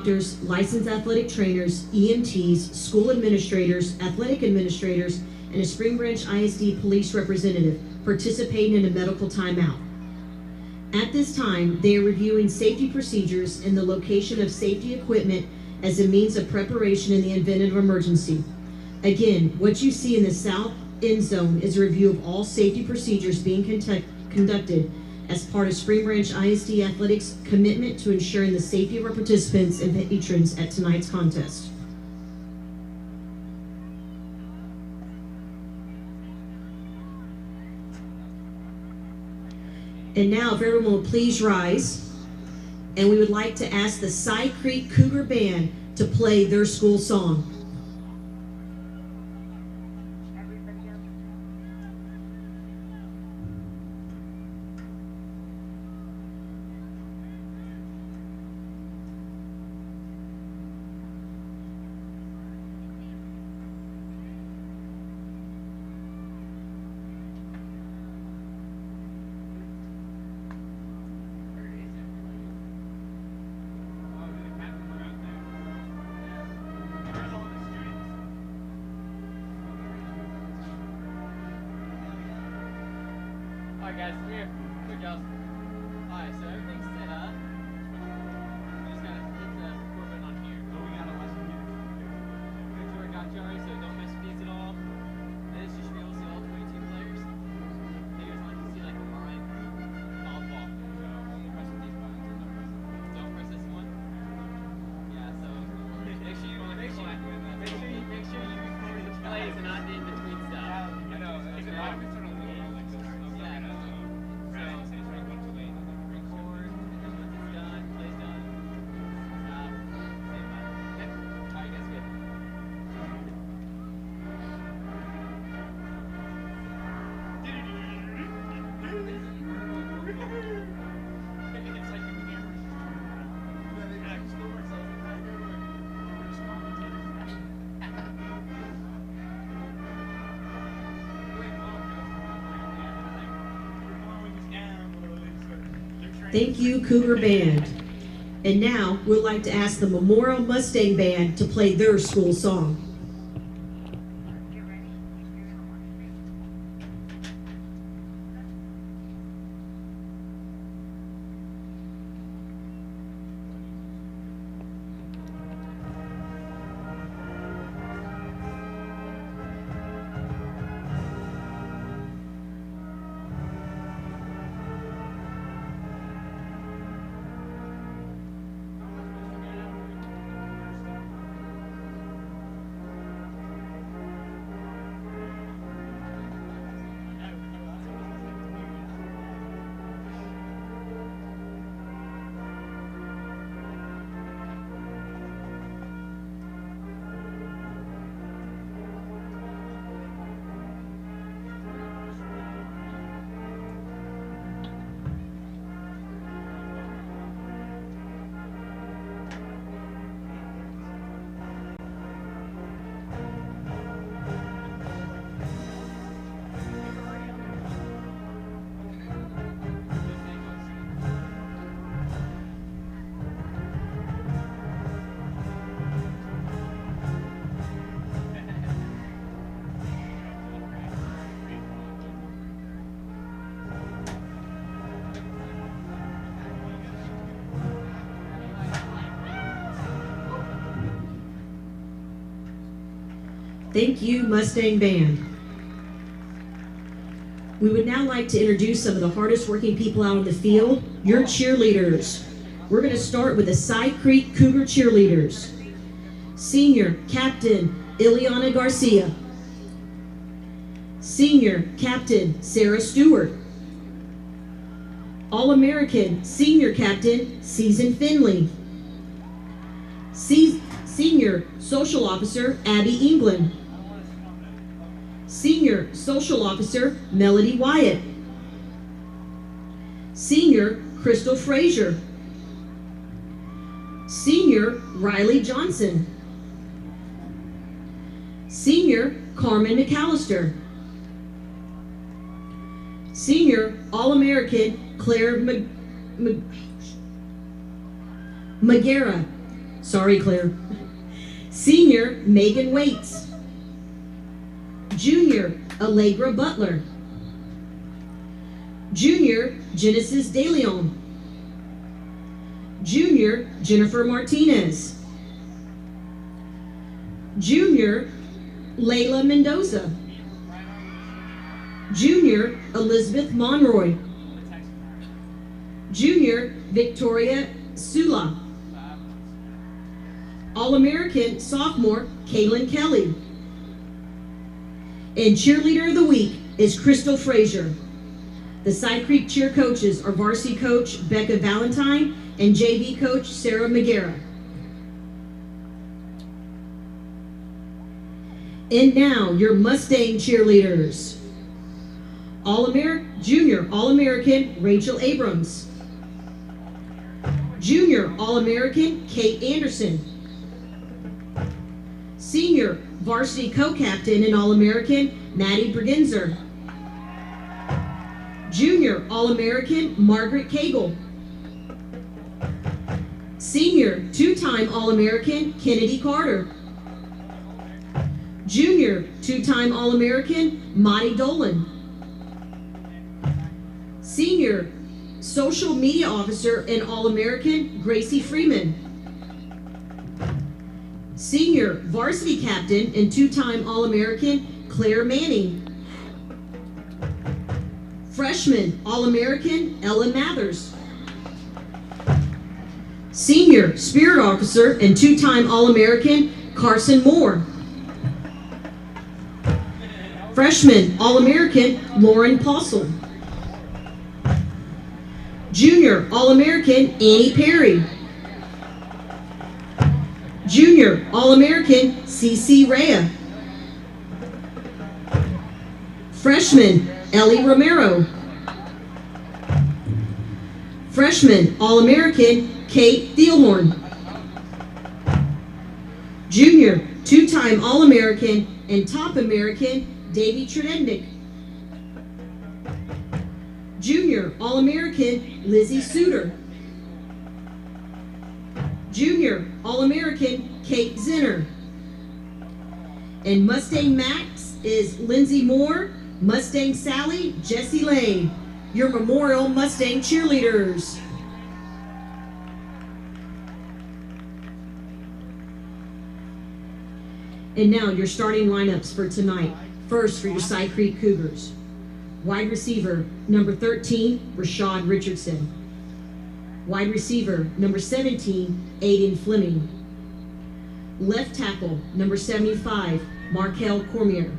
Doctors, licensed athletic trainers, EMTs, school administrators, athletic administrators, and a Spring Branch ISD police representative participating in a medical timeout. At this time, they are reviewing safety procedures and the location of safety equipment as a means of preparation in the event of emergency. Again, what you see in the south end zone is a review of all safety procedures being conducted as part of Spring Branch ISD Athletics' commitment to ensuring the safety of our participants and patrons at tonight's contest. And now, if everyone will please rise, and we would like to ask the Side Creek Cougar Band to play their school song. Alright guys, come here. Quick y'all. Alright, so everything's set up. We just gotta hit the record button on here. Oh, we gotta watch the video. Good Jordan got you already, so don't miss beats at all. This, you should be able to see all 22 players. You guys want to see like a line, ball. So, only pressing these buttons and don't press this one. Yeah, so make sure you record each plays and not in between stuff. I know. It's a lot of it's sort of Thank you, Cougar Band. And now, we'd like to ask the Memorial Mustang Band to play their school song. Thank you, Mustang Band. We would now like to introduce some of the hardest working people out on the field, your cheerleaders. We're going to start with the Side Creek Cougar cheerleaders. Senior Captain Ileana Garcia. Senior Captain Sarah Stewart. All-American Senior Captain Season Finley. Senior Social Officer Abby England. Senior Social Officer Melody Wyatt. Senior Crystal Frazier. Senior Riley Johnson. Senior Carmen McAllister. Senior All-American Claire Magera. Sorry, Claire. Senior, Megan Waits. Junior, Allegra Butler. Junior, Genesis DeLeon. Junior, Jennifer Martinez. Junior, Layla Mendoza. Junior, Elizabeth Monroy. Junior, Victoria Sula. All-American sophomore, Kaylin Kelly. And cheerleader of the week is Crystal Frazier. The Side Creek cheer coaches are varsity coach Becca Valentine and JV coach Sarah Magera. And now, your Mustang cheerleaders. Junior All-American Rachel Abrams. Junior All-American Kate Anderson. Senior varsity co-captain and All-American Maddie Bergenzer. Junior All-American Margaret Cagle. Senior two-time All-American Kennedy Carter. Junior two-time All-American Monty Dolan. Senior social media officer and All-American Gracie Freeman. Senior varsity captain and two-time All-American Claire Manning. Freshman All-American Ellen Mathers. Senior spirit officer and two-time All-American Carson Moore. Freshman All-American Lauren Postle. Junior All-American Annie Perry. Junior All-American CeCe Rea. Freshman Ellie Romero. Freshman All-American Kate Thielhorn. Junior two-time All-American and top American Davey Tredendik. Junior All-American Lizzie Suter. Junior All-American Kate Zinner. And Mustang Max is Lindsay Moore. Mustang Sally, Jessie Lane. Your Memorial Mustang cheerleaders. And now your starting lineups for tonight. First for your Side Creek Cougars. Wide receiver, number 13, Rashad Richardson. Wide receiver, number 17, Aiden Fleming. Left tackle, number 75, Markel Cormier.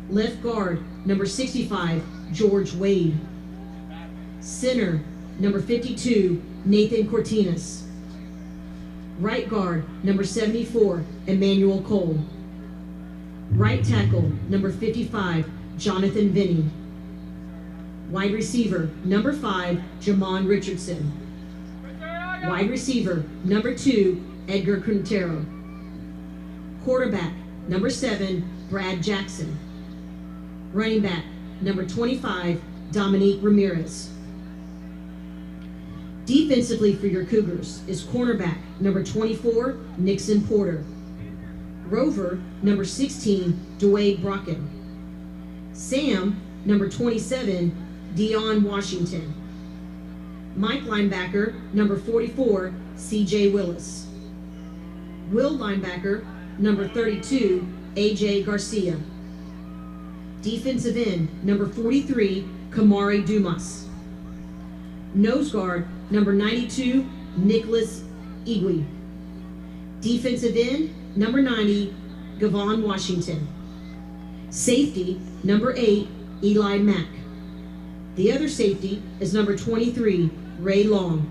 Left guard, number 65, George Wade. Center, number 52, Nathan Cortinas. Right guard, number 74, Emmanuel Cole. Right tackle, number 55, Jonathan Vinny. Wide receiver, number 5, Jamon Richardson. Wide receiver, number 2, Edgar Quintero. Quarterback, number 7, Brad Jackson. Running back, number 25, Dominique Ramirez. Defensively for your Cougars is cornerback, number 24, Nixon Porter. Rover, number 16, Dwayne Brocken. Sam, number 27, Dion Washington. Mike linebacker, number 44, CJ Willis. Will linebacker, number 32, AJ Garcia. Defensive end, number 43, Kamari Dumas. Nose guard, number 92, Nicholas Igwe. Defensive end, number 90, Gavon Washington. Safety, number 8, Eli Mack. The other safety is number 23, Ray Long.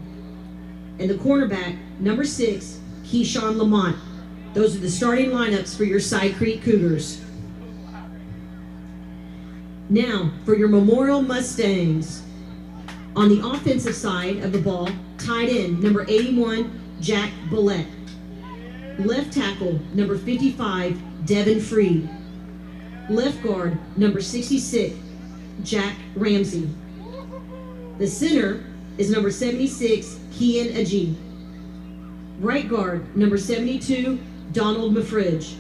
And the cornerback, number 6, Keyshawn Lamont. Those are the starting lineups for your Side Creek Cougars. Now, for your Memorial Mustangs. On the offensive side of the ball, tight end, number 81, Jack Billette. Left tackle, number 55, Devin Freed. Left guard, number 66, Jack Ramsey. The center is number 76, Kian Ajee. Right guard, number 72, Donald Mafridge.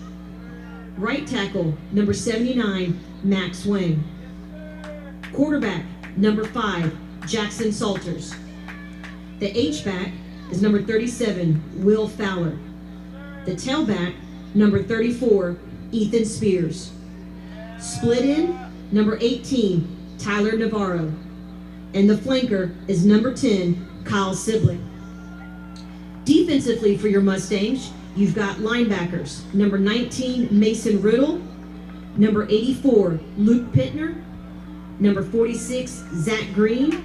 Right tackle, number 79, Max Wang. Quarterback, number 5, Jackson Salters. The H-back is number 37, Will Fowler. The tailback, number 34, Ethan Spears. Split in, number 18, Tyler Navarro. And the flanker is number 10, Kyle Sibley. Defensively for your Mustangs, you've got linebackers, number 19, Mason Riddle, number 84, Luke Pittner, number 46, Zach Green,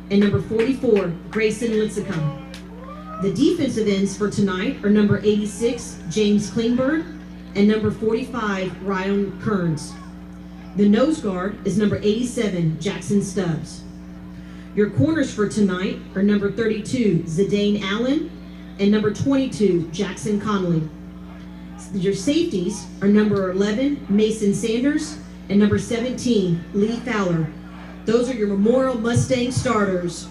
and number 44, Grayson Litzicum. The defensive ends for tonight are number 86, James Klingberg, and number 45, Ryan Kearns. The nose guard is number 87, Jackson Stubbs. Your corners for tonight are number 32, Zidane Allen, and number 22, Jackson Connolly. Your safeties are number 11, Mason Sanders, and number 17, Lee Fowler. Those are your Memorial Mustang starters.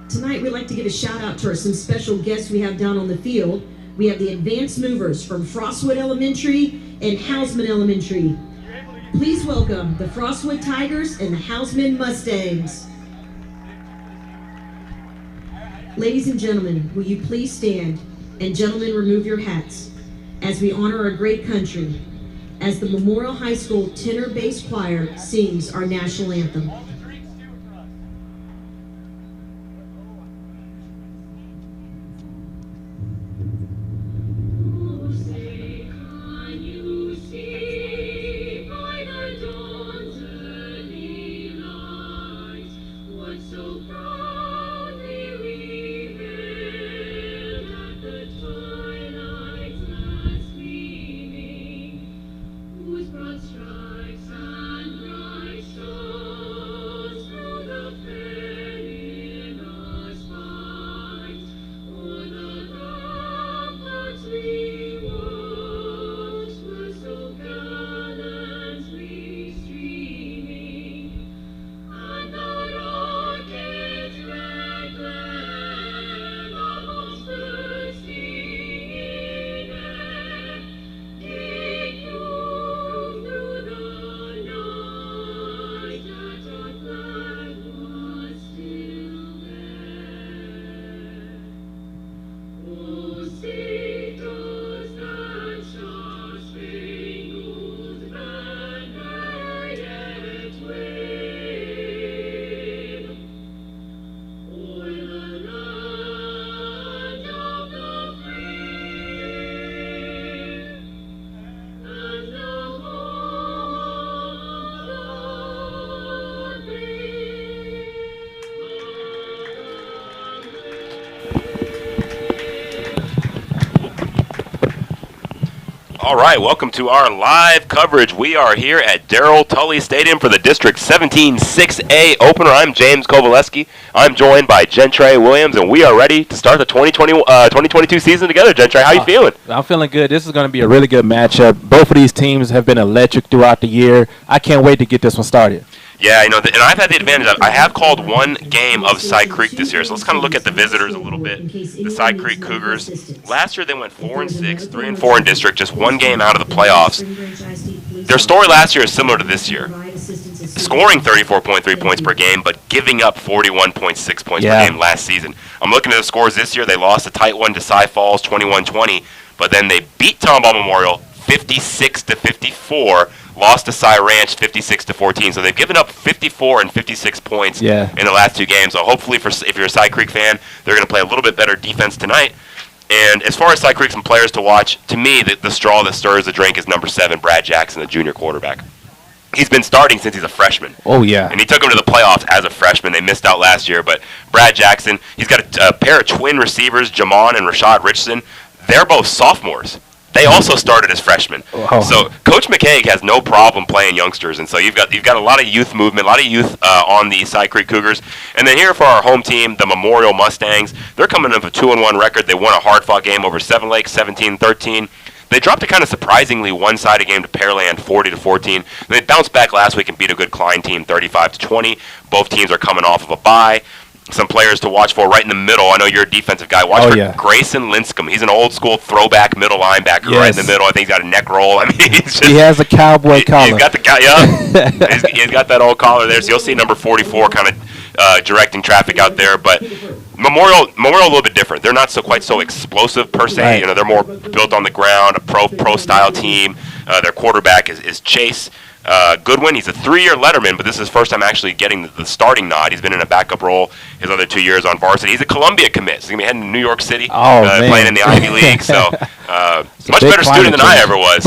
Tonight, we'd like to give a shout out to some special guests we have down on the field. We have the advanced movers from Frostwood Elementary and Houseman Elementary. Please welcome the Frostwood Tigers and the Houseman Mustangs. Ladies and gentlemen, will you please stand, and gentlemen, remove your hats as we honor our great country as the Memorial High School tenor bass choir sings our national anthem. All right, welcome to our live coverage. We are here at Darrell Tully Stadium for the District 17 6A opener. I'm James Kovaleski. I'm joined by Gentry Williams, and we are ready to start the 2022 season together. Gentry, how you feeling? I'm feeling good. This is going to be a really good matchup. Both of these teams have been electric throughout the year. I can't wait to get this one started. Yeah, and I've had the advantage. I have called one game of Cy Creek this year, so let's kind of look at the visitors a little bit. The Cy Creek Cougars. Last year they went 4-6, 3-4 in district, just one game out of the playoffs. Their story last year is similar to this year. Scoring 34.3 points per game, but giving up 41.6 points per game last season. I'm looking at the scores this year. They lost a tight one to Cy Falls, 21-20, but then they beat Tomball Memorial 56-54. Lost to Cy Ranch 56-14. So they've given up 54 and 56 points in the last two games. So hopefully, if you're a Cy Creek fan, they're going to play a little bit better defense tonight. And as far as Cy Creek, some players to watch, to me, the straw that stirs the drink is number 7, Brad Jackson, the junior quarterback. He's been starting since he's a freshman. Oh, yeah. And he took him to the playoffs as a freshman. They missed out last year. But Brad Jackson, he's got a pair of twin receivers, Jamon and Rashad Richardson. They're both sophomores. They also started as freshmen. Oh. So Coach McCaig has no problem playing youngsters, and so you've got a lot of youth movement, a lot of youth on the Cy Creek Cougars. And then here for our home team, the Memorial Mustangs, they're coming in with a 2-1 record. They won a hard-fought game over Seven Lakes, 17-13. They dropped a kind of surprisingly one-sided game to Pearland, 40-14. They bounced back last week and beat a good Klein team, 35-20. Both teams are coming off of a bye. Some players to watch for right in the middle. I know you're a defensive guy. Watch for Grayson Linscomb. He's an old-school throwback middle linebacker right in the middle. I think he's got a neck roll. I mean, he has a cowboy collar. He's got the he's got that old collar there. So you'll see number 44 kind of directing traffic out there. But Memorial a little bit different. They're not quite so explosive per se. Right. They're more built on the ground, a pro style team. Their quarterback is Chase Goodwin. He's a 3-year letterman, but this is his first time actually getting the starting nod. He's been in a backup role his other 2 years on varsity. He's a Columbia commit. So he's going to be heading to New York City, playing in the Ivy League. So much better student than I ever was.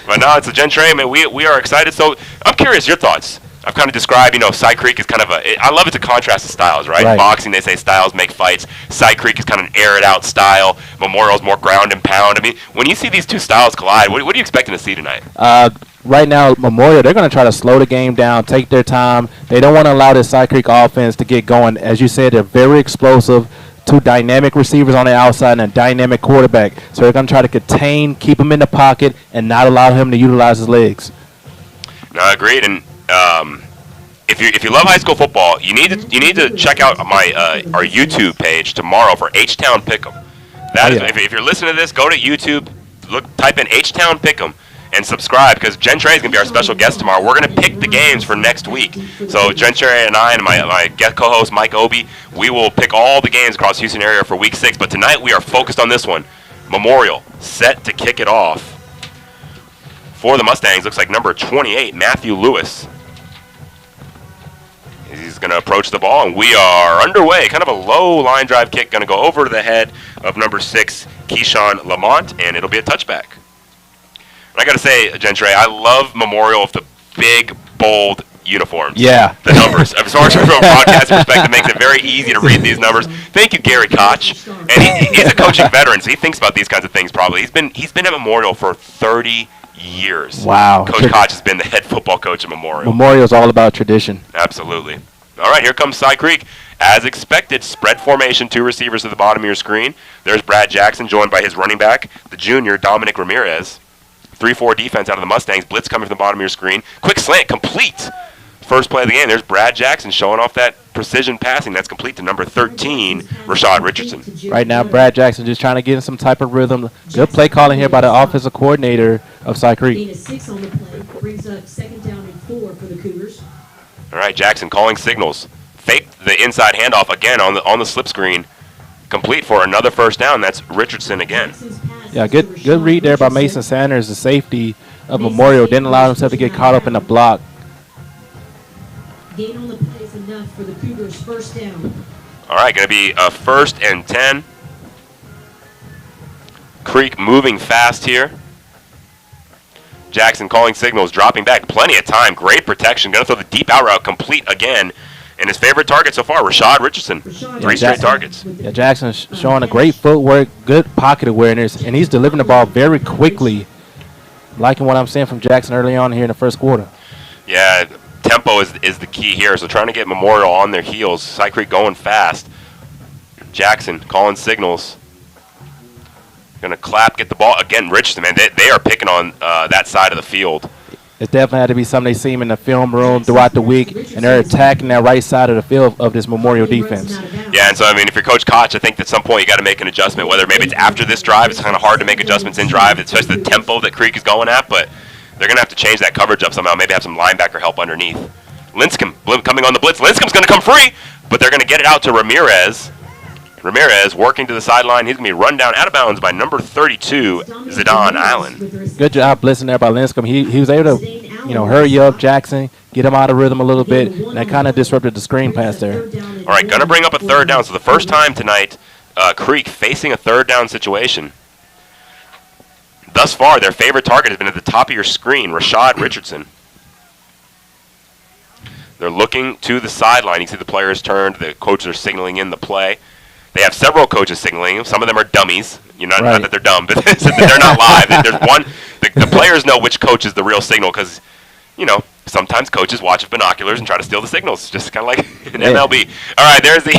But no, it's a Gentry. Man, we are excited. So I'm curious your thoughts. I've kind of described, Cy Creek is kind of I love it to contrast the styles, right? In boxing, they say styles make fights. Cy Creek is kind of an air-it-out style. Memorial's more ground and pound. I mean, when you see these two styles collide, what are you expecting to see tonight? Right now, Memorial, they're going to try to slow the game down, take their time. They don't want to allow this Cy Creek offense to get going. As you said, they're very explosive. Two dynamic receivers on the outside and a dynamic quarterback. So they're going to try to contain, keep him in the pocket, and not allow him to utilize his legs. No, agreed. And if you love high school football, you need to check out our YouTube page tomorrow for H-Town Pick'em. If you're listening to this, go to YouTube, type in H-Town Pick'em, and subscribe, because Gentry is going to be our special guest tomorrow. We're going to pick the games for next week. So Gentry and I and my guest co-host Mike Obie, we will pick all the games across the Houston area for Week 6. But tonight we are focused on this one. Memorial set to kick it off. For the Mustangs, looks like number 28, Matthew Lewis. He's going to approach the ball, and we are underway. Kind of a low line drive kick, going to go over to the head of number 6, Keyshawn Lamont, and it'll be a touchback. And I got to say, Gentry, I love Memorial with the big, bold uniforms. Yeah. The numbers. As far as from a broadcast perspective, it makes it very easy to read these numbers. Thank you, Gary Koch. And he's a coaching veteran, so he thinks about these kinds of things probably. He's been at Memorial for 30 years. Wow. Coach Koch has been the head football coach at Memorial. Memorial's all about tradition. Absolutely. All right, here comes Cy Creek. As expected, spread formation, 2 receivers at the bottom of your screen. There's Brad Jackson, joined by his running back, the junior, Dominic Ramirez. 3-4 defense out of the Mustangs. Blitz coming from the bottom of your screen. Quick slant, complete. First play of the game. There's Brad Jackson showing off that precision passing. That's complete to number 13, Rashad Richardson. Right now, Brad Jackson just trying to get in some type of rhythm. Good play calling here by the offensive coordinator of Cy Creek. 6 on the play brings up 2nd down and 4 for the Cougars. All right, Jackson calling signals. Fake the inside handoff again on the slip screen. Complete for another first down. That's Richardson again. Yeah, good read there by Mason Sanders, the safety of Memorial. Didn't allow himself to get caught up in the block. Gain on the play is enough for the Cougars' first down. All right, going to be a 1st and 10. Creek moving fast here. Jackson calling signals, dropping back. Plenty of time. Great protection. Going to throw the deep out route complete again. And his favorite target so far, Rashad Richardson. 3 straight targets. Yeah, Jackson's showing a great footwork, good pocket awareness, and he's delivering the ball very quickly. Liking what I'm seeing from Jackson early on here in the first quarter. Yeah, tempo is the key here. So trying to get Memorial on their heels. Cy Creek going fast. Jackson calling signals. Going to clap, get the ball. Again, Richardson, man, they are picking on that side of the field. It's definitely had to be something they see him in the film room throughout the week, and they're attacking that right side of the field of this Memorial defense. Yeah, and so, I mean, if you're Coach Koch, I think at some point you got to make an adjustment, whether maybe it's after this drive. It's kind of hard to make adjustments in drive, especially the tempo that Creek is going at, but they're going to have to change that coverage up somehow, maybe have some linebacker help underneath. Linscomb coming on the blitz. Linscomb's going to come free, but they're going to get it out to Ramirez. Ramirez working to the sideline. He's going to be run down out of bounds by number 32, Zidane Allen. Good job blitzing there by Linscomb. He was able to, hurry up Jackson, get him out of rhythm a little bit, and that kind of disrupted the screen pass there. All right, going to bring up a third down. So the first time tonight, Creek facing a third down situation. Thus far, their favorite target has been at the top of your screen, Rashad Richardson. They're looking to the sideline. You see the players turned. The coaches are signaling in the play. They have several coaches signaling. Some of them are dummies. Not that they're dumb, but they're not live. There's one. The players know which coach is the real signal because, sometimes coaches watch with binoculars and try to steal the signals, just kind of like in MLB. All right, there's the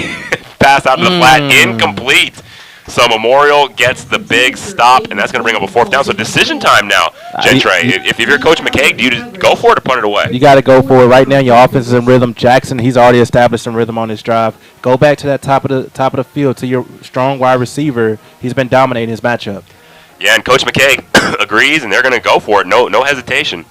pass out to the flat, incomplete. So Memorial gets the big stop, and that's going to bring up a fourth down. So decision time now, Gentry. If you're Coach McKay, do you just go for it or punt it away? You got to go for it right now. Your offense is in rhythm. Jackson, he's already established some rhythm on this drive. Go back to that top of the field to your strong wide receiver. He's been dominating his matchup. Yeah, and Coach McKay agrees, and they're going to go for it. No hesitation.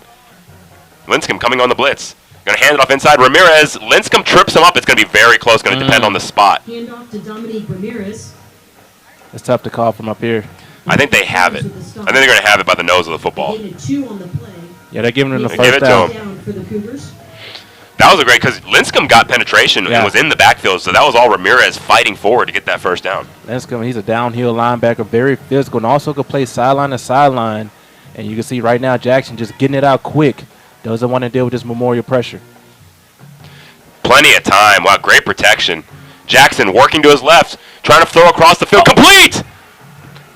Linscomb coming on the blitz. Going to hand it off inside. Ramirez. Linscomb trips him up. It's going to be very close. Going to depend on the spot. Hand off to Dominique Ramirez. It's tough to call from up here. I think they have it. I think they're going to have it by the nose of the football. Yeah, they're giving him the Give first it to down. him. That was a great, because Linscomb got penetration and was in the backfield, so that was all Ramirez fighting forward to get that first down. Linscomb, he's a downhill linebacker, very physical, and also could play sideline to sideline. And you can see right now Jackson just getting it out quick. Doesn't want to deal with this Memorial pressure. Plenty of time. Wow, great protection. Jackson working to his left, trying to throw across the field. Complete!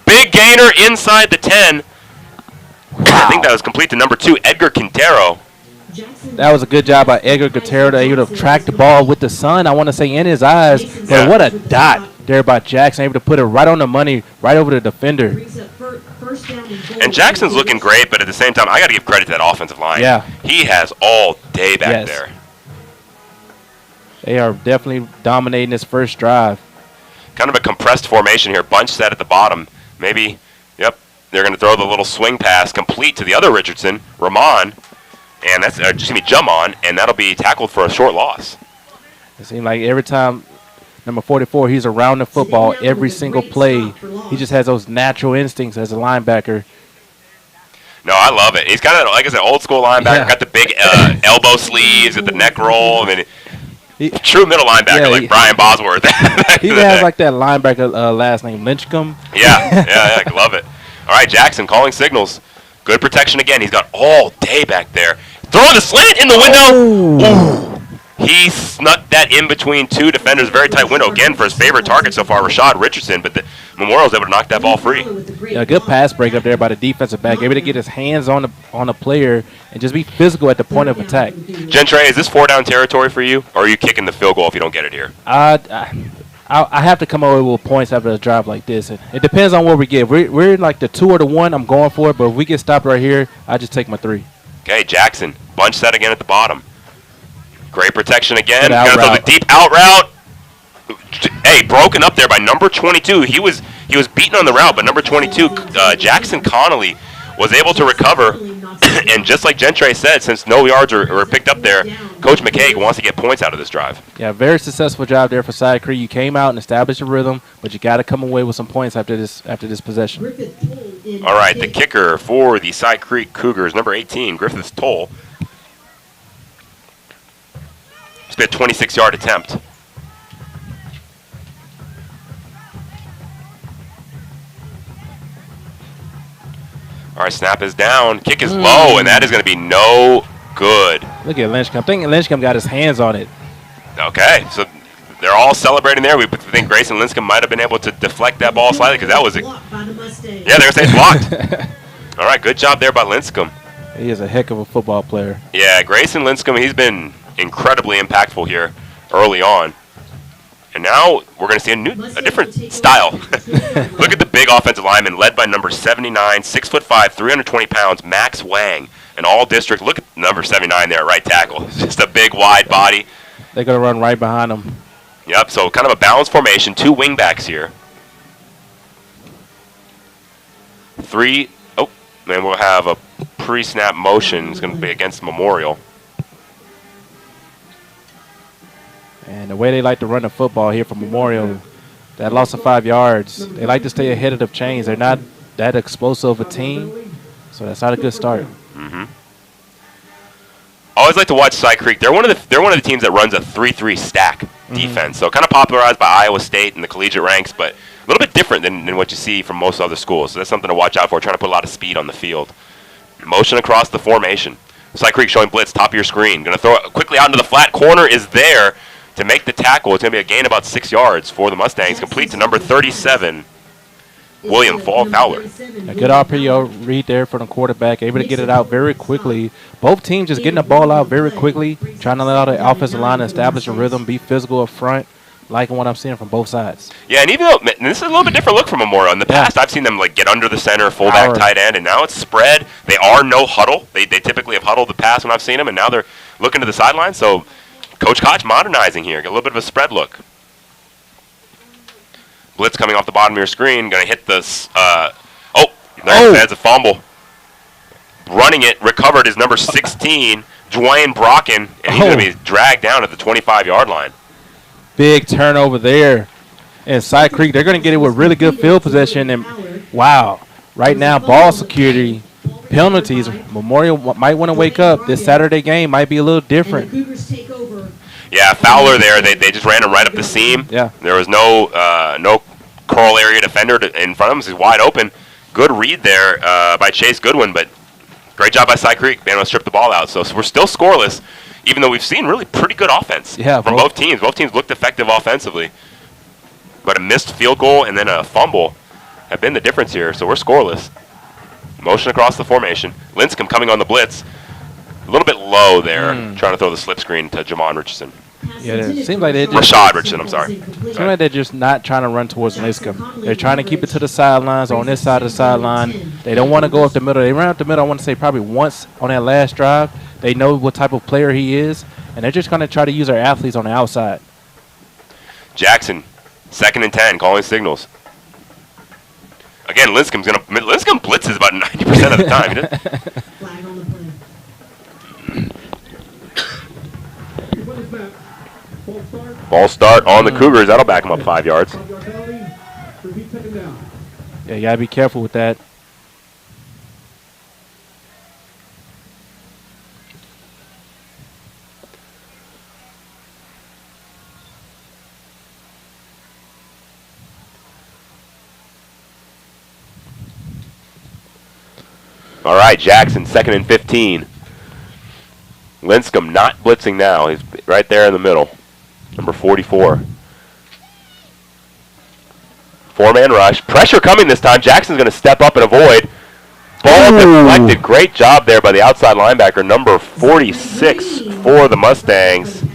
Big gainer inside the 10. Wow. I think that was complete to number 2, Edgar Quintero. That was a good job by Edgar Quintero. He would have tracked the ball with the sun, I want to say, in his eyes. But what a dot there by Jackson, able to put it right on the money, right over the defender. And Jackson's looking great, but at the same time, I got to give credit to that offensive line. Yeah. He has all day back there. They are definitely dominating this first drive. Kind of a compressed formation here. Bunch set at the bottom. Maybe, they're going to throw the little swing pass complete to the other Richardson, Ramon, and that's Jamon, and that'll be tackled for a short loss. It seems like every time number 44, he's around the football every single play. He just has those natural instincts as a linebacker. No, I love it. He's got that, like I said, old school linebacker. Got the big elbow sleeves, got the neck roll. I mean, true middle linebacker like Brian Bosworth. He has like that linebacker last name, Lynchcomb. Yeah, I love it. All right, Jackson calling signals. Good protection again. He's got all day back there. Throwing the slant in the window. Ooh. He snuck that in between two defenders. Very tight window again for his favorite target so far, Rashad Richardson. But the Memorial's able to knock that ball free. Yeah, a good pass break up there by the defensive back. Able to get his hands on the player and just be physical at the point of attack. Gentry, is this 4-down territory for you, or are you kicking the field goal if you don't get it here? I have to come away with points after a drive like this. It depends on what we get. We're in like the 2 or the 1. I'm going for it. But if we get stopped right here, I just take my 3. Okay, Jackson. Bunch set again at the bottom. Great protection again. Gonna throw the deep out route. Hey, broken up there by number 22. He was beaten on the route, but number 22, Jackson Connolly, was able to recover. And just like Gentry said, since no yards were picked up there, Coach McKay wants to get points out of this drive. Yeah, very successful job there for Side Creek. You came out and established a rhythm, but you got to come away with some points after this possession. All right, the kicker for the Side Creek Cougars, number 18, Griffith Toll. It's been a 26-yard attempt. All right, snap is down. Kick is low, and that is going to be no good. Look at Lynchcomb. I think Lynchcomb got his hands on it. Okay, so they're all celebrating there. We think Grayson Linscomb might have been able to deflect that ball slightly because that was they're going to say it's blocked. All right, good job there by Linscomb. He is a heck of a football player. Yeah, Grayson Linscomb, he's been incredibly impactful here early on. And now we're going to see a different style. Look at the big offensive lineman led by number 79, 6'5", 320 pounds, Max Wang. an all-district. Look at number 79 there, right tackle. Just a big, wide body. They're going to run right behind them. Yep, so kind of a balanced formation. 2 wingbacks here. 3. Oh, and we'll have a pre-snap motion. It's going to be against Memorial. And the way they like to run the football here for Memorial, that loss of 5 yards, they like to stay ahead of the chains. They're not that explosive a team, so that's not a good start. Mm-hmm. I always like to watch Cy Creek. They're one of the teams that runs a 3-3 stack defense. So kind of popularized by Iowa State in the collegiate ranks, but a little bit different than what you see from most other schools. So that's something to watch out for. Trying to put a lot of speed on the field. Motion across the formation. Cy Creek showing blitz, top of your screen. Going to throw it quickly out into the flat corner. Is there to make the tackle. It's going to be a gain about 6 yards for the Mustangs. Complete to number 37. William Fowler. A good RPO read there from the quarterback, able to get it out very quickly. Both teams just getting the ball out very quickly, trying to allow the offensive line to establish a rhythm, be physical up front, liking what I'm seeing from both sides. Yeah, and even though this is a little bit different look from Memorial. In the past, I've seen them like get under the center, fullback, tight end, and now it's spread. They are no huddle. They typically have huddled the pass when I've seen them, and now they're looking to the sideline. So Coach Koch modernizing here. Get a little bit of a spread look. Blitz coming off the bottom of your screen. Going to hit this. There's a fumble. Running it, recovered is number 16, Dwayne Brocken, and he's going to be dragged down at the 25-yard line. Big turnover there. And Cy Creek, they're going to get it with really good field possession. And, wow, right now, ball security, penalties. Memorial might want to wake up. This Saturday game might be a little different. Yeah, Fowler there, they just ran him right up the seam. Yeah. There was no curl area defender in front of him. He's wide open. Good read there by Chase Goodwin, but great job by Cy Creek. Being able to strip the ball out. So we're still scoreless, even though we've seen really pretty good offense from both teams. Both teams looked effective offensively. But a missed field goal and then a fumble have been the difference here. So we're scoreless. Motion across the formation. Linscomb coming on the blitz. A little bit low there, trying to throw the slip screen to Jamon Richardson. Yeah, it seems like they're just Rashad Richardson, I'm sorry. Seems like they're just not trying to run towards Linscomb. They're trying to keep it to the sidelines, on this side of the sideline. They don't want to go up the middle. They ran up the middle, I want to say, probably once on that last drive. They know what type of player he is, and they're just going to try to use their athletes on the outside. Jackson, 2nd and 10, calling signals. Again, Linscomb blitzes about 90% of the time. Flag on the play. Ball start on the Cougars. That'll back them up 5 yards. Yeah, you got to be careful with that. All right, Jackson, 2nd and 15. Linscomb not blitzing now. He's right there in the middle. Number 44. 4-man rush. Pressure coming this time. Jackson's going to step up and avoid. Ball deflected. Great job there by the outside linebacker, number 46 for the Mustangs.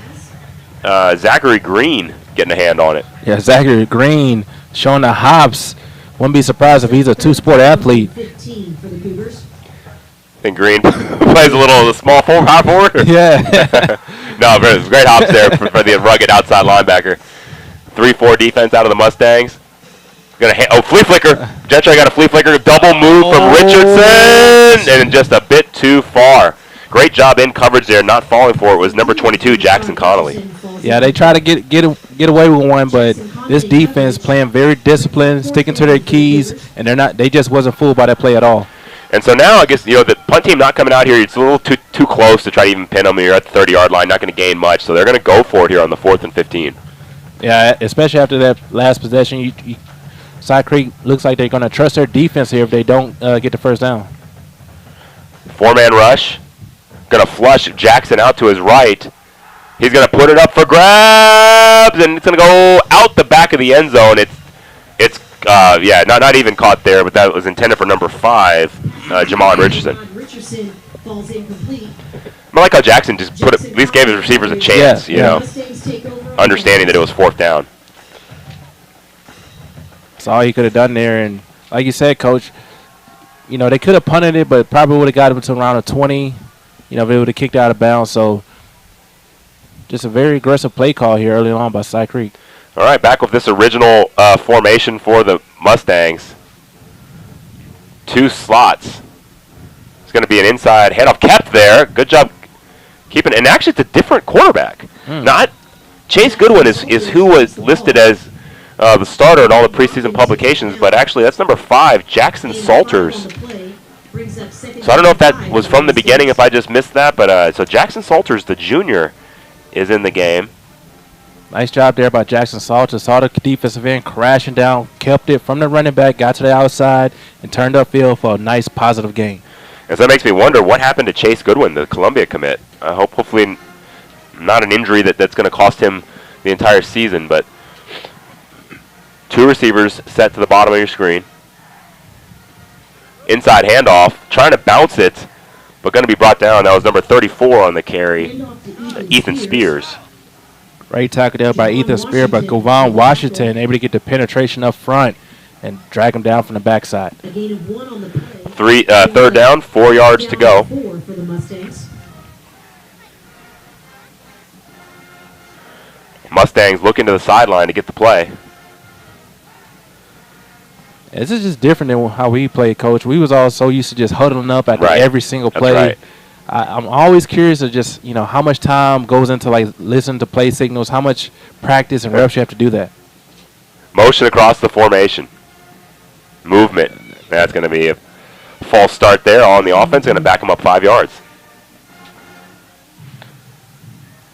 Zachary Green getting a hand on it. Yeah, Zachary Green showing the hops. Wouldn't be surprised if he's a two-sport athlete. 15 for the Cougars. I think Green plays a little small forward. Yeah. No, great hops there for the rugged outside linebacker. 3-4 defense out of the Mustangs. Flea flicker. Gentry got a flea flicker. Double move from Richardson, and just a bit too far. Great job in coverage there. Not falling for it was number 22, Jackson Connolly. Yeah, they try to get away with one, but this defense playing very disciplined, sticking to their keys, and they just wasn't fooled by that play at all. And so now I guess the punt team not coming out here. It's a little too close to try to even pin them. You're at the 30-yard line, not going to gain much. So they're going to go for it here on the 4th and 15. Yeah, especially after that last possession. Cy Creek looks like they're going to trust their defense here if they don't get the first down. 4-man rush. Going to flush Jackson out to his right. He's going to put it up for grabs, and it's going to go out the back of the end zone. It's not even caught there, but that was intended for number 5, Jamon Richardson. Richardson falls incomplete. I like how Jackson just at least gave his receivers a chance, understanding that it was 4th down. That's all he could have done there, and like you said, Coach, You know, they could have punted it, but probably would have got him to around a 20. You know, if they would have kicked out of bounds. So just a very aggressive play call here early on by Cy Creek. All right, back with this original formation for the Mustangs. 2 slots. It's going to be an inside handoff. Kept there. Good job keeping. And actually, it's a different quarterback. Not Chase Goodwin is who was listed as the starter in all the preseason publications, but actually that's number 5, Jackson Salters. So I don't know if that was from the beginning, if I just missed that, but so Jackson Salters, the junior, is in the game. Nice job there by Jackson Salters. Saw the defensive end crashing down, kept it from the running back, got to the outside, and turned upfield for a nice positive gain. And so that makes me wonder what happened to Chase Goodwin, the Columbia commit. I hope hopefully not an injury that's going to cost him the entire season, but 2 receivers set to the bottom of your screen. Inside handoff, trying to bounce it, but going to be brought down. That was number 34 on the carry, Ethan Spears. Great tackle there by Ethan Spears, but Govon Washington able to get the penetration up front and drag him down from the backside. Third down, 4 yards to go. Mustangs looking to the sideline to get the play. This is just different than how we played, Coach. We was all so used to just huddling up at every single play. That's right. I'm always curious of just, you know, how much time goes into, like, listening to play signals, how much practice and reps you have to do that. Motion across the formation. Movement. That's going to be a false start there on the offense. Going to back them up 5 yards.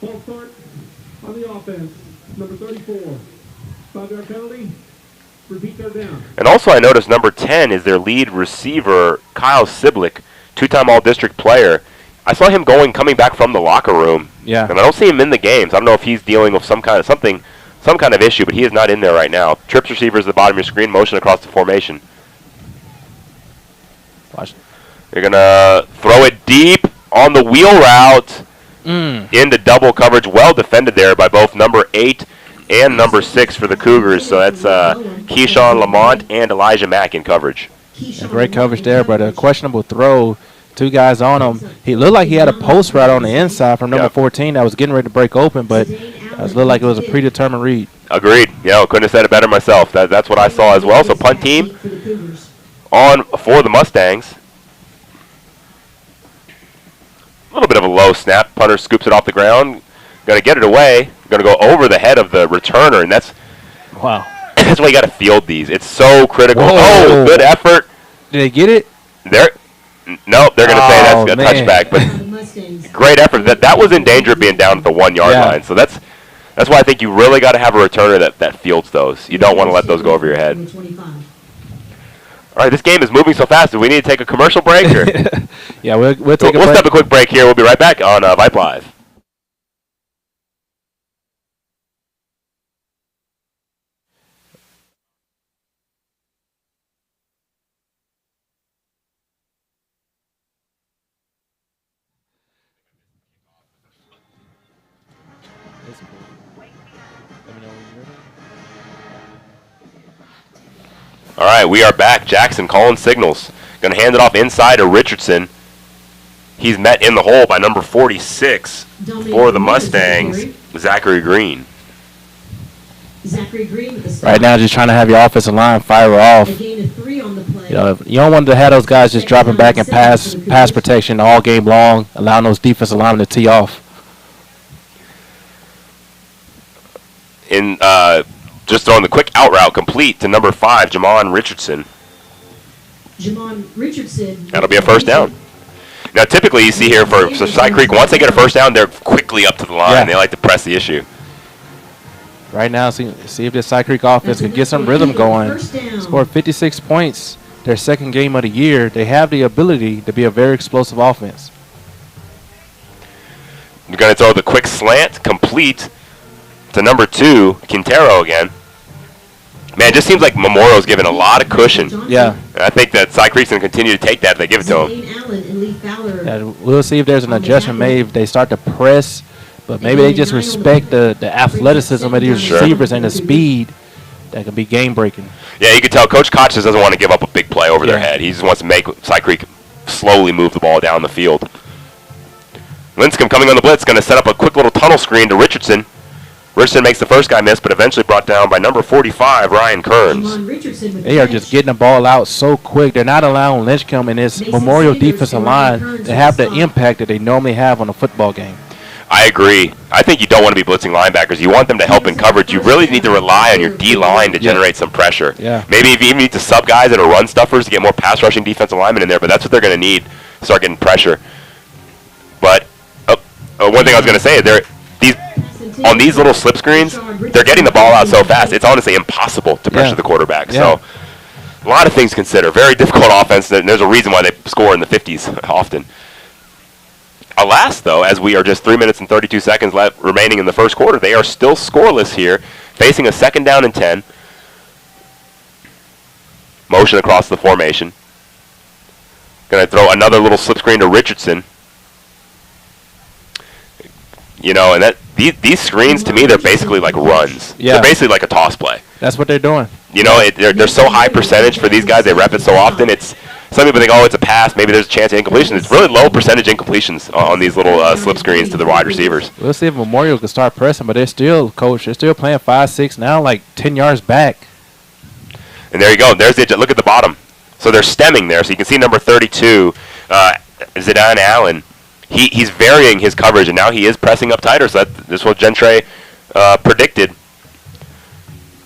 False start on the offense. Number 34. 5-yard penalty. Repeat third down. And also I noticed number 10 is their lead receiver, Kyle Siblick, 2-time All-District player. I saw him coming back from the locker room. Yeah. And I don't see him in the games. I don't know if he's dealing with some kind of issue, but he is not in there right now. Trips receivers at the bottom of your screen, motion across the formation. Watch. They're going to throw it deep on the wheel route into double coverage. Well defended there by both number 8 and number 6 for the Cougars. So that's Keyshawn Lamont and Elijah Mack in coverage. Yeah, great coverage there, but a questionable throw. 2 guys on him. He looked like he had a post route on the inside from number 14 that was getting ready to break open, but it looked like it was a predetermined read. Agreed. Yeah, couldn't have said it better myself. That's what I saw as well. So punt team on for the Mustangs. A little bit of a low snap. Punter scoops it off the ground. Going to get it away. Going to go over the head of the returner, and that's wow. That's why you got to field these. It's so critical. Whoa. Oh, good effort. Did they get it? Nope, they're going to say that's a touchback, but great effort. That was in danger of being down at the 1 yard line. So that's why I think you really got to have a returner that fields those. You don't want to let those go over your head. All right, this game is moving so fast. Do we need to take a commercial break? Or? Yeah, we'll take a break. We'll step a quick break here. We'll be right back on Vype Live. All right, we are back. Jackson calling signals. Going to hand it off inside to Richardson. He's met in the hole by number 46 for the Mustangs, Zachary Green. Right now, just trying to have your offensive line fire off. You know, you don't want to have those guys just dropping back and pass protection all game long, allowing those defensive linemen to tee off. Just throwing the quick out route complete to number 5, Jamon Richardson. That'll be a first down. Now, typically you see here for Cy Creek, once they get a first down, they're quickly up to the line. Yeah. They like to press the issue. Right now, see if this Cy Creek offense can get some rhythm going. Scored 56 points, their second game of the year. They have the ability to be a very explosive offense. You're going to throw the quick slant complete to number 2, Quintero again. Man, it just seems like Memorial's given a lot of cushion. Yeah. And I think that Cy Creek's going to continue to take that if they give it to him. Yeah, we'll see if there's an adjustment made if they start to press, but maybe they just respect the athleticism of these receivers and the speed that can be game breaking. Yeah, you can tell Coach Koch just doesn't want to give up a big play over their head. He just wants to make Cy Creek slowly move the ball down the field. Linscomb coming on the blitz, going to set up a quick little tunnel screen to Richardson. Richardson makes the first guy miss, but eventually brought down by number 45, Ryan Kearns. They are just getting the ball out so quick. They're not allowing Lynchcomb and his Memorial defensive line to have the impact that they normally have on a football game. I agree. I think you don't want to be blitzing linebackers. You want them to help in coverage. You really need to rely on your D-line to generate some pressure. Yeah. Maybe if you even need to sub guys that are run stuffers to get more pass-rushing defensive linemen in there, but that's what they're going to need to start getting pressure. But one thing I was going to say is on these little slip screens, they're getting the ball out so fast, it's honestly impossible to pressure the quarterback. So a lot of things to consider. Very difficult offense, and there's a reason why they score in the 50s often. Alas, though, as we are just 3 minutes and 32 seconds left remaining in the first quarter, they are still scoreless here, facing a 2nd down and 10. Motion across the formation. Going to throw another little slip screen to Richardson. You know, and these screens, to me, they're basically like runs. Yeah. They're basically like a toss play. That's what they're doing. You know, they're so high percentage for these guys. They rep it so often. Some people think, oh, it's a pass. Maybe there's a chance of incompletion. It's really low percentage incompletions on these little slip screens to the wide receivers. We'll see if Memorial can start pressing, but they're still playing 5-6 now, like 10 yards back. And there you go. Look at the bottom. So they're stemming there. So you can see number 32, Zidane Allen. He's varying his coverage, and now he is pressing up tighter. So this is what Gentry predicted.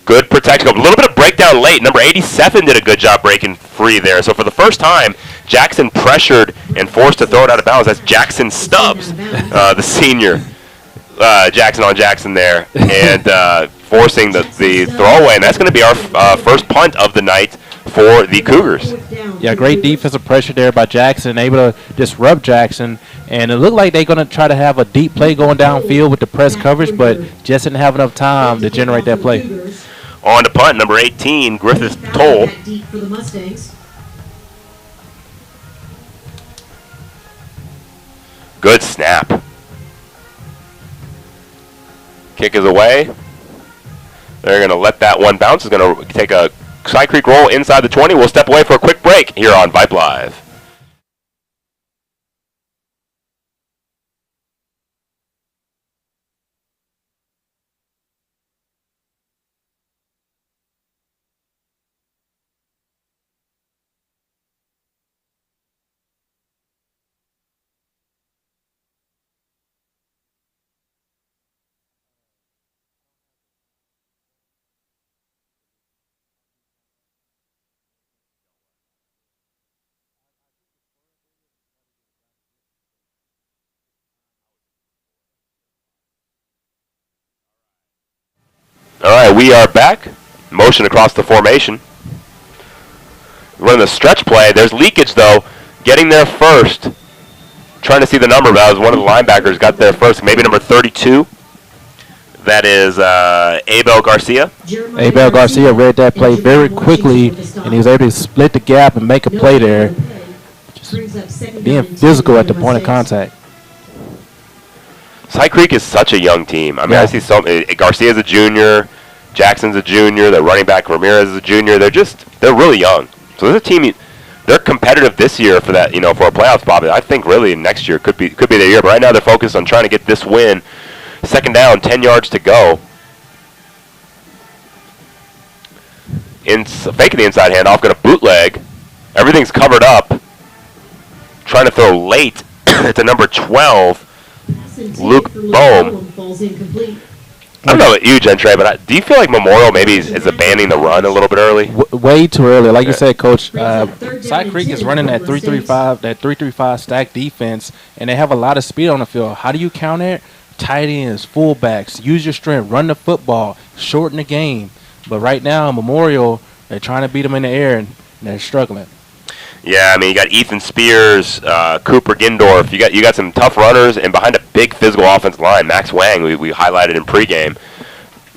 Good protection. A little bit of breakdown late. Number 87 did a good job breaking free there. So for the first time, Jackson pressured and forced to throw it out of bounds. That's Jackson Stubbs, the senior. Jackson on Jackson there, and forcing the throwaway. And that's going to be our first punt of the night for the Cougars. Yeah, great defensive pressure there by Jackson, able to disrupt Jackson. And it looked like they're going to try to have a deep play going downfield with the press coverage, but just didn't have enough time to generate that play. On to punt, number 18, Griffith Toll. Good snap. Kick is away. They're going to let that one bounce. It's going to take a Cy Creek roll inside the 20. We'll step away for a quick break here on Vype Live. All right, we are back. Motion across the formation. Running the stretch play. There's leakage, though. Getting there first. Trying to see the number, but that was one of the linebackers got there first. Maybe number 32. That is Abel Garcia. Abel Garcia read that play very quickly, and he was able to split the gap and make a play there. Just being physical at the point of contact. Cy Creek is such a young team. I mean, I see Garcia's a junior, Jackson's a junior, their running back Ramirez is a junior. They're really young. So there's a team. They're competitive this year for that, for a playoff spot. I think really next year could be their year. But right now they're focused on trying to get this win. 2nd down, 10 yards to go. Faking the inside handoff, going to bootleg. Everything's covered up. Trying to throw late to number 12. Luke Bohm. I don't know about you, Gentry, but do you feel like Memorial maybe is abandoning the run a little bit early? Way too early. Like you said, Coach, Cy Creek is running that 3-3-5 stack defense, and they have a lot of speed on the field. How do you counter it? Tight ends, fullbacks, use your strength, run the football, shorten the game. But right now, Memorial, they're trying to beat them in the air, and they're struggling. Yeah, I mean, you got Ethan Spears, Cooper Gindorf. You got some tough runners, and behind a big physical offensive line, Max Wang, we highlighted in pregame.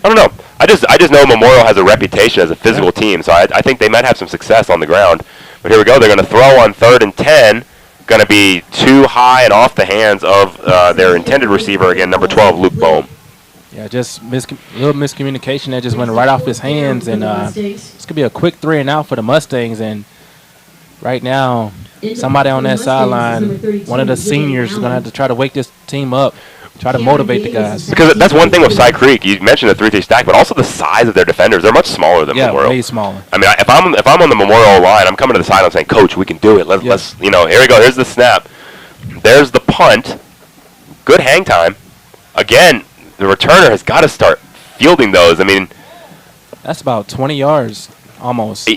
I don't know. I just know Memorial has a reputation as a physical team, so I think they might have some success on the ground. But here we go. They're going to throw on 3rd and 10. Going to be too high and off the hands of their intended receiver, again, number 12, Luke Bohm. Yeah, just little miscommunication that just went right off his hands, and this could be a quick 3 and out for the Mustangs. And right now, somebody on that sideline, one of the seniors, is going to have to try to wake this team up, try to motivate the guys. Because that's one thing with Cy Creek. You mentioned the 3-3 stack, but also the size of their defenders. They're much smaller than Memorial. Yeah, way smaller. I mean, if I'm on the Memorial line, I'm coming to the sideline saying, "Coach, we can do it. Let's here we go. Here's the snap. There's the punt. Good hang time. Again, the returner has got to start fielding those. I mean, that's about 20 yards almost.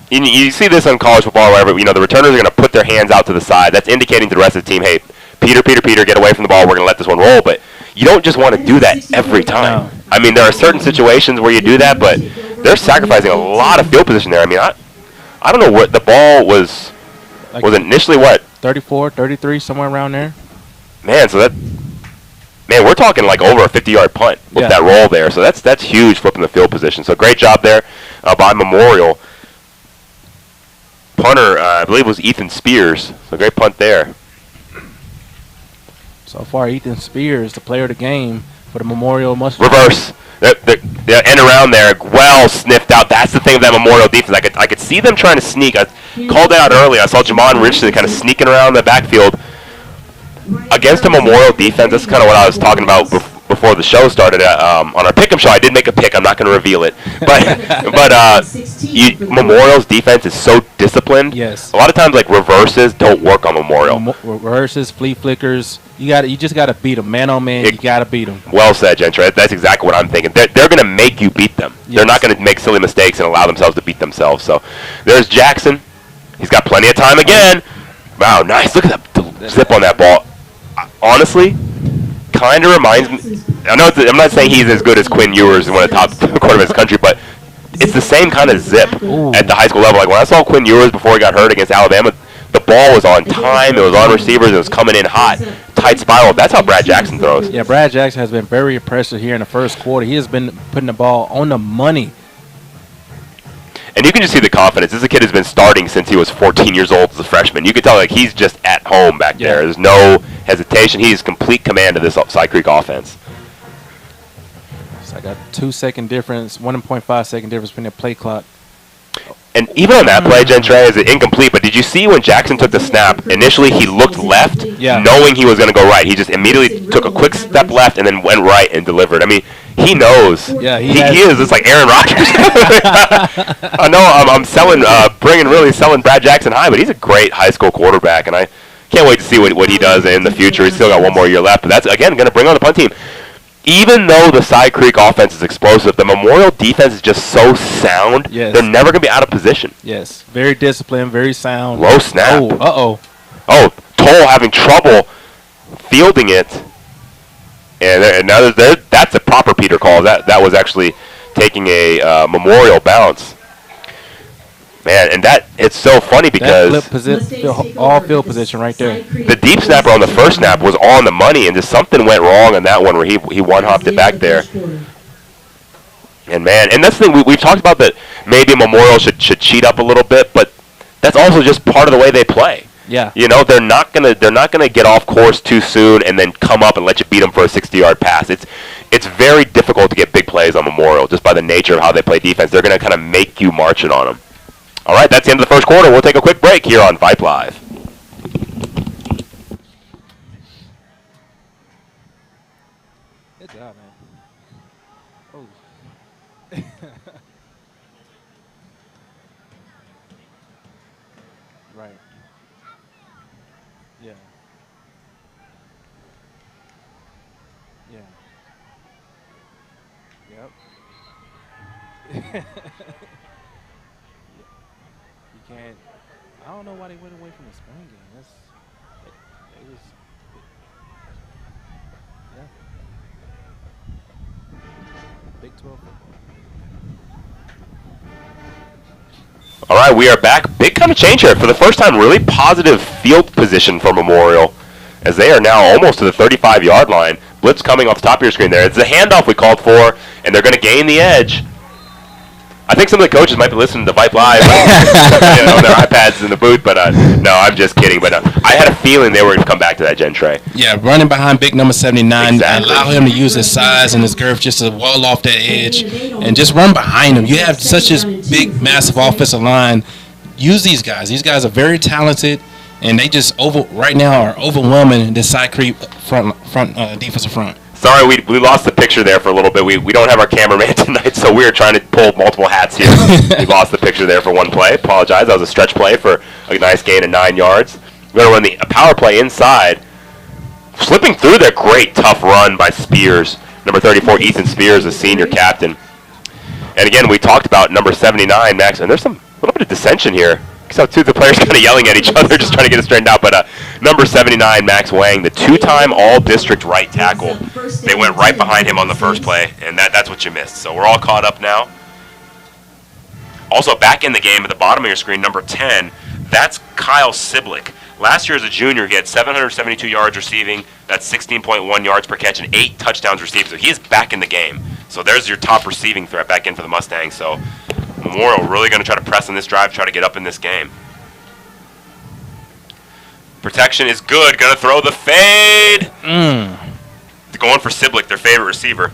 You see this on college football, wherever the returners are going to put their hands out to the side. That's indicating to the rest of the team, hey, Peter, get away from the ball. We're going to let this one roll. But you don't just want to do that every time. No. I mean, there are certain situations where you do that, but they're sacrificing a lot of field position there. I mean, I don't know what the ball was. Like was initially what? 34, 33, somewhere around there. Man, we're talking like over a 50-yard punt with that roll there. So that's huge, flipping the field position. So great job there by Memorial. Punter, I believe, was Ethan Spears. So great punt there. So far, Ethan Spears, the player of the game for the Memorial Mustangs. Reverse. The end around there, well sniffed out. That's the thing with that Memorial defense. I could see them trying to sneak. I called it out early. I saw Jamon Richardson kind of sneaking around the backfield. Against a Memorial defense, that's kind of what I was talking about before the show started. On our pick'em show, I did make a pick. I'm not going to reveal it, but Memorial's defense is so disciplined. Yes. A lot of times, like reverses don't work on Memorial. Reverses, flea flickers. You just got to beat them, man on man. You got to beat them. Well said, Gentry. That's exactly what I'm thinking. They're going to make you beat them. Yes. They're not going to make silly mistakes and allow themselves to beat themselves. So there's Jackson. He's got plenty of time again. Wow, nice. Look at the zip on that ball. Honestly, kind of reminds me. I'm not saying he's as good as Quinn Ewers, one of the top quarterbacks in the country, but it's the same kind of zip at the high school level. Like when I saw Quinn Ewers before he got hurt against Alabama, the ball was on time, it was on receivers, it was coming in hot, tight spiral. That's how Brad Jackson throws. Yeah, Brad Jackson has been very impressive here in the first quarter. He has been putting the ball on the money. And you can just see the confidence. This is a kid who's been starting since he was 14 years old as a freshman. You can tell like he's just at home back there. There's no hesitation. He's complete command of this Cy Creek offense. So I got 2-second difference, 1.5 second difference between the play clock. And even on that play, Gentry, is incomplete, but did you see when Jackson took the snap, initially he looked left, knowing he was going to go right. He just immediately took a quick step left and then went right and delivered. I mean, he knows. Yeah, he is. It's like Aaron Rodgers. I know I'm selling Brad Jackson high, but he's a great high school quarterback, and I can't wait to see what he does in the future. He's still got one more year left, but that's, again, going to bring on the punt team. Even though the Cy Creek offense is explosive, the Memorial defense is just so sound. Yes. They're never going to be out of position. Yes, very disciplined, very sound. Low snap. Oh, Toll having trouble fielding it. And now that's a proper Peter call. That was actually taking a Memorial bounce. Man, and it's so funny because all field position right there. The deep snapper on the first snap was on the money, and just something went wrong on that one where he one-hopped it back there. And that's the thing we've talked about, that maybe Memorial should cheat up a little bit, but that's also just part of the way they play. Yeah. They're not gonna get off course too soon and then come up and let you beat them for a 60-yard pass. It's very difficult to get big plays on Memorial just by the nature of how they play defense. They're gonna kind of make you march it on them. All right, that's the end of the first quarter. We'll take a quick break here on Vype Live. Good job, man. Oh. Right. Yeah. Yeah. Yep. Can't. I don't know why they went away from the spring game. It was. Big 12 football. All right, we are back. Big kind of change here. For the first time, really positive field position for Memorial, as they are now almost to the 35-yard line. Blitz coming off the top of your screen there. It's the handoff we called for, and they're going to gain the edge. I think some of the coaches might be listening to Vype Live on their iPads in the booth, but no, I'm just kidding. But I had a feeling they were going to come back to that, Gentray. Yeah, running behind big number 79, Exactly. allow him to use his size and his girth just to wall off that edge and just run behind him. You have such a big, massive offensive line. Use these guys. These guys are very talented, and they just right now are overwhelming this side creep front defensive front. Sorry, we lost the picture there for a little bit. We don't have our cameraman tonight, so we were trying to pull multiple hats here. We lost the picture there for one play. Apologize. That was a stretch play for a nice gain of 9 yards. We're going to run a power play inside. Slipping through that great tough run by Spears. Number 34, Ethan Spears, the senior captain. And again, we talked about number 79, Max, and there's a little bit of dissension here. So two of the players kind of yelling at each other, just trying to get it straightened out. But number 79, Max Wang, the two-time all-district right tackle. They went right behind him on the first play, and that's what you missed. So we're all caught up now. Also back in the game at the bottom of your screen, number 10, that's Kyle Siblick. Last year as a junior, he had 772 yards receiving. That's 16.1 yards per catch and 8 touchdowns received. So he is back in the game. So there's your top receiving threat back in for the Mustangs. So Memorial really going to try to press on this drive, try to get up in this game. Protection is good. Going to throw the fade. Going for Siblick, their favorite receiver.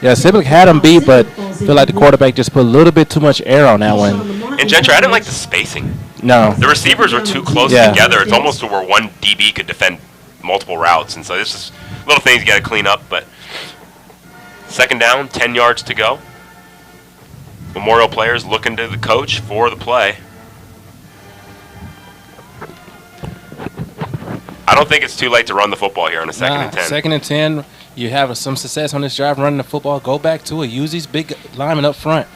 Yeah, Siblick had him beat, but I feel like the quarterback just put a little bit too much air on that one. And Gentry, I didn't like the spacing. No. The receivers were too close together. It's almost to where one DB could defend multiple routes. And so this is little things you got to clean up. But second down, 10 yards to go. Memorial players looking to the coach for the play. I don't think it's too late to run the football here on a second and 10. Second and 10, you have some success on this drive running the football. Go back to it. Use these big linemen up front.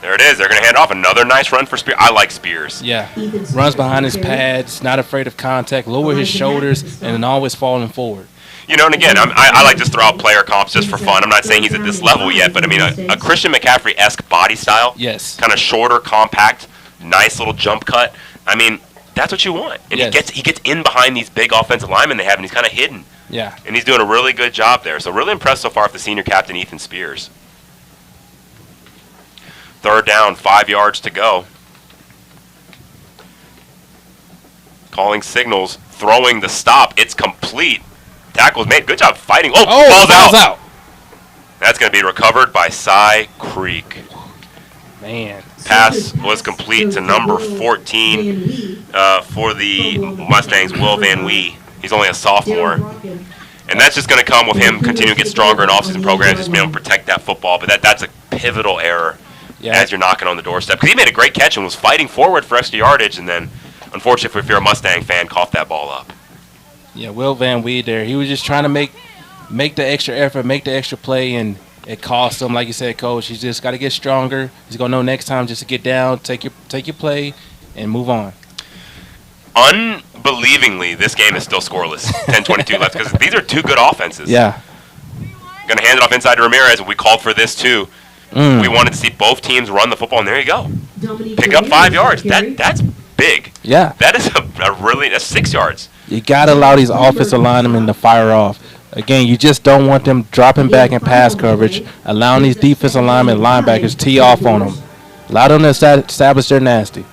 There it is. They're going to hand off. Another nice run for Spears. I like Spears. Yeah. Runs behind his pads, not afraid of contact, lower his shoulders, and then always falling forward. You know, and again, I like to throw out player comps just for fun. I'm not saying he's at this level yet, but I mean, a Christian McCaffrey-esque body style. Yes. Kind of shorter, compact, nice little jump cut. I mean, that's what you want. And he gets in behind these big offensive linemen they have, and he's kind of hidden. Yeah. And he's doing a really good job there. So really impressed so far with the senior captain, Ethan Spears. Third down, 5 yards to go. Calling signals, throwing the stop. It's complete. Tackle's made. Good job fighting. Oh, balls out. That's going to be recovered by Cy Creek. Man. Pass was complete to number 14 for the Mustangs, Will Van Wee. He's only a sophomore. And that's just going to come with him continuing to get stronger in offseason programs, just being able to protect that football. But that's a pivotal error as you're knocking on the doorstep. Because he made a great catch and was fighting forward for extra yardage, and then, unfortunately, if you're a Mustang fan, coughed that ball up. Yeah, Will Van Wee there. He was just trying to make the extra effort, make the extra play, and it cost him. Like you said, Coach, he's just got to get stronger. He's going to know next time just to get down, take your play, and move on. Unbelievingly, this game is still scoreless. 10:22 left because these are two good offenses. Yeah. Going to hand it off inside to Ramirez. We called for this too. We wanted to see both teams run the football, and there you go. Pick up 5 yards. That's big. Yeah. That is that's 6 yards. You got to allow these offensive linemen to fire off. Again, you just don't want them dropping back in pass coverage, allowing these defensive linemen, linebackers tee off on them. Allow them to establish their nasty.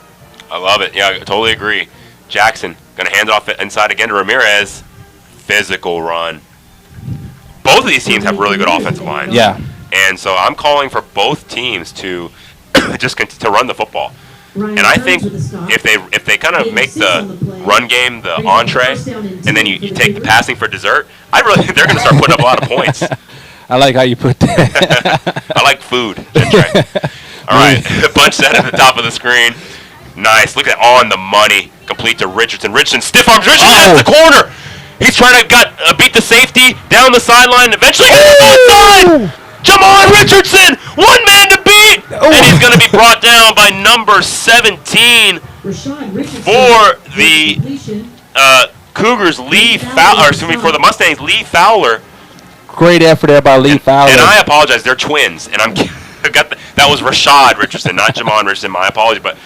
I love it. Yeah, I totally agree. Jackson going to hand it off inside again to Ramirez. Physical run. Both of these teams have really good offensive lines. Yeah. And so I'm calling for both teams to just to run the football. And I think if they kind of make the run game the entree, and then you take the passing for dessert, they're going to start putting up a lot of points. I like how you put that. I like food. All right, bunch set at the top of the screen. Nice. Look at on the money. Complete to Richardson. Richardson stiff arms. Richardson has the corner. He's trying to beat the safety down the sideline. Eventually, onside. Jamon Richardson, one man to beat, and he's going to be brought down by number 17 for the Cougars, Lee Fowler. For the Mustangs, Lee Fowler. Great effort there by Lee Fowler. And I apologize, they're twins, and that was Rashad Richardson, not Jamon Richardson. My apologies, but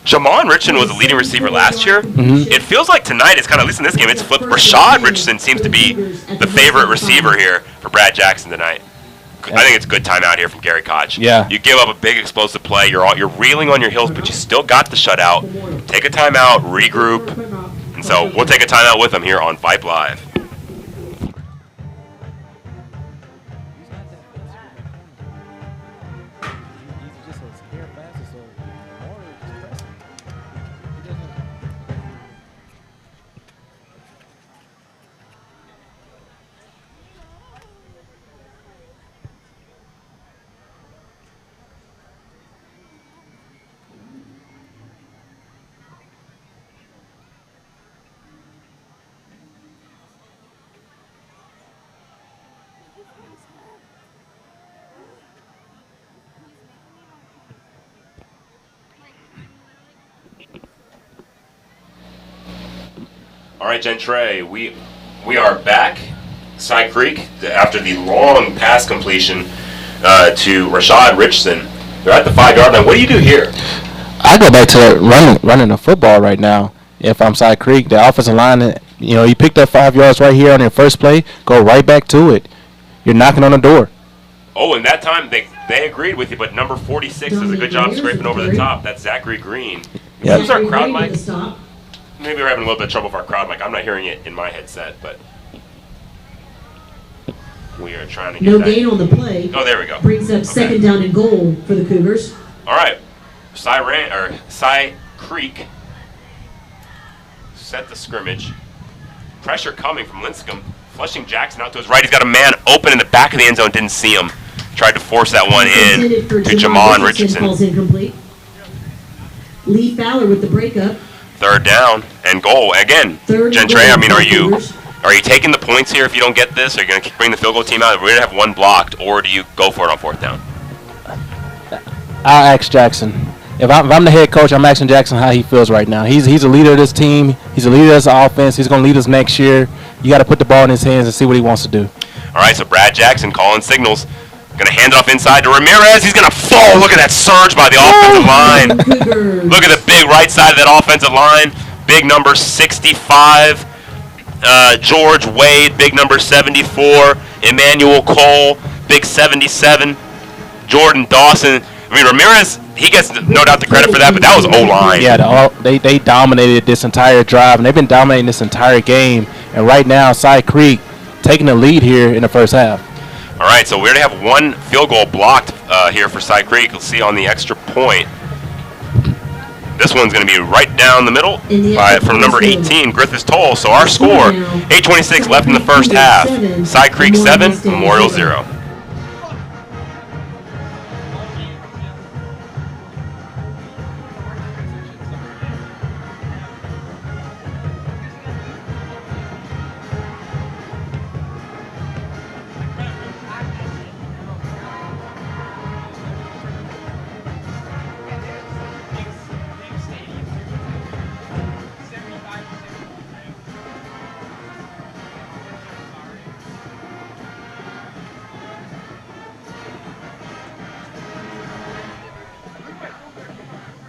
Jamon Richardson was the leading receiver last year. It feels like tonight it's kind of, at least in this game, it's flipped. Rashad Richardson seems to be the favorite receiver here for Brad Jackson tonight. think it's a good timeout here from Gary Koch. Yeah. You give up a big explosive play. You're reeling on your heels, but you still got the shutout. Take a timeout, regroup, and so we'll take a timeout with him here on Vype Live. All right, Gentray, we are back. Cy Creek, after the long pass completion to Rashad Richardson. They're at the 5-yard line. What do you do here? I go back to running the football right now. If I'm Cy Creek, the offensive line, you picked up 5 yards right here on your first play, go right back to it. You're knocking on the door. Oh, and that time they agreed with you, but number 46 does a good job scraping over the top. That's Zachary Green. Yep. Who's our crowd mic? Maybe we're having a little bit of trouble with our crowd mic. I'm not hearing it in my headset, but we are trying to get No that. gain on the play. Oh, there we go. Brings up second down and goal for the Cougars. All right. Cy Creek set the scrimmage. Pressure coming from Linscomb. Flushing Jackson out to his right. He's got a man open in the back of the end zone. Didn't see him. Tried to force that one in to Jamon Richardson. Falls incomplete. Lee Fowler with the breakup. Third down and goal. Again, Gentray, I mean, are you taking the points here if you don't get this? Are you going to bring the field goal team out? We're going to have one blocked, or do you go for it on fourth down? I'll ask Jackson. If I'm the head coach, I'm asking Jackson how he feels right now. He's a leader of this team. He's a leader of this offense. He's going to lead us next year. You got to put the ball in his hands and see what he wants to do. All right, so Brad Jackson calling signals. Going to hand it off inside to Ramirez. He's going to fall. Look at that surge by the offensive line. Look at the big right side of that offensive line. Big number 65, George Wade. Big number 74, Emmanuel Cole. Big 77, Jordan Dawson. I mean, Ramirez, he gets no doubt the credit for that, but that was O-line. Yeah, they dominated this entire drive, and they've been dominating this entire game. And right now, Cy Creek taking the lead here in the first half. All right, so we're going to have one field goal blocked here for Cy Creek. We'll see on the extra point. This one's going to be right down the middle from number 18, Griffiths Toll. So our score, 8:26 left in the first half. Cy Creek 7, Memorial 0.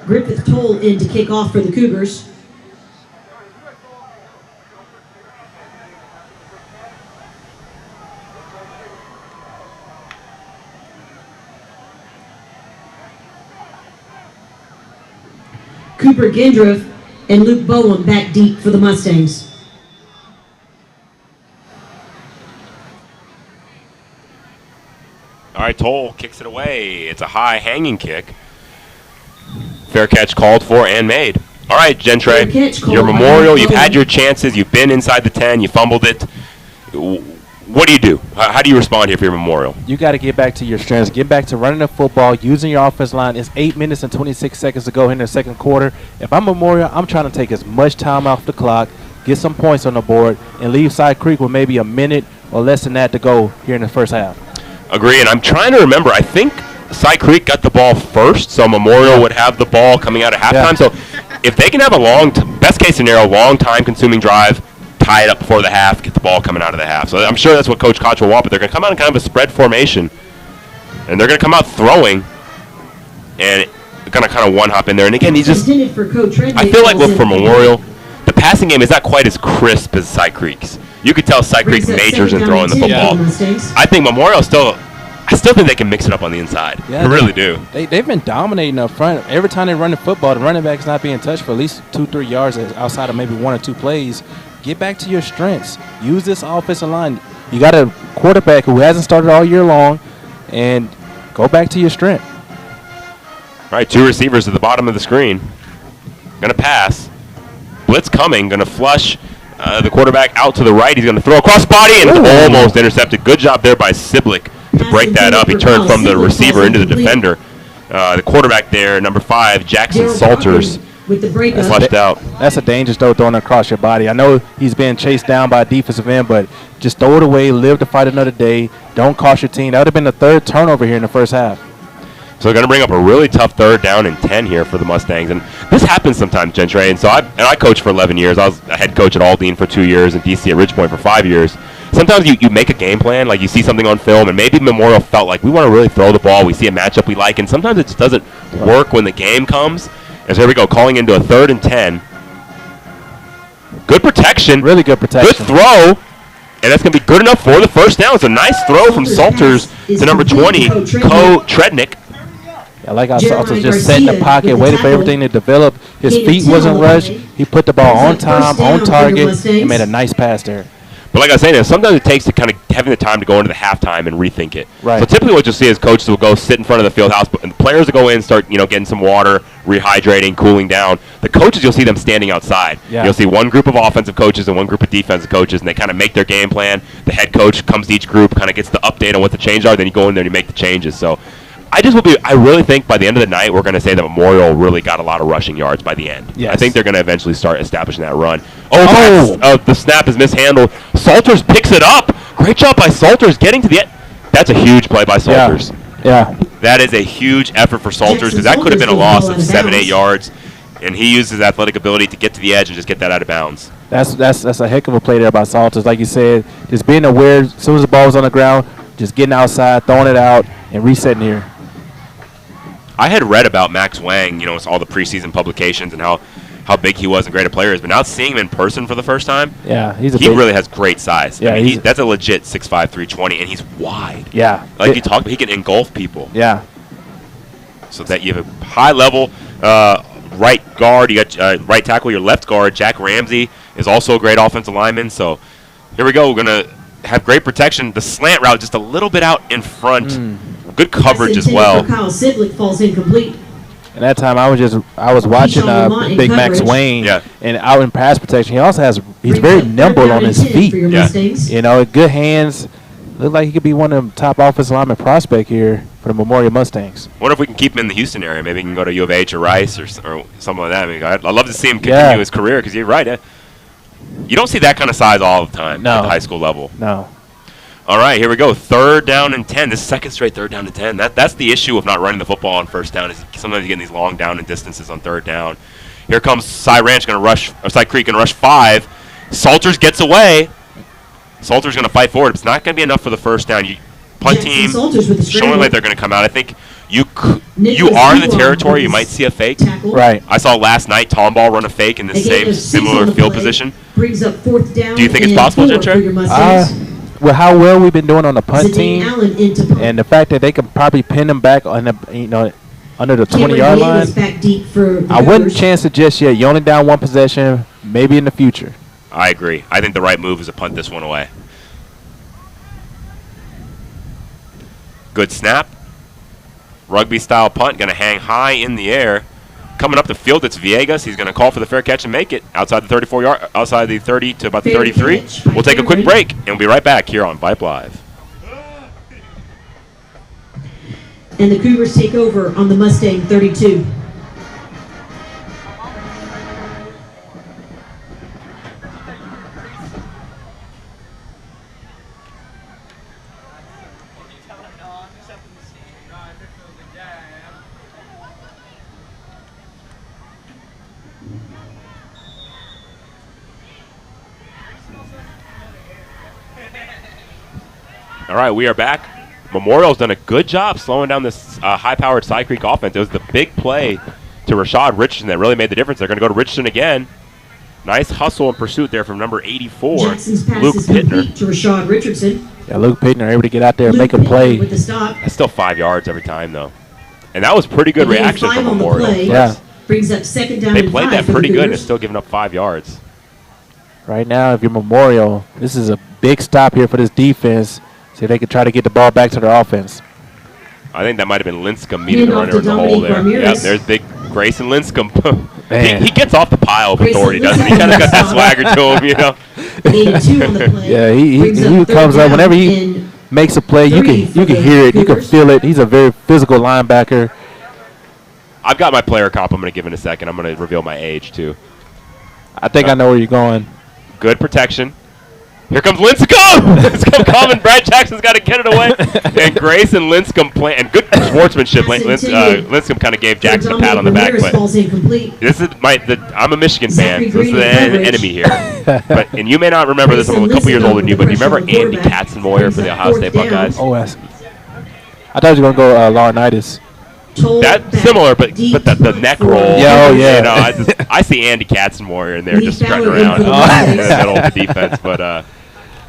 Griffith Toll in to kick off for the Cougars. Cooper Gendriff and Luke Bowen back deep for the Mustangs. All right, Toll kicks it away. It's a high hanging kick. Fair catch called for and made. All right, Gentray, your Memorial, you've had your chances. You've been inside the 10. You fumbled it. What do you do? How do you respond here for your Memorial? You got to get back to your strengths. Get back to running the football, using your offense line. It's 8 minutes and 26 seconds to go here in the second quarter. If I'm Memorial, I'm trying to take as much time off the clock, get some points on the board, and leave Cy Creek with maybe a minute or less than that to go here in the first half. Agree, and I'm trying to remember. I think Cy Creek got the ball first, so Memorial would have the ball coming out at halftime. So if they can have a best case scenario, long time-consuming drive, tie it up before the half, get the ball coming out of the half. So I'm sure that's what Coach Koch will want, but they're going to come out in kind of a spread formation, and they're going to come out throwing, and they're going to kind of one-hop in there. And again, I feel like for Memorial, the passing game is not quite as crisp as Cy Creek's. You could tell Cy Creek majors in throwing the football. I think Memorial still still think they can mix it up on the inside. Yeah, I really do. They've been dominating up front. Every time they run the football, the running back's not being touched for at least 2-3 yards outside of maybe 1 or 2 plays. Get back to your strengths. Use this offensive line. You got a quarterback who hasn't started all year long, and go back to your strength. All right, 2 receivers at the bottom of the screen. Going to pass. Blitz coming. Going to flush the quarterback out to the right. He's going to throw across body and almost intercepted. Good job there by Siblick to break that up. He turned from the receiver into the defender. The quarterback there, number 5, Jackson Salters, with the breakup. flushed out. That's a dangerous throw thrown across your body. I know he's being chased down by a defensive end, but just throw it away, live to fight another day. Don't cost your team. That would have been the 3rd turnover here in the first half. So they're going to bring up a really tough 3rd down and 10 here for the Mustangs. And this happens sometimes, Gentry. And so I coached for 11 years. I was a head coach at Aldine for 2 years and DC at Ridgepoint for 5 years. Sometimes you make a game plan, like you see something on film, and maybe Memorial felt like we want to really throw the ball. We see a matchup we like, and sometimes it just doesn't work when the game comes. And so here we go, calling into a 3rd and 10. Good protection. Really good protection. Good throw. And that's going to be good enough for the first down. It's a nice throw from Salters to number 20, Ko Trednick. I like how Salters just sat in the pocket, waited for everything to develop. His feet wasn't rushed. He put the ball on time, on target, and made a nice pass there. But like I was saying, sometimes it takes to kind of having the time to go into the halftime and rethink it. Right. So typically what you'll see is coaches will go sit in front of the field house, and the players will go in and start, getting some water, rehydrating, cooling down. The coaches, you'll see them standing outside. Yeah. You'll see one group of offensive coaches and one group of defensive coaches, and they kind of make their game plan. The head coach comes to each group, kind of gets the update on what the changes are, then you go in there and you make the changes. So I really think by the end of the night, we're going to say that Memorial really got a lot of rushing yards by the end. Yes. I think they're going to eventually start establishing that run. The snap is mishandled. Salters picks it up. Great job by Salters getting to the end. That's a huge play by Salters. Yeah. That is a huge effort for Salters because that could have been a loss of 7-8 yards. And he used his athletic ability to get to the edge and just get that out of bounds. That's a heck of a play there by Salters. Like you said, just being aware as soon as the ball was on the ground, just getting outside, throwing it out, and resetting here. I had read about Max Wang, it's all the preseason publications and how big he was and great a player is, but now seeing him in person for the first time, he really has great size. Yeah, I mean, that's a legit 6'5", 320, and he's wide. Yeah. Like you talked about, he can engulf people. Yeah. So that you have a high level right guard, you got right tackle, your left guard, Jack Ramsey is also a great offensive lineman. So here we go, we're going to have great protection. The slant route just a little bit out in front. Good coverage as well. Kyle Siblick falls incomplete. And that time I was watching Big Max Wayne and out in pass protection. He's very nimble on his feet. Good hands. Look like he could be one of them top offensive lineman prospect here for the Memorial Mustangs. Wonder if we can keep him in the Houston area. Maybe he can go to U of H or Rice or something like that. I mean, I'd love to see him continue his career because you're right. You don't see that kind of size all the time at the high school level. No. All right, here we go. 3rd down and 10. This is second straight 3rd down and 10. That's the issue of not running the football on first down. Is sometimes you get these long down and distances on 3rd down. Here comes Cy Creek going to rush 5. Salters gets away. Salters going to fight forward. It's not going to be enough for the first down. Punt team showing like they're going to come out. I think you are in the territory. You might see a fake. Right. I saw last night Tom Ball run a fake in the same similar field position. Brings up 4th down. Do you think it's possible, Gentry? With how well we've been doing on the punt team, and the fact that they can probably pin them back on the, under the 20-yard line, I wouldn't chance it just yet. You're only down one possession, maybe in the future. I agree. I think the right move is to punt this one away. Good snap. Rugby-style punt, going to hang high in the air. Coming up the field, it's Villegas. He's going to call for the fair catch and make it outside the 34-yard, outside the 30 to about the 33. We'll take a quick break, and we'll be right back here on Vype Live. And the Cougars take over on the Mustang 32. All right, we are back. Memorial's done a good job slowing down this high-powered Cy Creek offense. It was the big play to Rashad Richardson that really made the difference. They're going to go to Richardson again. Nice hustle and pursuit there from number 84, Jackson's pass Luke is Pittner. complete to Rashad Richardson. Yeah, Luke Pittner able to get out there and Luke make a Pittner play. with the stop. That's still 5 yards every time, though. And that was pretty good They gained reaction 5 from on the Memorial. play. Yeah. Brings up second down They and played 5 that for the pretty good and Cougars. it's still giving up 5 yards. Right now, if you're Memorial, this is a big stop here for this defense. See if they can try to get the ball back to their offense. I think that might have been Linscomb meeting the Handoff runner to in the hole Dominique there. Ramirez. Yep, there's big Grayson Linscomb. Man. he gets off the pile of Grayson authority, doesn't he? Linscomb Kind of got that stop. swagger to him, you know. Gained 2 on the play. Yeah, he Brings up third comes up down whenever he and makes a play. You 3 can for the hear it, you can Cougars. feel it. He's a very physical linebacker. I've got my player comp I'm going to give in a second. I'm going to reveal my age, too. I think I know where you're going. Good protection. Here comes Linscomb! Linscomb coming. Brad Jackson's got to get it away. And Grayson Linscomb and good sportsmanship. Linscomb kind of gave Jackson a pat on the back. Ramirez But falls incomplete. this is I'm a Michigan Zachary fan. So this is Green the in coverage. enemy here. And you may not remember this. I'm a couple years older than you, but do you remember Andy Katzenmoyer for the Ohio State Buckeyes? Oh, I thought you were going to go Laurinaitis. That's similar, but the neck roll. Yeah, oh, yeah. You know, I see Andy Katzenmoyer in there Lee just strutting Fowler in around for the in Buckeyes. the middle of the defense. But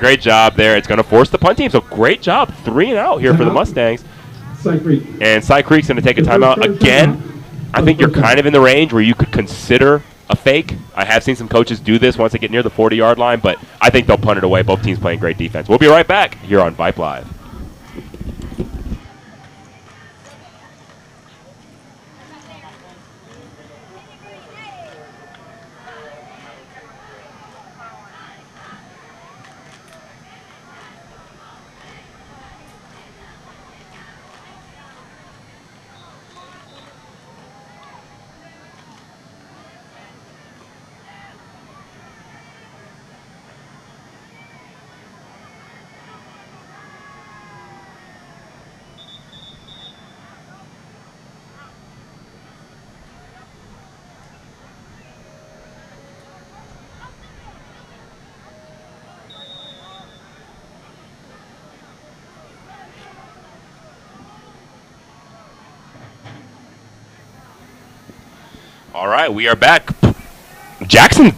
great job there. It's going to force the punt team. So great job. 3 and out here for the Mustangs. Side Creek. And Cy Creek's going to take a timeout. Again, I think you're kind of in the range where you could consider a fake. I have seen some coaches do this once they get near the 40-yard line, but I think they'll punt it away. Both teams playing great defense. We'll be right back here on Vype Live. All right, we are back. Jackson,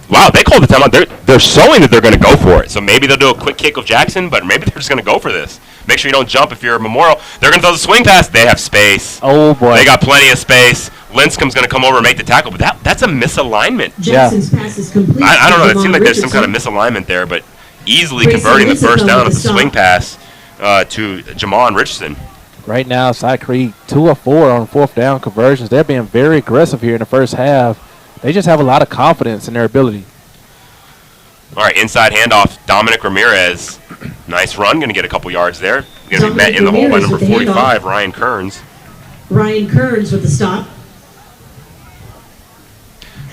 wow, they called the timeout. They're showing that they're going to go for it. So maybe they'll do a quick kick of Jackson, but maybe they're just going to go for this. Make sure you don't jump if you're a Memorial. They're going to throw the swing pass. They have space. Oh, boy. They got plenty of space. Linscomb's going to come over and make the tackle, but that's a misalignment. Jackson's pass is complete. I don't know. It to seems like there's some kind of Richardson. misalignment there, but easily Grayson converting the first Linscomb down with with the the swing stop. pass to Jamon Richardson. Right now, Cy Creek 2 of 4 on 4th down conversions. They're being very aggressive here in the first half. They just have a lot of confidence in their ability. All right, inside handoff, Dominic Ramirez. Nice run, going to get a couple yards there. Going to be met in the hole by Ramirez number with the 45, Ryan Kearns. Ryan Kearns with the stop.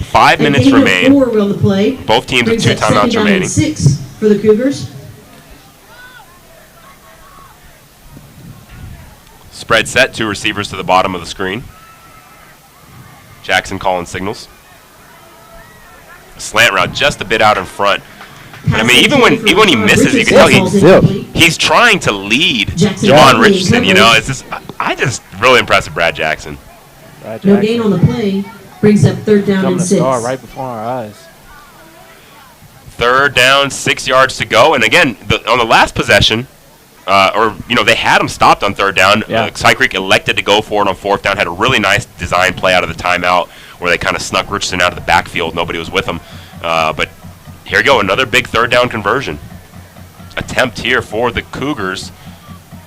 5 minutes remain. 4 on the play. Both teams with Brings 2 up second timeouts down and remaining. 6 for the Cougars. Spread set, 2 receivers to the bottom of the screen. Jackson calling signals. Slant route just a bit out in front. But I mean, even when he misses, you can tell he's trying to lead Jackson Jamon Jackson Richardson. You know, coverage. it's just really impressive, Brad Jackson. Brad No Jackson gain on the play. Brings up third down coming and to 6. star right before our eyes. 3rd down, 6 yards to go. And again, on the last possession, they had him stopped on 3rd down. Yeah. Cy Creek elected to go for it on 4th down. Had a really nice design play out of the timeout where they kind of snuck Richardson out of the backfield. Nobody was with him. But here you go, another big 3rd down conversion. Attempt here for the Cougars.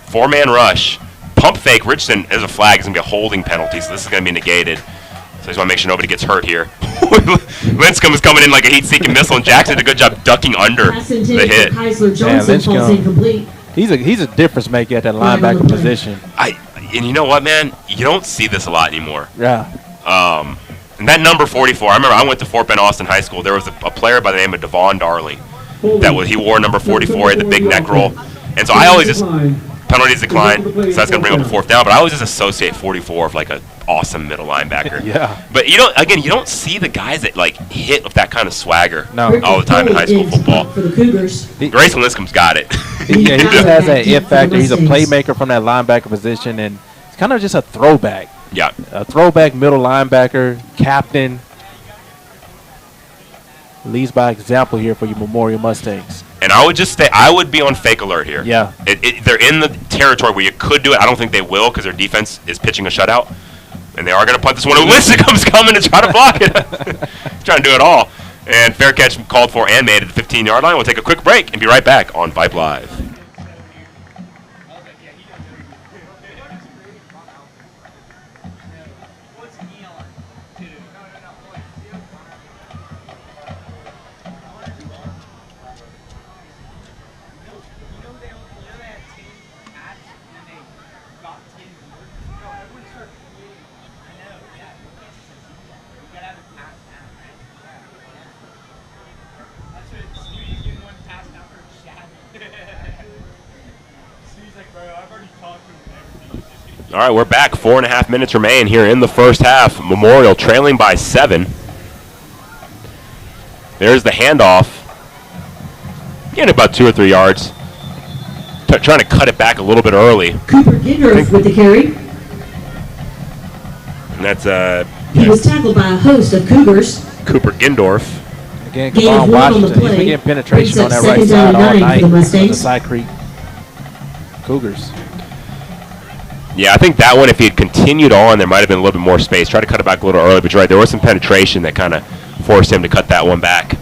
4-man rush. Pump fake. Richardson is a flag. It's going to be a holding penalty, so this is going to be negated. So I just want to make sure nobody gets hurt here. Linscomb is coming in like a heat-seeking missile, and Jackson did a good job ducking under Pass the intended hit. for Keisler Johnson Linscomb. falls incomplete. He's a difference maker at that Right on the linebacker play. position. And you know what, man? You don't see this a lot anymore. Yeah. And that number 44, I remember I went to Fort Bend Austin High School. There was a player by the name of Devon Darling. He wore number 44, had the big neck roll. And so I always just, penalties decline, so that's going to bring up a 4th down. But I always just associate 44 with like an awesome middle linebacker. Yeah. But you don't see the guys that like hit with that kind of swagger No. all the time in high school Is football. for the Cougars. Grayson Linscomb's got it. Yeah, he just has that it factor. He's a Mustangs. playmaker from that linebacker position, and it's kind of just a throwback. Yeah. A throwback middle linebacker, captain. leads by example here for your Memorial Mustangs. And I would just say I would be on fake alert here. Yeah. They're in the territory where you could do it. I don't think they will because their defense is pitching a shutout. And they are going to punt this one. Lincecum's coming to try to block it. Trying to do it all. And fair catch called for and made at the 15-yard line. We'll take a quick break and be right back on Vype Live. All right, we're back. 4.5 minutes remain here in the first half. Memorial trailing by 7. There's the handoff. Getting about 2 or 3 yards. Trying to cut it back a little bit early. Cooper Gindorf with the carry. And that's He was tackled by a host of Cougars. Cooper Gindorf. Again, Gain of Kavon 1 on the Washington. He's play. been getting penetration on Brings that up right second down side all and 9 night for the for the Mustangs. Cy Creek Cougars. Yeah, I think that one, if he had continued on, there might have been a little bit more space. Tried to cut it back a little early, but you're right. There was some penetration that kind of forced him to cut that one back.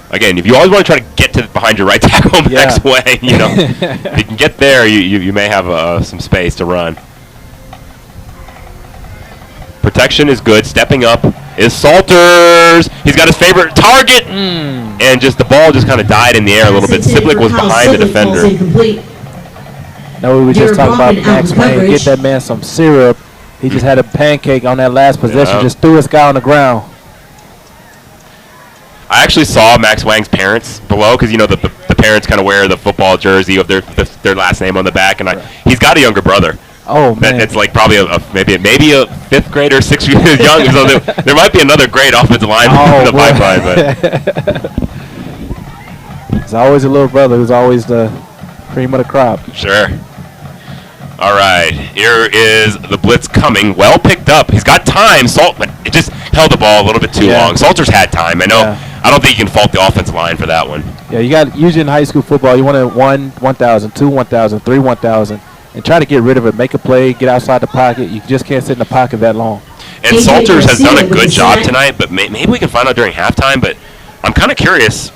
Again, if you always want to try to get to behind your right tackle Max way, you know, if you can get there, you may have some space to run. Protection is good. Stepping up is Salters. He's got his favorite target, and just the ball just kind of died in the air a little bit. Siblick was behind the defender. Now we were just talking about Jared Max Bauman out of Wayne. Get coverage. that man some syrup. He just had a pancake on that last possession. Yeah. Just threw his guy on the ground. I actually saw Max Wang's parents below because, you know, the parents kind of wear the football jersey of their last name on the back, and he's got a younger brother. Oh man, It's like probably maybe a 5th grader, 6th grader young. So there might be another great offensive lineman in the pipeline, but there's always a little brother who's always the cream of the crop. sure. All right, here is the blitz coming. Well picked up. He's got time. But it just held the ball a little bit too long. Salters had time. I know. Yeah. I don't think you can fault the offensive line for that one. Yeah, you got usually in high school football, you want to 1,000, 2 1,000, 3 1,000, and try to get rid of it. Make a play, get outside the pocket. You just can't sit in the pocket that long. And AJ Salters has done a Garcia with good the job sack. tonight, but maybe we can find out during halftime. But I'm kind of curious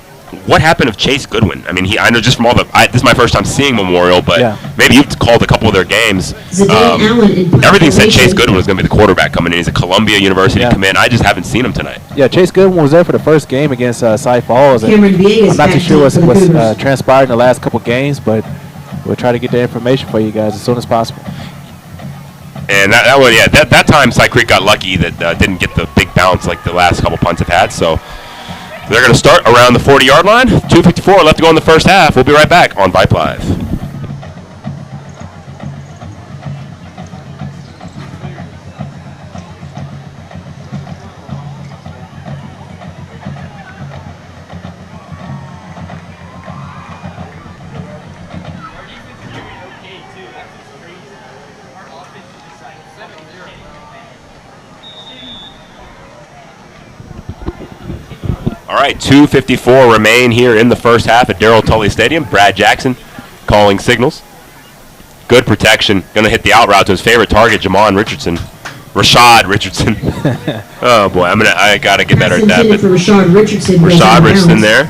what happened of Chase Goodwin. I mean, I know just from all this is my first time seeing Memorial, but maybe you've called a couple of their games. Zidane Allen in punt Everything said Chase formation. Goodwin was going to be the quarterback coming in. He's a Columbia University commit. I just haven't seen him tonight. Yeah, Chase Goodwin was there for the first game against Cy Falls. And Cameron Villegas I'm not too back sure deep what's for the Cougars. transpired in the last couple games, but we'll try to get that information for you guys as soon as possible. And that time Cy Creek got lucky that didn't get the big bounce like the last couple punts have had. So they're going to start around the 40-yard line. 2:54 left to go in the first half. We'll be right back on Vype Live. All right, 2:54 remain here in the first half at Darrell Tully Stadium. Brad Jackson calling signals. Good protection. Going to hit the out route to his favorite target, Rashad Richardson. Oh boy, I got to get better at that. Intended But for Rashad Richardson. goes out Rashad of Richardson bounds. there.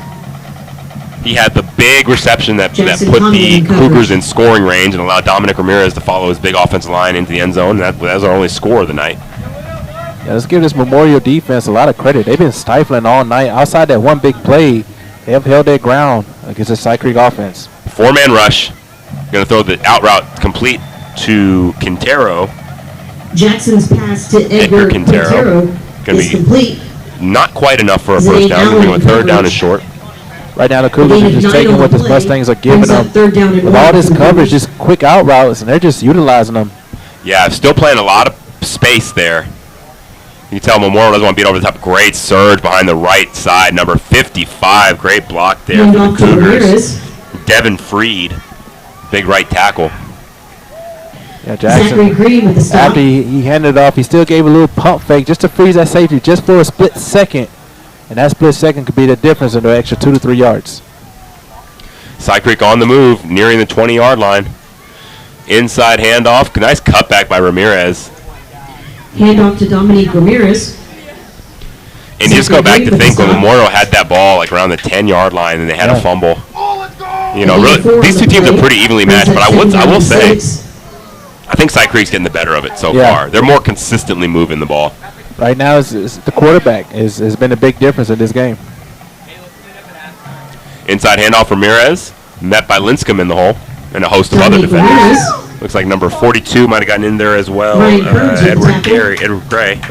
He had the big reception that Jackson put Conley the in coverage. Cougars in scoring range and allowed Dominic Ramirez to follow his big offensive line into the end zone. That was our only score of the night. Yeah, let's give this Memorial defense a lot of credit. They've been stifling all night. Outside that one big play, they have held their ground against the Cy Creek offense. 4-man rush. Going to throw the out route complete to Quintero. Jackson's pass to Edgar Quintero. Gonna is be complete. Not quite enough for a Zane first down. Allen Moving with in third down coverage. is short. Right now the Cougars are Gain of just 9 taking on what the the play. Mustangs are giving Brings up them. third down and With 1 all this for the coverage, Cougars. just quick out routes, and they're just utilizing them. Yeah, still playing a lot of space there. You can tell Memorial doesn't want to beat over the top. Great surge behind the right side. Number 55. Great block there Hand for the off to Cougars. Ramirez. Devin Freed. Big right tackle. Yeah, Zachary Jackson. Green with the stop. After he handed it off, he still gave a little pump fake just to freeze that safety just for a split second. And that split second could be the difference in the extra 2 to 3 yards. Cy Creek on the move, nearing the 20-yard line. Inside handoff. Nice cutback by Ramirez. Handoff to Dominique Ramirez. And you just go back to think when Memorial had that ball like around the 10-yard line and they had a fumble. You know, really, these two teams are pretty evenly matched. But I will say, I think Cy Creek's getting the better of it so far. They're more consistently moving the ball. Right now, it's the quarterback has been a big difference in this game. Inside handoff Ramirez, met by Linscomb in the hole, and a host of other defenders. Looks like number 42 might have gotten in there as well. Edward Gray.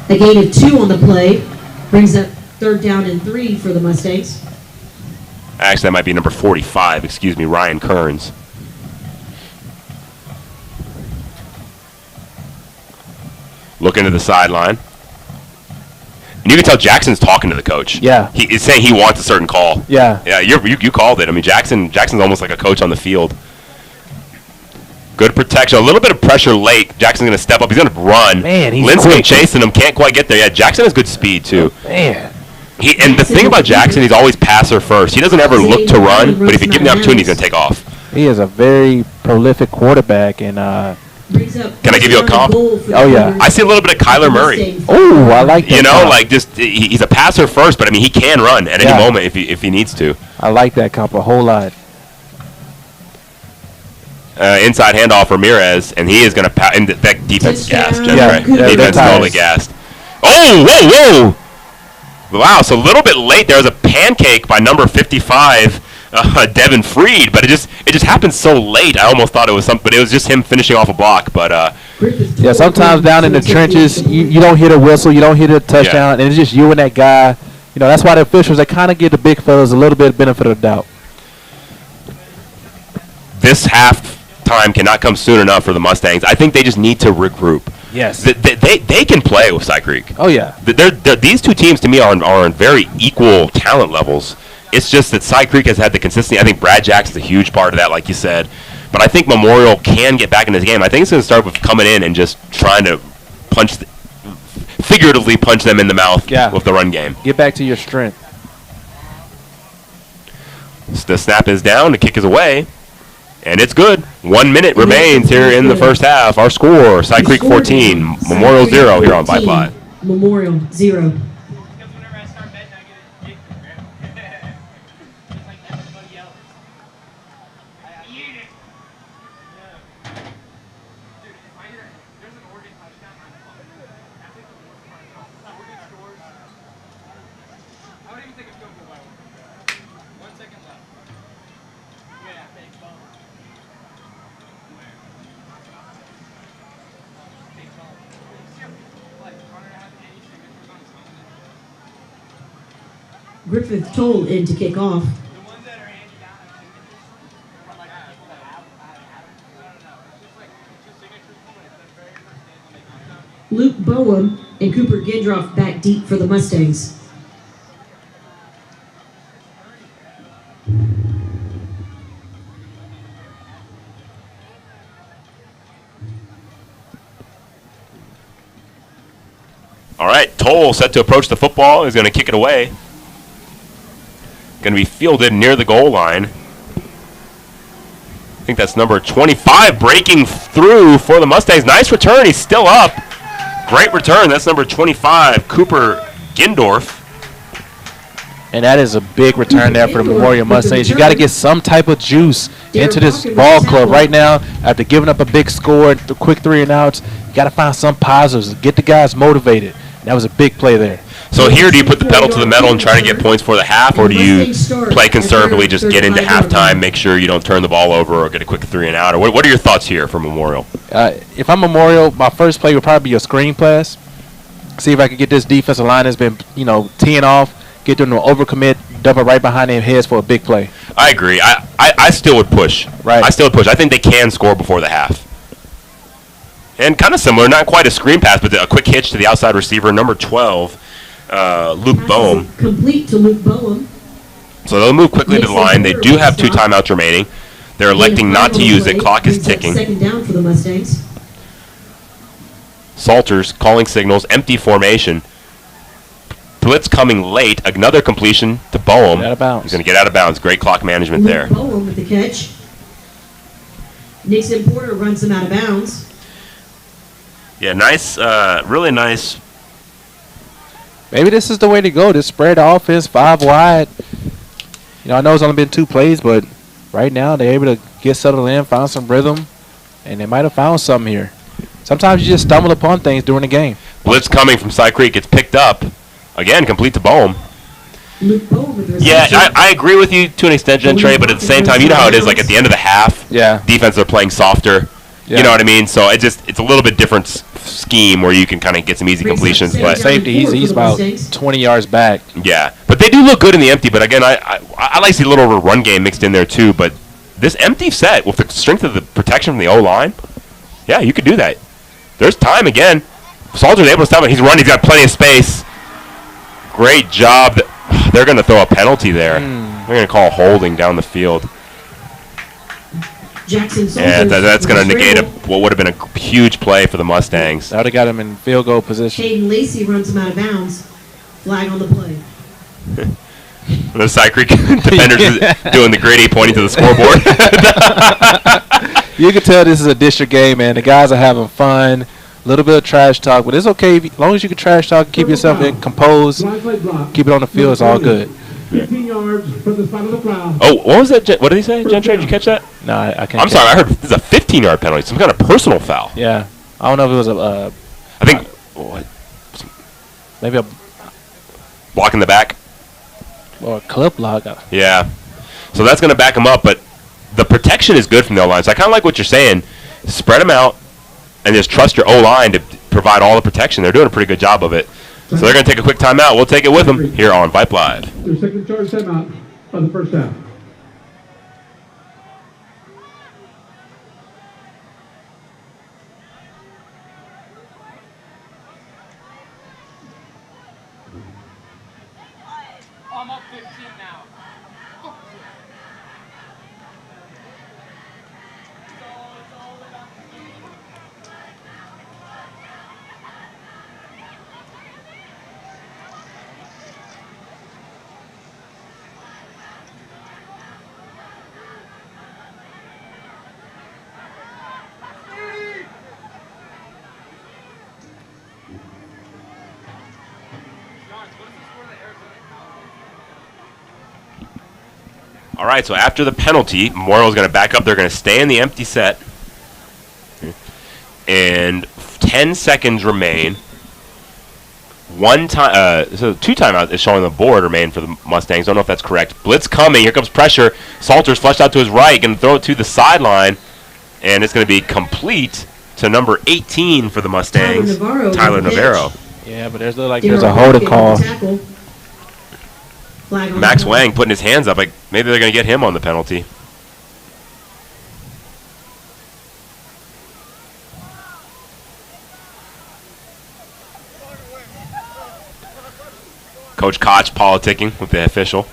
A gain of 2 on the play brings up 3rd down and 3 for the Mustangs. Actually, that might be number 45. Excuse me, Ryan Kearns. Looking to the sideline. And you can tell Jackson's talking to the coach. Yeah. He is saying he wants a certain call. Yeah. Yeah, you called it. I mean, Jackson's almost like a coach on the field. Good protection. A little bit of pressure late. Jackson's going to step up. He's going to run. Man, he's Linscomb quick. chasing him. Can't quite get there. Yeah, Jackson has good speed, too. Man. And the thing about Jackson, he's always passer first. He doesn't ever look to run, but if you give him the opportunity, he's going to take off. He is a very prolific quarterback. And Can I give you a comp? Oh, yeah. I see a little bit of Kyler Murray. Oh, I like that. You know, comp. like just he's a passer first, but I mean he can run at any moment if he needs to. I like that comp a whole lot. Inside handoff Ramirez, and he is going to and that defense is gassed. Defense totally gassed. Oh, whoa! Wow, so a little bit late. There was a pancake by number 55, Devin Freed, but it just happened so late. I almost thought it was something, but it was just him finishing off a block. But yeah, sometimes down in the trenches, you don't hit a whistle, you don't hit a touchdown, and it's just you and that guy. You know, that's why the officials, they kind of give the big fellas a little bit of benefit of the doubt. This halftime cannot come soon enough for the Mustangs. I think they just need to regroup. Yes. They can play with Cy Creek. Oh, yeah. These two teams, to me, are on very equal talent levels. It's just that Cy Creek has had the consistency. I think Brad Jackson's a huge part of that, like you said. But I think Memorial can get back into the game. I think it's going to start with coming in and just trying to figuratively punch them in the mouth with the run game. Get back to your strength. The snap is down. The kick is away. And it's good. 1 minute remains here in the first half. Our score, Cy Creek 14, Memorial 0 here on Vype Live. Memorial 0. Griffith Toll in to kick off. Luke Boehm and Cooper Gindroff back deep for the Mustangs. All right, Toll set to approach the football. He's going to kick it away. Going to be fielded near the goal line. I think that's number 25 breaking through for the Mustangs. Nice return. He's still up. Great return. That's number 25, Cooper Gindorf. And that is a big return there for the Memorial Mustangs. You got to get some type of juice into this ball club right now. After giving up a big score, the quick 3 and outs, you got to find some positives. Get the guys motivated. That was a big play there. So here, do you put the pedal to the metal and try to get points for the half, or do you play conservatively, just get into halftime, make sure you don't turn the ball over or get a quick 3 and out? Or what are your thoughts here for Memorial? If I'm Memorial, my first play would probably be a screen pass. See if I can get this defensive line that's been, teeing off, get them to overcommit, dump it right behind their heads for a big play. I agree. I still would push. Right. I still would push. I think they can score before the half. And kind of similar, not quite a screen pass, but a quick hitch to the outside receiver, number 12, Luke Boehm. Complete to Luke Boehm. So they'll move quickly to the line. They do have 2 timeouts remaining. They're electing not to use it. Clock is Brings up ticking. Second down for the Mustangs. Salters calling signals. Empty formation. Blitz coming late. Another completion to Boehm. Out of bounds. He's going to get out of bounds. Great clock management there. Luke Bowen with the catch. Nixon Porter runs him out of bounds. Yeah, nice, really nice. Maybe this is the way to go. Just spread the offense 5 wide. You know, I know it's only been 2 plays, but right now they're able to get settled in, find some rhythm, and they might have found something here. Sometimes you just stumble upon things during the game. Blitz coming from Cy Creek. It's picked up. Again, complete to Boehm. Luke Bowen with the Yeah, reception. I agree with you to an extent, Gentry, but at the same time, you know how it is, like at the end of the half, Yeah. defense are playing softer. Yeah. You know what I mean? So it's a little bit different scheme where you can kind of get some easy Brings up completions. second But down. Safety, he's about 20 yards back. yeah, but they do look good in the empty. But again, I like to see a little run game mixed in there too. But this empty set with the strength of the protection from the O-line, yeah, you could do that. There's time again. Salter's able to stop it. He's running. He's got plenty of space. Great job. They're going to throw a penalty there. They're going to call holding down the field. Jackson And Salters that's going to with the negate scramble. what would have been a huge play for the Mustangs. That would have got him in field goal position. Caden Lacey runs him out of bounds. Flag on the play. The Cy Creek defenders doing the gritty, pointing to the scoreboard. You can tell this is a district game, man. The guys are having fun. A little bit of trash talk, but it's okay as long as you can trash talk and keep yourself composed. Blind play block. Keep it on the field. It's all good. 15 yards from the spot of the foul. Oh, what was that? What did he say, Gentry? Did you catch that? No, I can't. I'm sorry. I heard this is a 15-yard penalty, some kind of personal foul. Yeah, I don't know if it was a I think what, maybe a blocking the back. or a clip block. Yeah. So that's going to back him up, but the protection is good from the O-line. So I kind of like what you're saying. Spread them out and just trust your O-line to provide all the protection. They're doing a pretty good job of it. So they're going to take a quick timeout. We'll take it with them here on Vype Live. Their second charge timeout of the first half. I'm up 15 now. All right, so after the penalty, Memorial is going to back up. They're going to stay in the empty set. And 10 seconds remain. So 2 timeouts is showing the board remain for the Mustangs. Don't know if that's correct. Blitz coming. Here comes pressure. Salters flushed out to his right. Going to throw it to the sideline. And it's going to be complete to number 18 for the Mustangs, Tyler Navarro. Yeah, but there's a holding call. Max Wang putting his hands up. Like maybe they're going to get him on the penalty. Coach Koch politicking with the official.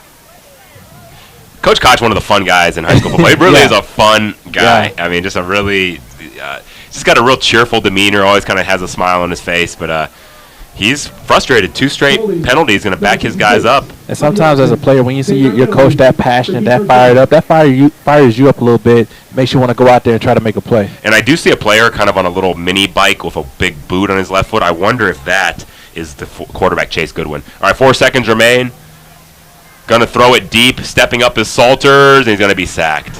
Coach Koch, one of the fun guys in high school football. He really is a fun guy. Yeah. I mean, just a really, just got a real cheerful demeanor. Always kind of has a smile on his face. But he's frustrated. 2 straight penalties going to back his guys up. And sometimes as a player, when you see your coach that passionate, that fired up, that fires you up a little bit, makes you want to go out there and try to make a play. And I do see a player kind of on a little mini bike with a big boot on his left foot. I wonder if that is the quarterback, Chase Goodwin. All right, 4 seconds remain. Going to throw it deep, stepping up his Salters, and he's going to be sacked.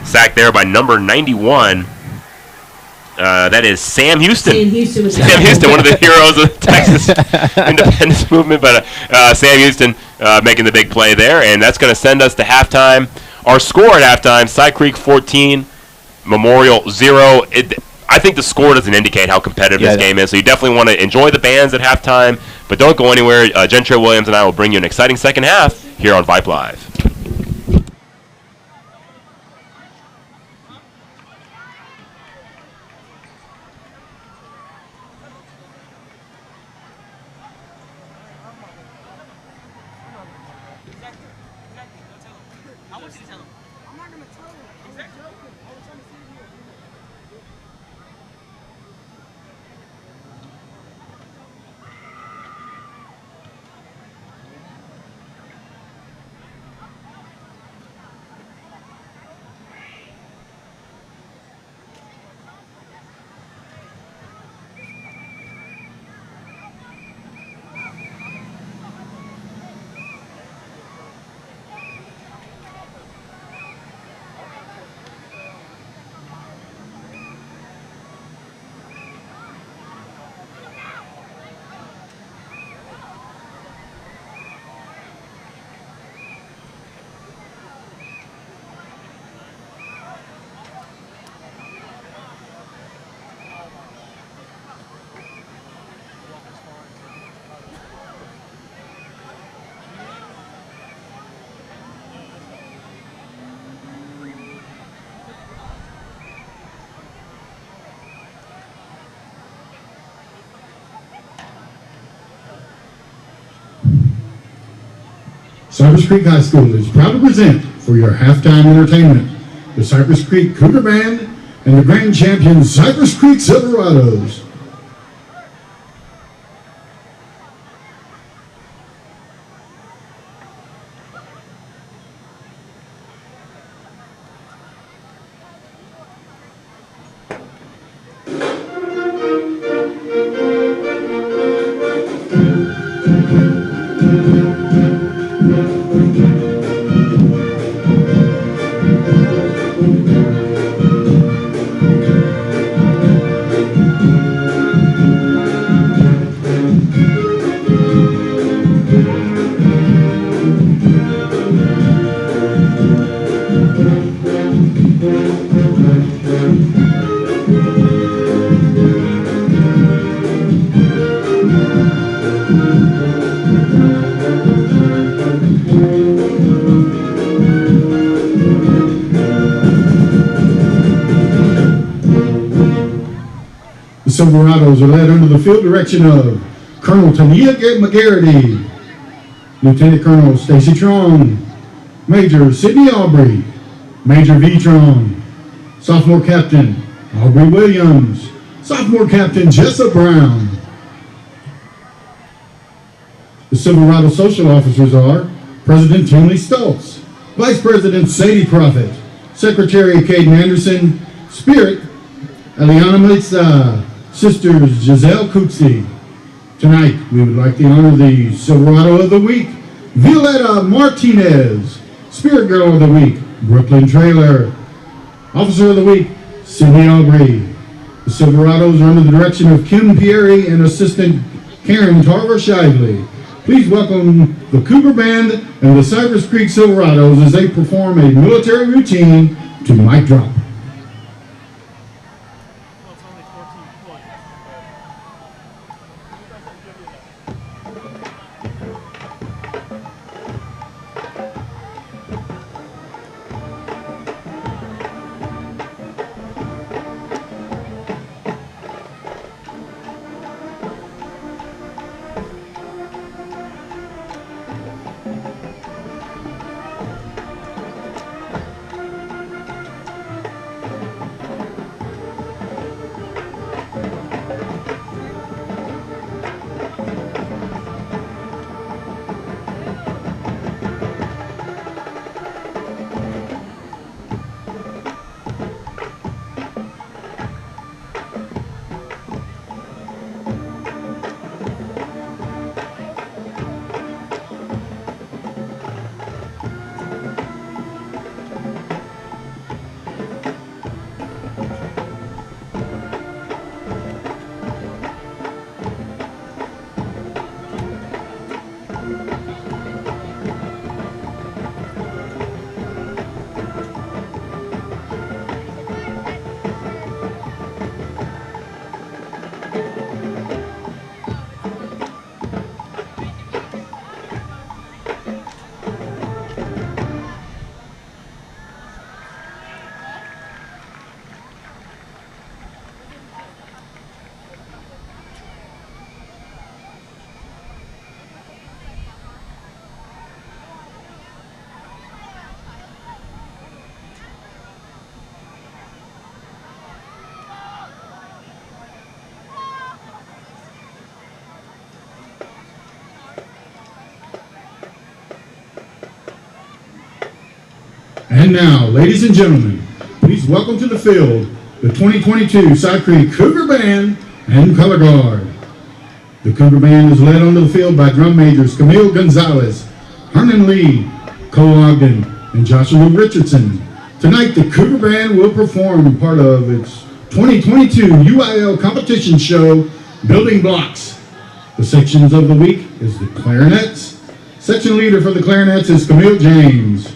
Sacked there by number 91. That is Sam Houston. Sam Houston, one of the heroes of the Texas independence movement. But Sam Houston making the big play there, and that's going to send us to halftime. Our score at halftime, Cy Creek 14, Memorial 0. I think the score doesn't indicate how competitive this game is, so you definitely want to enjoy the bands at halftime, but don't go anywhere. Gentry Williams and I will bring you an exciting second half here on Vype Live. Cypress Creek High School is proud to present for your halftime entertainment the Cypress Creek Cougar Band and the grand champions Cypress Creek Silverados. The Silverados are led under the field direction of Colonel Tania McGarity, Lieutenant Colonel Stacy Trong, Major Sidney Aubrey, Major V. Trong, Sophomore Captain Aubrey Williams, Sophomore Captain Jessa Brown. The Silverado social officers are President Tinley Stoltz, Vice President Sadie Prophet, Secretary Caden Anderson, Spirit Eliana Mesa, Sisters Giselle Cootsie. Tonight, we would like to honor the Silverado of the Week, Violetta Martinez. Spirit Girl of the Week, Brooklyn Trailer. Officer of the Week, Sidney Aubrey. The Silverados are under the direction of Kim Pieri and Assistant Karen Tarver Shively. Please welcome the Cougar Band and the Cypress Creek Silverados as they perform a military routine to mic drop. And now, ladies and gentlemen, please welcome to the field the 2022 Side Creek Cougar Band and Color Guard. The Cougar Band is led onto the field by drum majors Camille Gonzalez, Hernan Lee, Cole Ogden, and Joshua Richardson. Tonight, the Cougar Band will perform part of its 2022 UIL competition show, Building Blocks. The sections of the week is the clarinets. Section leader for the clarinets is Camille James.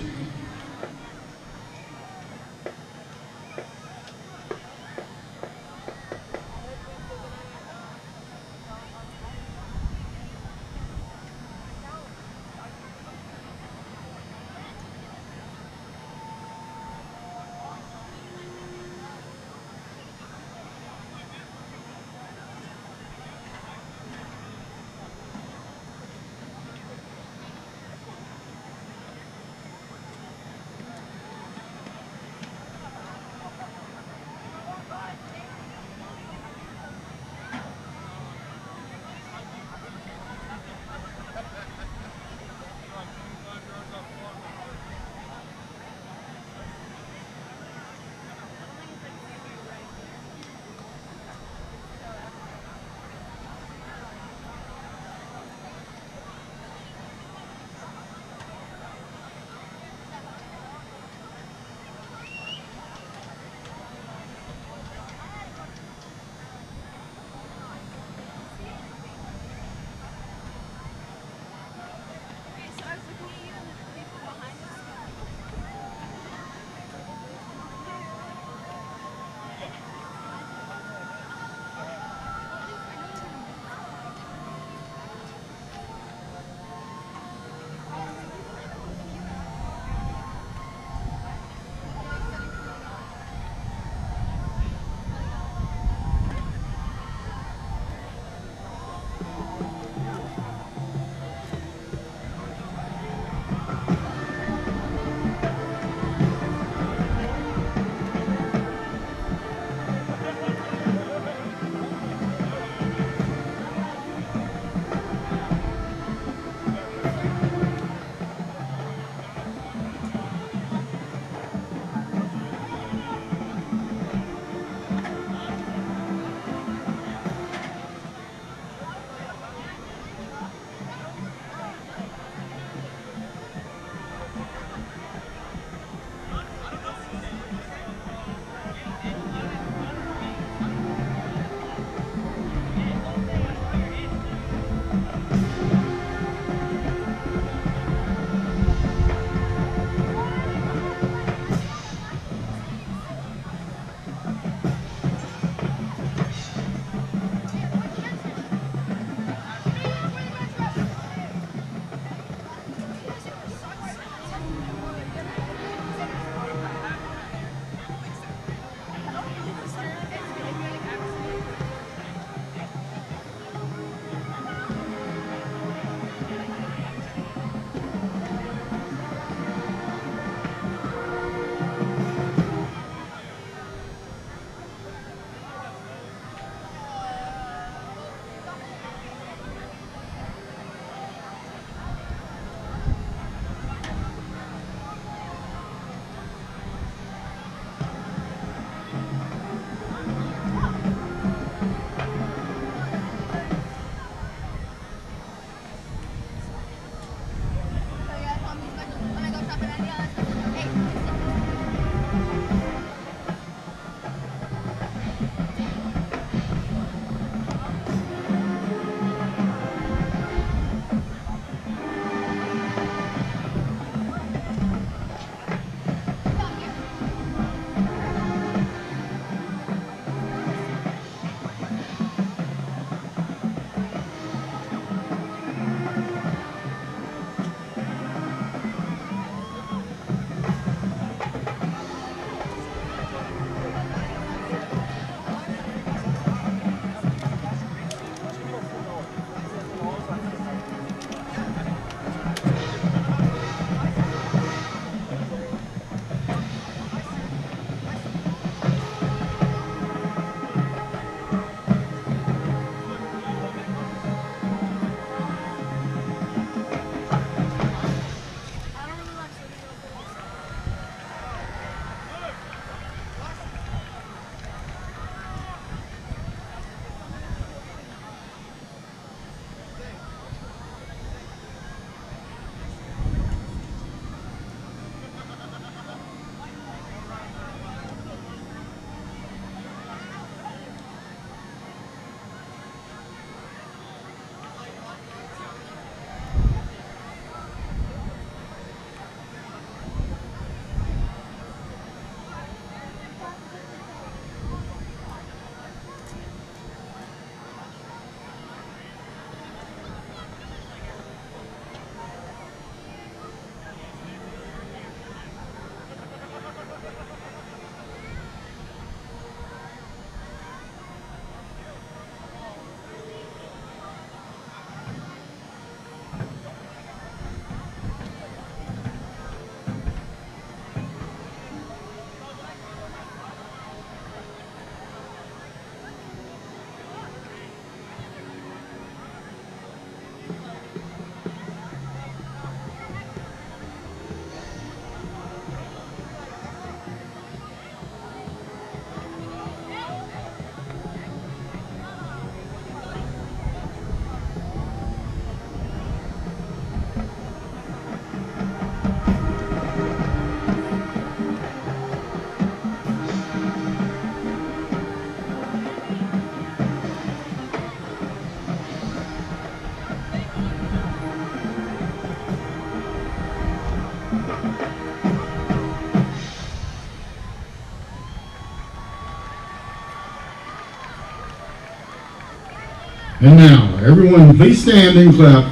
And now, everyone please stand and clap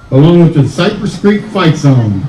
along with the Cypress Creek fight song.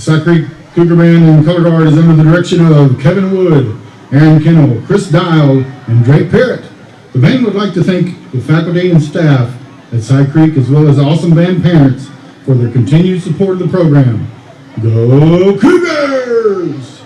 Sac Creek Cougar Band and Color Guard is under the direction of Kevin Wood, Aaron Kennel, Chris Dial, and Drake Parrott. The band would like to thank the faculty and staff at Sac Creek as well as awesome band parents for their continued support of the program. Go Cougars!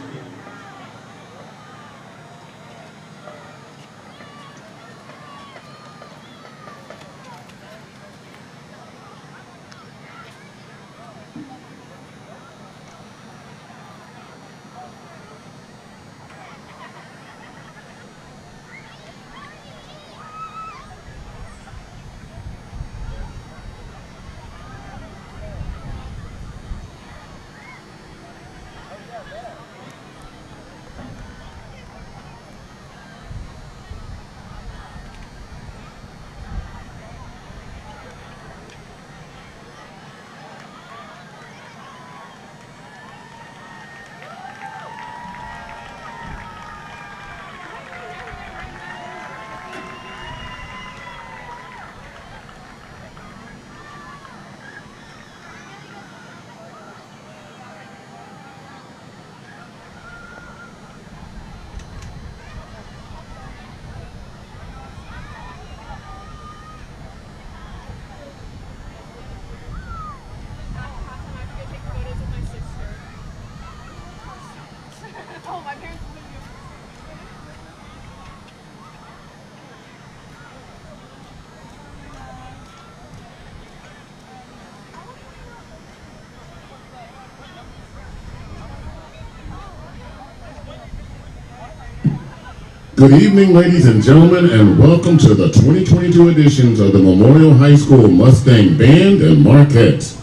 Good evening, ladies and gentlemen, and welcome to the 2022 editions of the Memorial High School Mustang Band and Marquettes.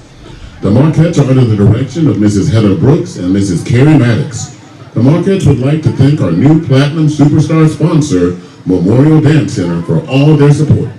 The Marquettes are under the direction of Mrs. Heather Brooks and Mrs. Carrie Maddox. The Marquettes would like to thank our new Platinum Superstar sponsor, Memorial Dance Center, for all their support.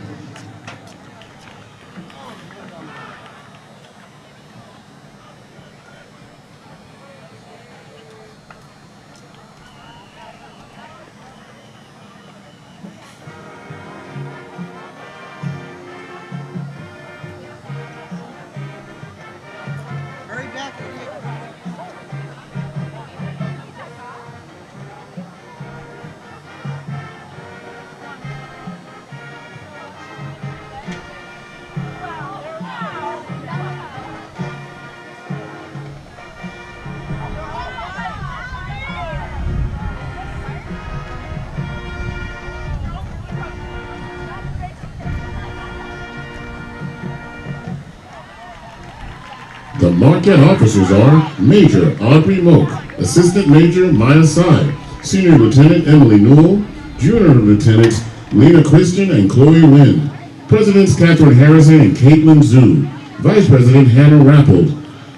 The Marquette officers are Major Aubrey Moak, Assistant Major Maya Sy, Senior Lieutenant Emily Newell, Junior Lieutenants Lena Christian and Chloe Wynn, Presidents Catherine Harrison and Caitlin Zhu, Vice President Hannah Rappold,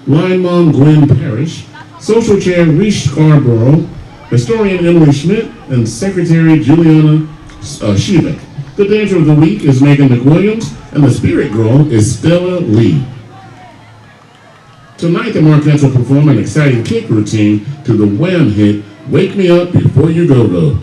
Line Mom Gwen Parrish, Social Chair Reese Scarborough, Historian Emily Schmidt, and Secretary Juliana Shivek. The Dancer of the Week is Megan McWilliams, and the Spirit Girl is Stella Lee. Tonight, the Marquettes will perform an exciting kick routine to the Wham hit, Wake Me Up Before You Go Go.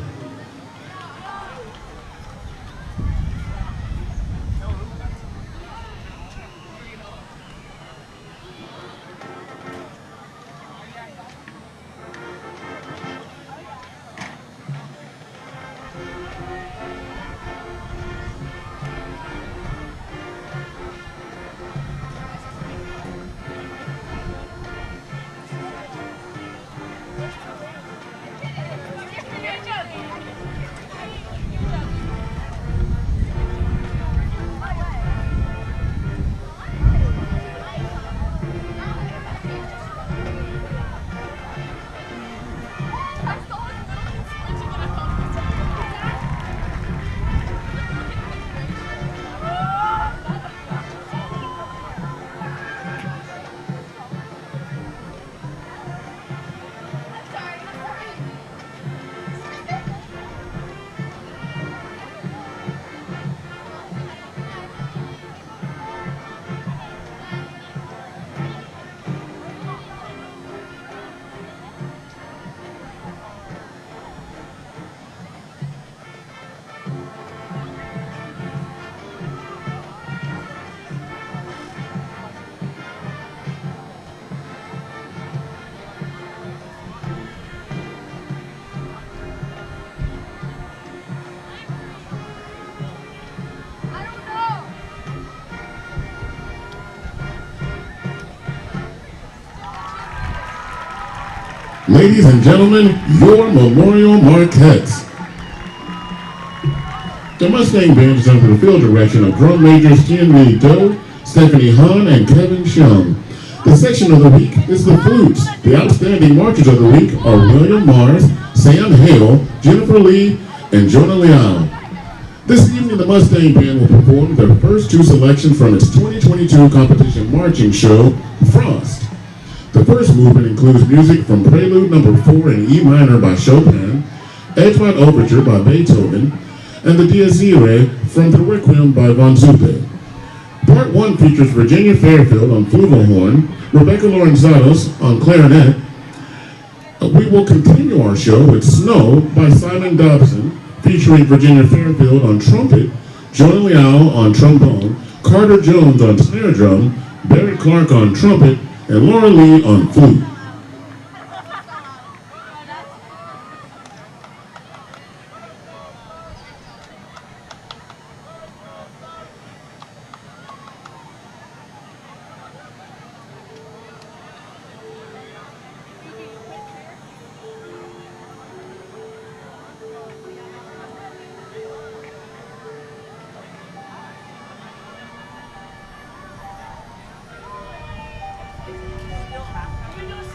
Ladies and gentlemen, your Memorial Marquettes. The Mustang Band is under the field direction of drum majors Tien Lee Do, Stephanie Hahn, and Kevin Shum. The section of the week is the flutes. The outstanding marchers of the week are William Mars, Sam Hale, Jennifer Lee, and Jonah Liao. This evening, the Mustang Band will perform their first two selections from its 2022 competition marching show, Frost. The first movement includes music from Prelude No. 4 in E minor by Chopin, Egmont Overture by Beethoven, and the Dies Irae from the Requiem by Von Zuppe. Part 1 features Virginia Fairfield on flugelhorn, Rebecca Lorenzatos on clarinet. We will continue our show with Snow by Simon Dobson, featuring Virginia Fairfield on trumpet, Jonah Liao on trombone, Carter Jones on snare drum, Barry Clark on trumpet, and Laura Lee on flute. Can you do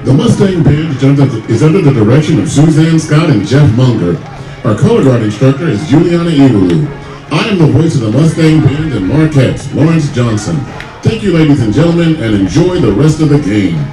The Mustang Band is under the direction of Suzanne Scott and Jeff Munger. Our color guard instructor is Juliana Eagleloo. I am the voice of the Mustang Band and Marquette, Lawrence Johnson. Thank you, ladies and gentlemen, and enjoy the rest of the game.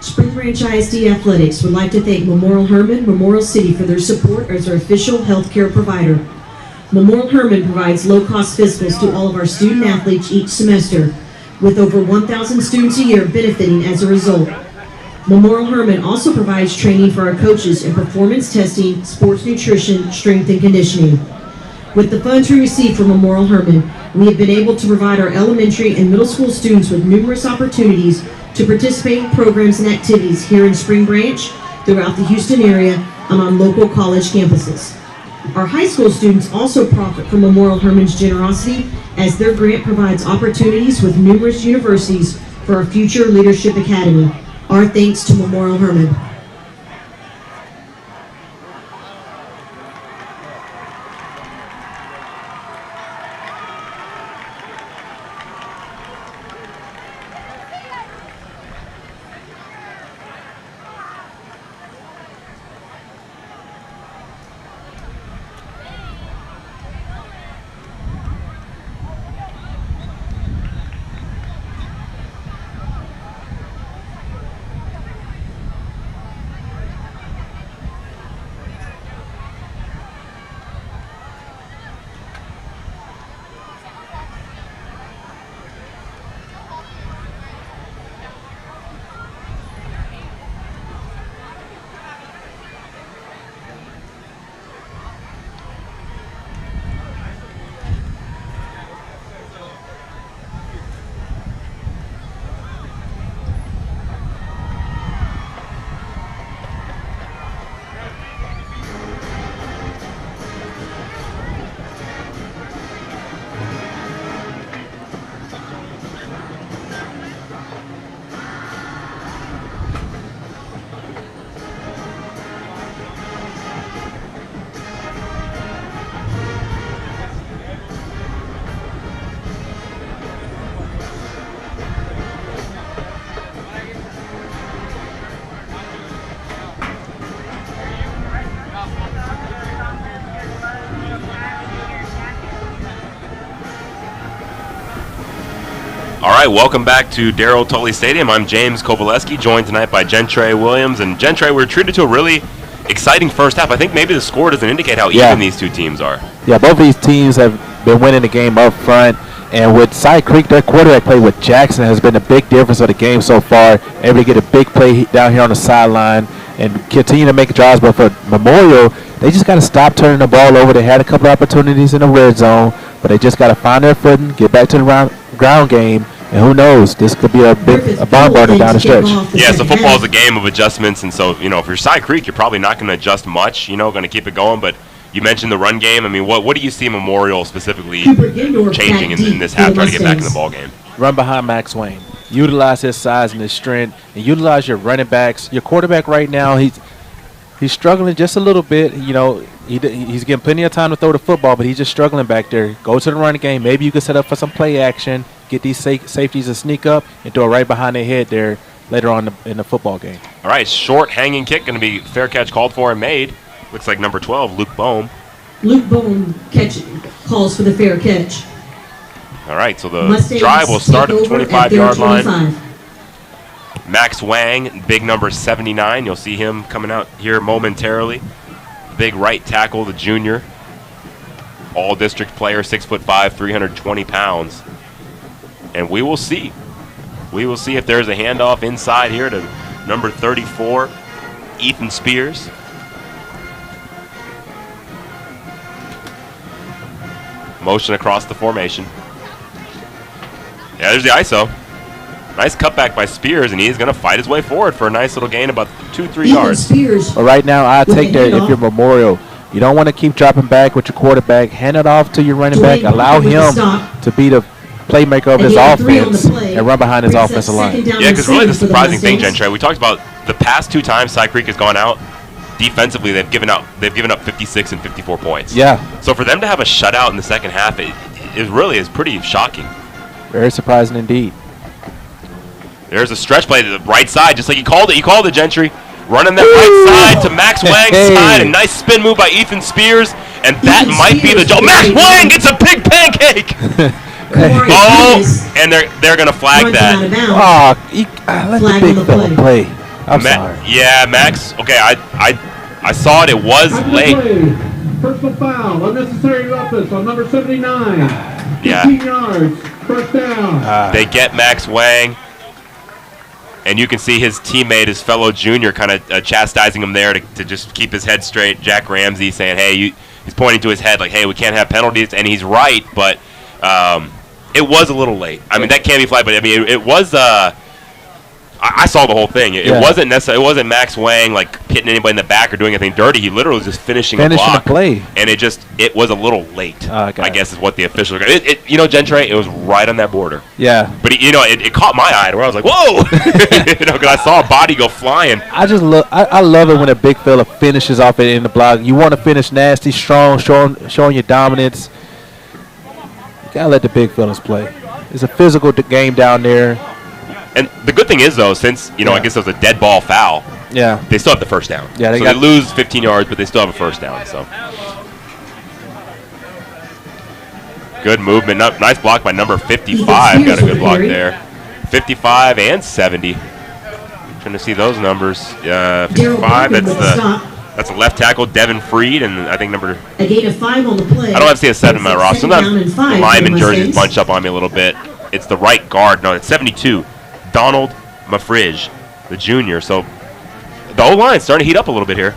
Spring Branch ISD Athletics would like to thank Memorial Hermann, Memorial City for their support as our official healthcare provider. Memorial Hermann provides low-cost physicals to all of our student athletes each semester, with over 1,000 students a year benefiting as a result. Memorial Hermann also provides training for our coaches in performance testing, sports nutrition, strength and conditioning. With the funds we receive from Memorial Hermann, we have been able to provide our elementary and middle school students with numerous opportunities to participate in programs and activities here in Spring Branch, throughout the Houston area, and on local college campuses. Our high school students also profit from Memorial Hermann's generosity, as their grant provides opportunities with numerous universities for our future leadership academy. Our thanks to Memorial Hermann. right, welcome back to Darrell Tully Stadium. I'm James Kovaleski, joined tonight by Gentray Williams. And Gentray, we're treated to a really exciting first half. I think maybe the score doesn't indicate how even these two teams are. Yeah, both of these teams have been winning the game up front. And with Side Creek, their quarterback play with Jackson has been a big difference of the game so far. Able to get a big play down here on the sideline and continue to make drives. But for Memorial, they just got to stop turning the ball over. They had a couple of opportunities in the red zone, but they just got to find their footing, get back to the ground game, and who knows, this could be a barn burner down the stretch. Yeah, so football is a game of adjustments, and so, you know, if you're Side Creek, you're probably not going to adjust much, you know, going to keep it going, but you mentioned the run game. I mean, what do you see Memorial specifically changing in this half, trying to get back in the ball game? Run behind Max Wayne. Utilize his size and his strength, and utilize your running backs. Your quarterback right now, he's struggling just a little bit. You know, he's getting plenty of time to throw the football, but he's just struggling back there. Go to the running game. Maybe you can set up for some play action, get these safeties to sneak up and throw it right behind their head there later on in the football game. All right, short hanging kick, going to be fair catch called for and made. Looks like number 12, Luke Bohm. Luke Bohm calls for the fair catch. All right, so the Mustangs drive will start at the 25-yard line. 25. Max Wang, big number 79. You'll see him coming out here momentarily. Big right tackle, the junior. All-district player, 6'5", 320 pounds. And we will see. We will see if there's a handoff inside here to number 34, Ethan Spears. Motion across the formation. Yeah, there's the ISO. Nice cutback by Spears, and he's going to fight his way forward for a nice little gain, about 2-3 yards. But right now, I take that if you're Memorial. You don't want to keep dropping back with your quarterback. Hand it off to your running back. Allow him to be the playmaker of his offense and run behind his offensive line. Yeah, because really the surprising thing, Gentry, we talked about the past two times Side Creek has gone out, defensively they've given up 56 and 54 points. Yeah. So for them to have a shutout in the second half, it really is pretty shocking. Very surprising indeed. There's a stretch play to the right side, just like he called it, Gentry. Running that right side to Max Wang's side. A nice spin move by Ethan Spears. And that might be the job. Max Wang gets a big pancake! And they're going to flag that. Let the big fella play. I'm sorry. Yeah, Max. Okay, I saw it. It was late. Personal foul. Unnecessary roughness on number 79. Yeah. 15 yards. First down. They get Max Wang. And you can see his teammate, his fellow junior, kind of chastising him there to just keep his head straight. Jack Ramsey saying, hey, he's pointing to his head like, hey, we can't have penalties. And he's right, but it was a little late. I mean, that can't be flagged, but I mean, it was I saw the whole thing. It wasn't necessarily. It wasn't Max Wang like hitting anybody in the back or doing anything dirty. He literally was just finishing a block. The play. And it was a little late. I guess is what the official. Gentry, it was right on that border. Yeah. But it caught my eye where I was like, whoa, because I saw a body go flying. I love it when a big fella finishes off it in the block. You want to finish nasty, strong, showing your dominance. You gotta let the big fellas play. It's a physical game down there. And the good thing is, though, since, I guess it was a dead ball foul, they still have the first down. Yeah, they lose 15 yards, but they still have a first down. So good movement. Nice block by number 55. Got a good block there. 55 and 70. Trying to see those numbers. 55, that's a left tackle, Devin Freed, and I think number... A gain of 5 on the play. I don't have to see a 7 in my roster. Sometimes the lineman jerseys bunch up on me a little bit. It's the right guard. No, it's 72. Donald Mafridge, the junior. So the O-line's starting to heat up a little bit here.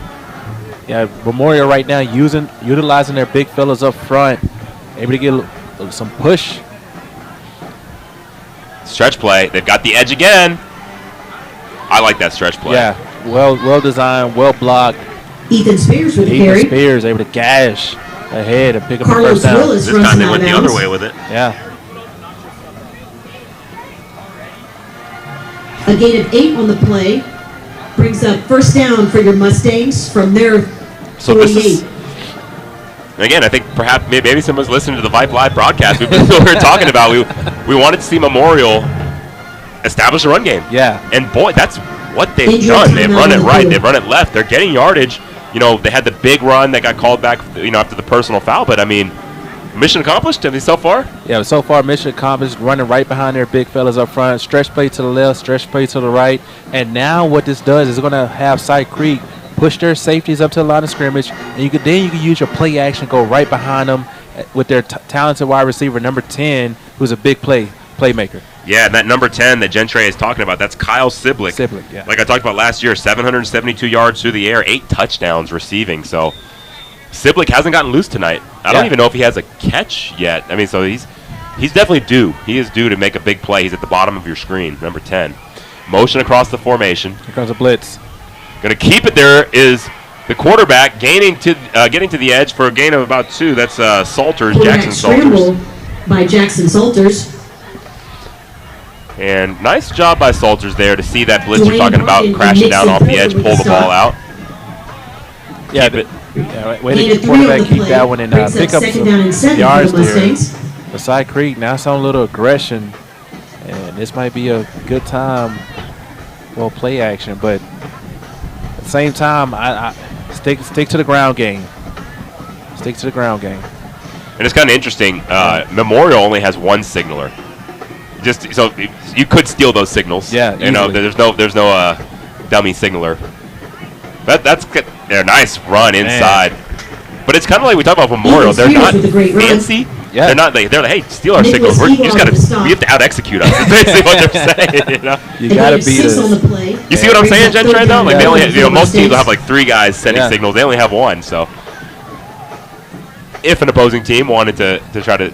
Yeah, Memorial right now utilizing their big fellas up front, able to get some push. Stretch play. They've got the edge again. I like that stretch play. Yeah, well designed, well blocked. Ethan Spears with the carry. Ethan Spears able to gash ahead and pick up Carlos the first down. Willis this time they went the other way with it. Yeah. A gain of 8 on the play brings up first down for your Mustangs from their 48. So this is, again, I think perhaps maybe someone's listening to the Vype Live broadcast. We were talking about we wanted to see Memorial establish a run game. Yeah. And boy, that's what they've done. They've run it right. They've run it left. They're getting yardage. They had the big run that got called back, after the personal foul. But I mean, mission accomplished, I mean, so far? Yeah, so far mission accomplished, running right behind their big fellas up front, stretch play to the left, stretch play to the right. And now what this does is going to have Side Creek push their safeties up to the line of scrimmage, and you can use your play action, go right behind them with their talented wide receiver, number 10, who's a big playmaker. Yeah, and that number 10 that Gentry is talking about, that's Kyle Siblick. Siblick, yeah. Like I talked about last year, 772 yards through the air, 8 touchdowns receiving. So Siblick hasn't gotten loose tonight. I don't even know if he has a catch yet. I mean, so he's definitely due. He is due to make a big play. He's at the bottom of your screen, number 10. Motion across the formation. Here comes a blitz. Going to keep it there is the quarterback getting to the edge for a gain of about 2. That's Salters, Jackson Salters. By Jackson Salters. And nice job by Salters there to see that blitz you're talking about crashing down off the edge, pull the ball out. Yeah, way to get the quarterback, keep that one, and pick up some yards there. For Side Creek, now some little aggression, and this might be a good time for play action, but at the same time, I stick to the ground game. Stick to the ground game. And it's kind of interesting. Memorial only has 1 signaler. Just so you could steal those signals. Yeah, you know, there's no dummy signaler. That's good. They're a nice run inside. Man. But it's kind of like we talk about Memorial. They're not fancy. Yeah. They're not. They're like, hey, steal our signals. We have to out execute us. That's basically what they're saying. You know? You gotta beat us. You see what I'm saying, Gentry? Though, like they only have, most teams will have like 3 guys sending signals. They only have 1. So if an opposing team wanted to try to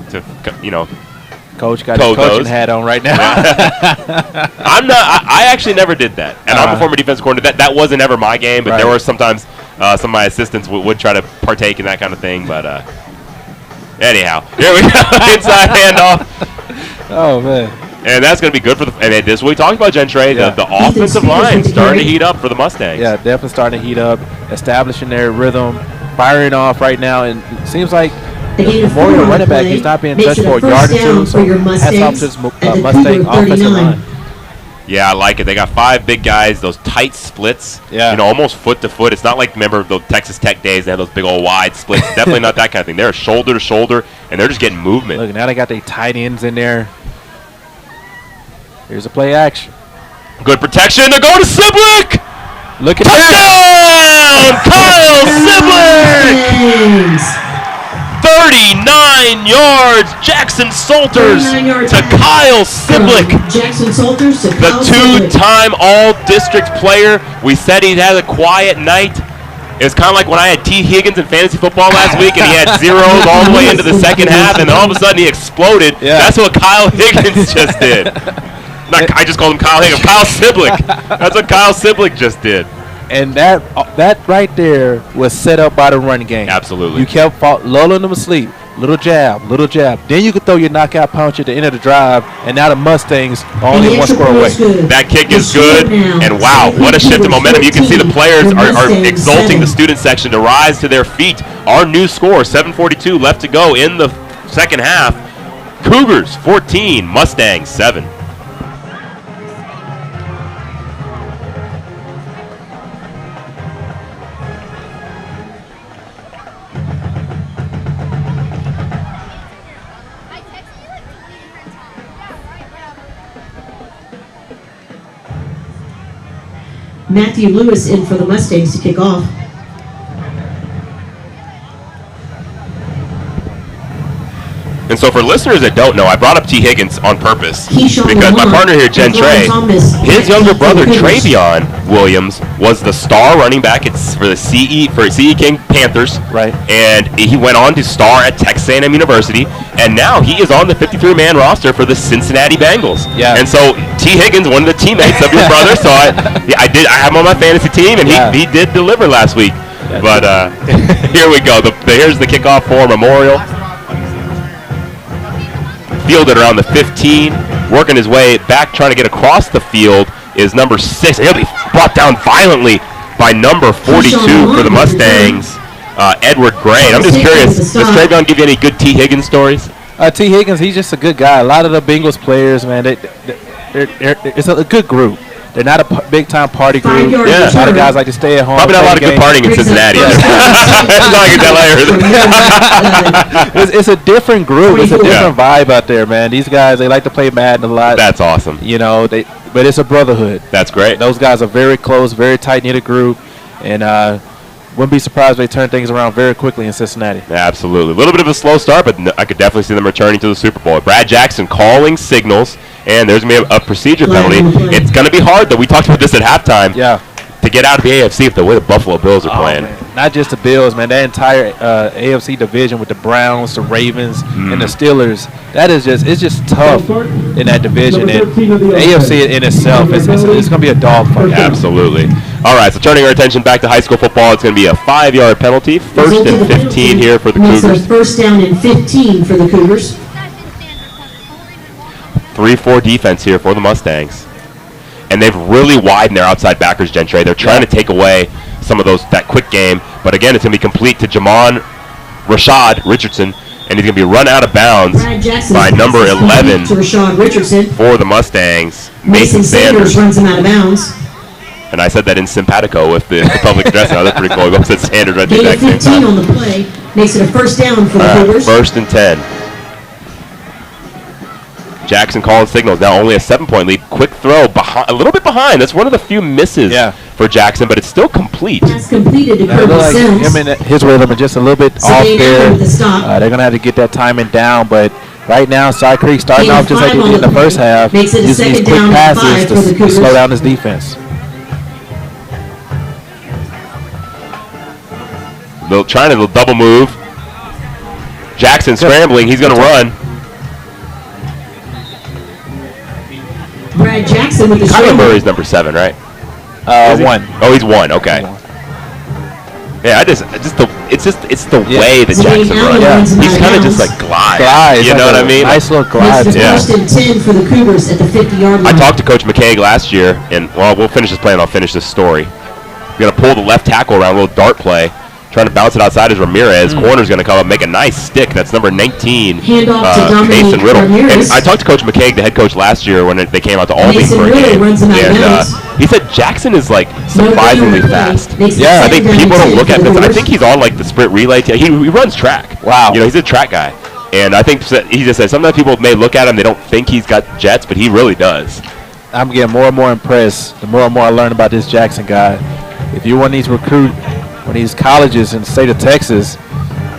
Coach got his coaching hat on right now. I'm not. I actually never did that, and I'm a former defense coordinator. That wasn't ever my game, but there were sometimes some of my assistants would try to partake in that kind of thing. But anyhow, here we go, inside handoff. Oh man! And that's going to be good for the. And this is what we talked about, Gentry. The offensive line starting to heat up for the Mustangs. Yeah, definitely starting to heat up, establishing their rhythm, firing off right now, and it seems like. Memorial running back, he's not being touched for a yard or 2, so hats off to this Mustang offensive line. Yeah, I like it. They got 5 big guys, those tight splits, almost foot to foot. It's not like, remember, the Texas Tech days, they had those big old wide splits. Definitely not that kind of thing. They're shoulder to shoulder, and they're just getting movement. Look, now they got their tight ends in there. Here's a play action. Good protection to go to Siblick! Look at that! Kyle Siblick! 39 yards, Jackson Salters to Kyle Siblick. Jackson Salters to Kyle the 2-time all-district player. We said he had a quiet night. It was kind of like when I had T. Higgins in fantasy football last week, and he had zeros all the way into the second half, and then all of a sudden he exploded. Yeah. That's what Kyle Higgins just did. I just called him Kyle Higgins. Kyle Siblick. That's what Kyle Siblick just did. And that right there was set up by the run game. Absolutely. You kept lulling them asleep. Little jab. Then you could throw your knockout punch at the end of the drive, and now the Mustangs are only 1 score away. That kick is good, and wow, what a shift in momentum. You can see the players are exulting the student section to rise to their feet. Our new score, 7:42 left to go in the second half. Cougars 14, Mustangs 7. Matthew Lewis in for the Mustangs to kick off. And so for listeners that don't know, I brought up T. Higgins on purpose because my partner here, Jen Trey, his younger brother, Travion Williams, was the star running back for CE King Panthers. Right. And he went on to star at Texas A&M University, and now he is on the 53-man roster for the Cincinnati Bengals. Yeah. And so T. Higgins, one of the teammates of your brother, so I have him on my fantasy team, and he did deliver last week. But here we go. Here's the kickoff for Memorial. Fielded around the 15, working his way back, trying to get across the field is number 6. He'll be brought down violently by number 42 for the Mustangs, Edward Gray. And I'm just curious, does Travion give you any good T. Higgins stories? T. Higgins, he's just a good guy. A lot of the Bengals players, man, it's a good group. they're not a big time party group. Yeah. A lot of guys like to stay at home. Probably not a lot of good partying in Cincinnati. It's a different group. It's a different vibe out there, man. These guys, they like to play Madden a lot. That's awesome. You know, but it's a brotherhood. That's great. Those guys are very close, very tight-knit group, and wouldn't be surprised if they turn things around very quickly in Cincinnati. Absolutely. A little bit of a slow start, but I could definitely see them returning to the Super Bowl. Brad Jackson calling signals, and there's going to be a procedure penalty. It's going to be hard, though. We talked about this at halftime. Yeah. To get out of the AFC with the way the Buffalo Bills are playing. Man. Not just the Bills, man. That entire AFC division with the Browns, the Ravens, and the Steelers. It's just tough in that division. And the AFC in itself, it's going to be a dogfight. Absolutely. All right, so turning our attention back to high school football, it's going to be a 5-yard penalty. First and 15 here for the Cougars. First down and 15 for the Cougars. 3-4 defense here for the Mustangs. And they've really widened their outside backers, Gentry. They're trying to take away some of that quick game. But again, it's going to be complete to Rashad Richardson. And he's going to be run out of bounds by number 11 to Rashad Richardson. For the Mustangs, Mason Sanders runs him out of bounds. And I said that in simpatico with the public address. Now that's pretty cool. I said Sanders right there. 15 on the play. Makes it a first down for the Cougars. First and 10. Jackson calling signals. Now only a 7-point lead. Quick throw, a little bit behind. That's one of the few misses for Jackson, but it's still complete. That's completed to Kirby Sims. Him and his rhythm are just a little bit off there. They're going to have to get that timing down, but right now, Cy Creek starting off just like they did in the first half. Makes it a using these second quick down and 5 passes for the to Cougars. slow down his defense. They're trying to double move. Jackson scrambling. He's going to run. Brad Jackson with the Kyler Murray's number 7, right? 1. Oh, he's 1. Okay. Yeah, it's the way that Jackson runs. He's kind of just like glides. You know what I mean? Nice little glide. Makes it first and 10 for the Cougars at the 50-yard line. I talked to Coach McCaig last year, and we'll finish this play and I'll finish this story. We're gonna pull the left tackle around, a little dart play. Trying to bounce it outside is Ramirez. Corner's going to come up, make a nice stick. That's number 19, Mason Riddle. And I talked to Coach McCaig, the head coach, last year when they came out to Albany for a game. And he said Jackson is like surprisingly fast. Yeah, I think people don't look at this. I think he's on like the sprint relay. He runs track. Wow. You know, he's a track guy. And I think he just said sometimes people may look at him, they don't think he's got jets, but he really does. I'm getting more and more impressed the more and more I learn about this Jackson guy. If you want these recruit one of these colleges in the state of Texas,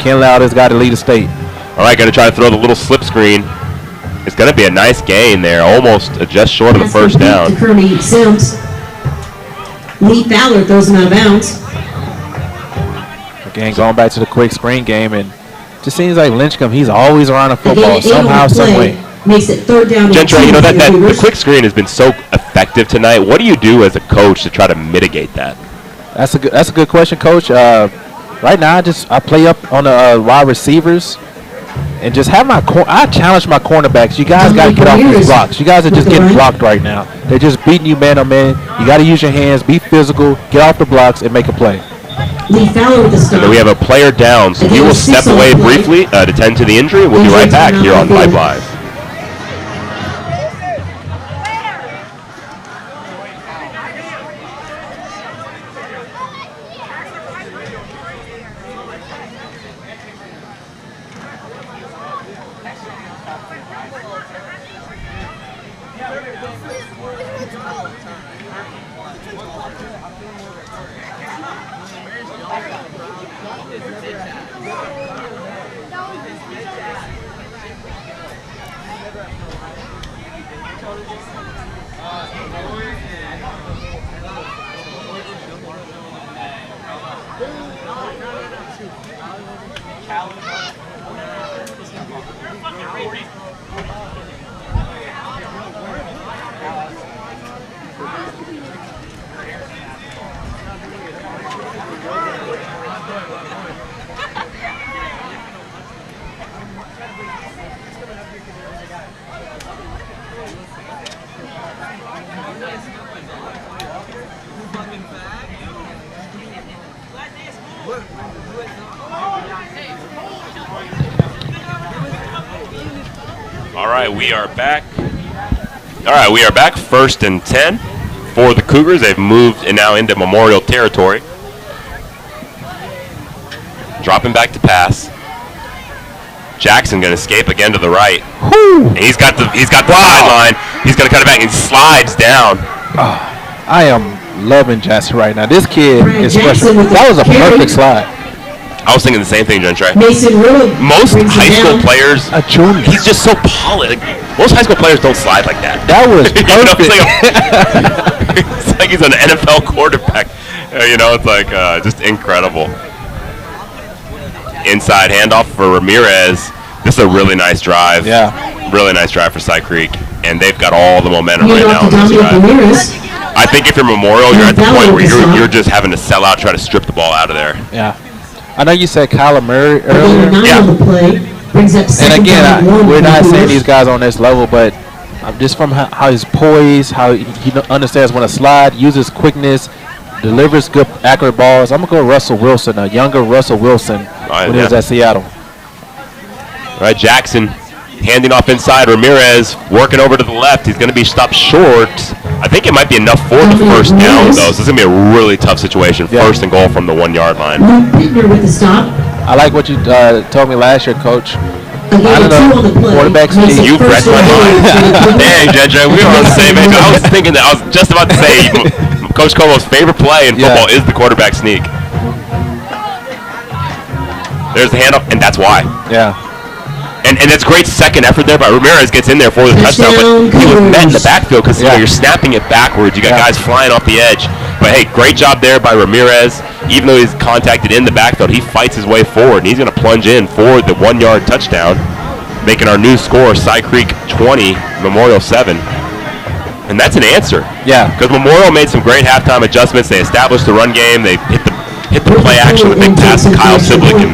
can't allow this guy to lead the state. All right, going to try to throw the little slip screen. It's going to be a nice gain there, almost just short of the first down. Kirby Sims. Lee Fowler throws him out of bounds. Again, going back to the quick screen game, and just seems like Lynchcomb, he's always around a football somehow, some way. Makes it third down. Gentry, you know that the quick screen has been so effective tonight. What do you do as a coach to try to mitigate that? That's a good question, Coach. Right now, I play up on the wide receivers and just have I challenge my cornerbacks. You guys got to get off these blocks. You guys are just getting blocked right now. They're just beating you man on man. You got to use your hands, be physical, get off the blocks, and make a play. Lee Fowler with the stop. And then we have a player down, so we will step away briefly to tend to the injury. We'll be right back here on Vype Live. All right, we are back. First and 10 for the Cougars. They've moved and now into Memorial territory. Dropping back to pass. Jackson going to escape again to the right. And he's got the sideline. He's going to cut it back and slides down. I am loving Jackson right now. This kid Brad is Jackson special. with the That was a carry. perfect slide. I was thinking the same thing, Gentry. Mason Rowe Most brings it high school down. players, A junior. he's just so polished. Most high school players don't slide like that. That was You know, perfect. it's like he's an NFL quarterback. It's like just incredible. Inside handoff for Ramirez. This is a really nice drive. Yeah. Really nice drive for Cy Creek. And they've got all the momentum right now Handoff to on this Dominic drive. Ramirez. I think if you're Memorial, you're at the point where you're just having to sell out, try to strip the ball out of there. Yeah. I know you said Kyler Murray Again, a earlier. 9 Yeah. on the play. Brings up And second again, down and 1 we're for the not saying Cougars. these guys on this level, but just from how he's poised, how he understands when to slide, uses quickness, delivers good, accurate balls. I'm going to go Russell Wilson, a younger Russell Wilson when he was at Seattle. All right, Jackson handing off inside. Ramirez working over to the left. He's going to be stopped short. I think it might be enough for the first down, though. So this is going to be a really tough situation. Yeah. First and goal from the 1 yard line. Luke Bittner with the stop. I like what you told me last year, Coach. Again, I a don't 2 know. on the play. Quarterbacks Makes need- it You read first my and mind. goal for the Cougars. Dang, JJ, we were on the same page. I was thinking that. I was just about to say Coach Cobo's favorite play in football is the quarterback sneak. There's the handoff, and that's why. Yeah. And it's great second effort there, but Ramirez gets in there for the touchdown, but he was met in the backfield because you're snapping it backwards. You got guys flying off the edge. But hey, great job there by Ramirez. Even though he's contacted in the backfield, he fights his way forward, and he's going to plunge in for the 1 yard touchdown, making our new score Cy Creek 20, Memorial 7. And that's an answer. Yeah. Because Memorial made some great halftime adjustments. They established the run game. They hit the play action, the big pass to Kyle Siblick, and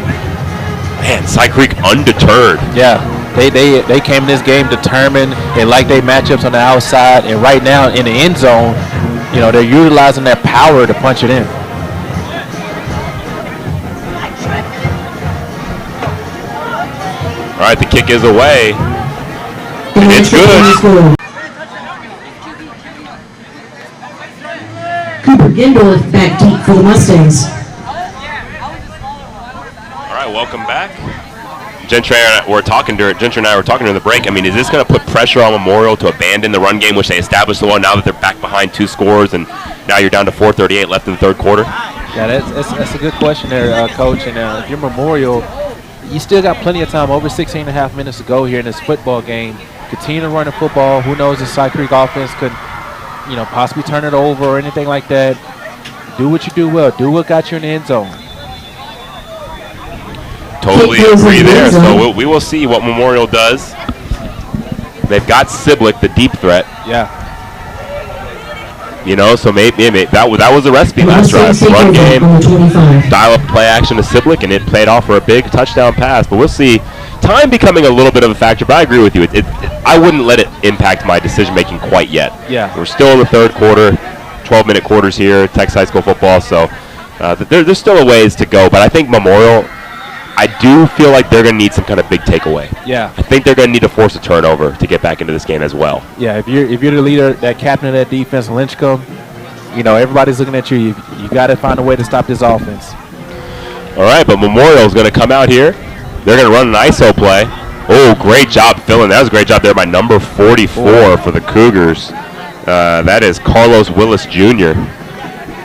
man, Cy Creek undeterred. Yeah. They came in this game determined. They like their matchups on the outside, and right now in the end zone, they're utilizing their power to punch it in. All right, the kick is away. And it's good. Cooper Gindorf back deep for the Mustangs. All right, welcome back. Gentry and I were talking during the break. I mean, is this going to put pressure on Memorial to abandon the run game, which they established the one now that they're back behind 2 scores, and now you're down to 4:38 left in the third quarter? Yeah, that's a good question there, Coach. And if you're Memorial, you still got plenty of time, over 16 and a half minutes to go here in this football game. Continue to run the football. Who knows if Cy Creek offense could, possibly turn it over or anything like that. Do what you do well. Do what got you in the end zone. Totally agree there. So we will see what Memorial does. They've got Siblick, the deep threat. Yeah. So maybe that was the recipe last drive. Run game, dial up play action to Siblick, and it played off for a big touchdown pass. But we'll see. Time becoming a little bit of a factor, but I agree with you. I wouldn't let it impact my decision making quite yet. Yeah. We're still in the third quarter, 12-minute quarters here, Texas high school football. So there's still a ways to go. But I think Memorial, I do feel like they're going to need some kind of big takeaway. Yeah. I think they're going to need to force a turnover to get back into this game as well. Yeah, if you're the leader, that captain of that defense, Lynchcomb, everybody's looking at you. You got to find a way to stop this offense. All right, but Memorial is going to come out here. They're going to run an ISO play. Oh, great job filling. That was a great job there by number 44 for the Cougars. That is Carlos Willis Jr.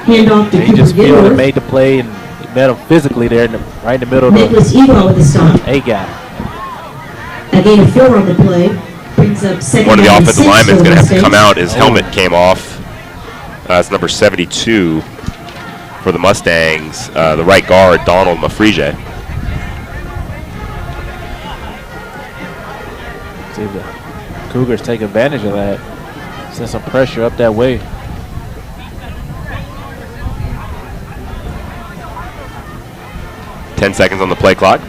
Handoff to He Cooper just filled and Gindorf. made the play and met him physically there, right in the middle of Nicholas Ego with the stop. the A-gap. A gain of 4 on the play. Brings up second One of the down and offensive 6 linemen is for going to have to Mustangs. come out. His helmet came off. It's number 72 for the Mustangs. The right guard, Donald Mafrige. See if the Cougars take advantage of that. Send some pressure up that way. Ten seconds on the play clock.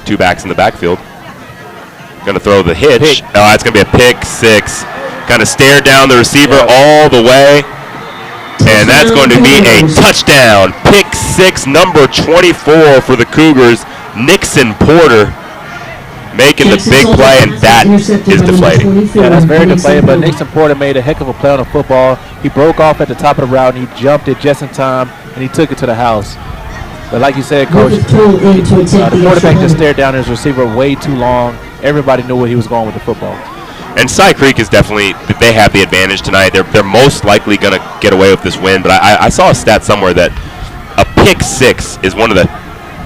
2 backs in the backfield. Going to throw the hitch. Oh, it's going to be a pick 6. Kind of stare down the receiver all the way. And that's going to be a touchdown. Pick 6, number 24 for the Cougars, Nixon Porter. making the big play, and that is deflating. Yeah, that's very deflating, but Nixon Porter made a heck of a play on the football. He broke off at the top of the route, and he jumped it just in time, and he took it to the house. But like you said, Coach, the quarterback just stared down his receiver way too long. Everybody knew where he was going with the football. And Cy Creek is definitely, they have the advantage tonight. They're most likely going to get away with this win, but I saw a stat somewhere that a pick six is one of the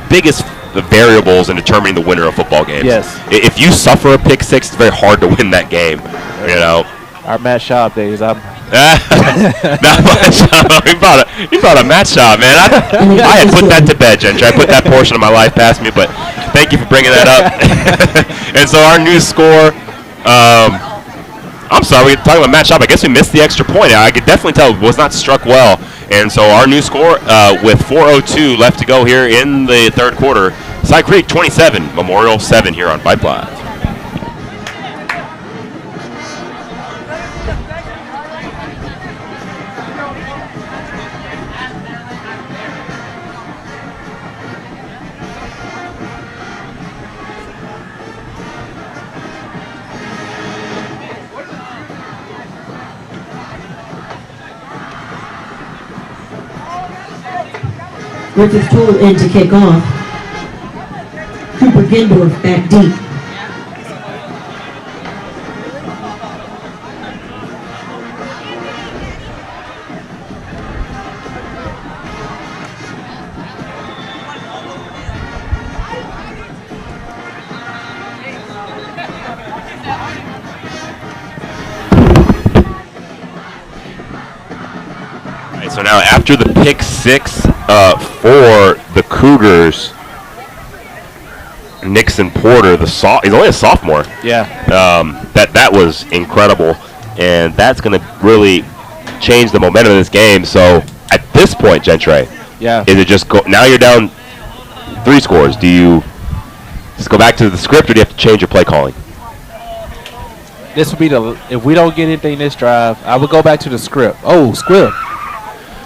biggest variables in determining the winner of football games. Yes. If you suffer a pick six, it's very hard to win that game. You know. Our Matt Schaub days. Not Matt Schaub. You brought a Matt Schaub, man. I had put that to bed, Gentry. I put that portion of my life past me, but thank you for bringing that up. And so our new score. I'm sorry, we were talking about Matt Schaub. I guess we missed the extra point. I could definitely tell it was not struck well. And so our new score with 4:02 left to go here in the third quarter, Cy Creek 27, Memorial 7 here on Vype Live. Griffith Tool in to kick off. Cooper Gendorf back deep. All right, so now after the pick six for the Cougars, Nixon Porter, he's only a sophomore. Yeah. That was incredible, and that's going to really change the momentum of this game. So at this point, Gentry, yeah, is it just now you're down 3 scores? Do you just go back to the script, or do you have to change your play calling? This would be if we don't get anything this drive, I would go back to the script. Oh, script.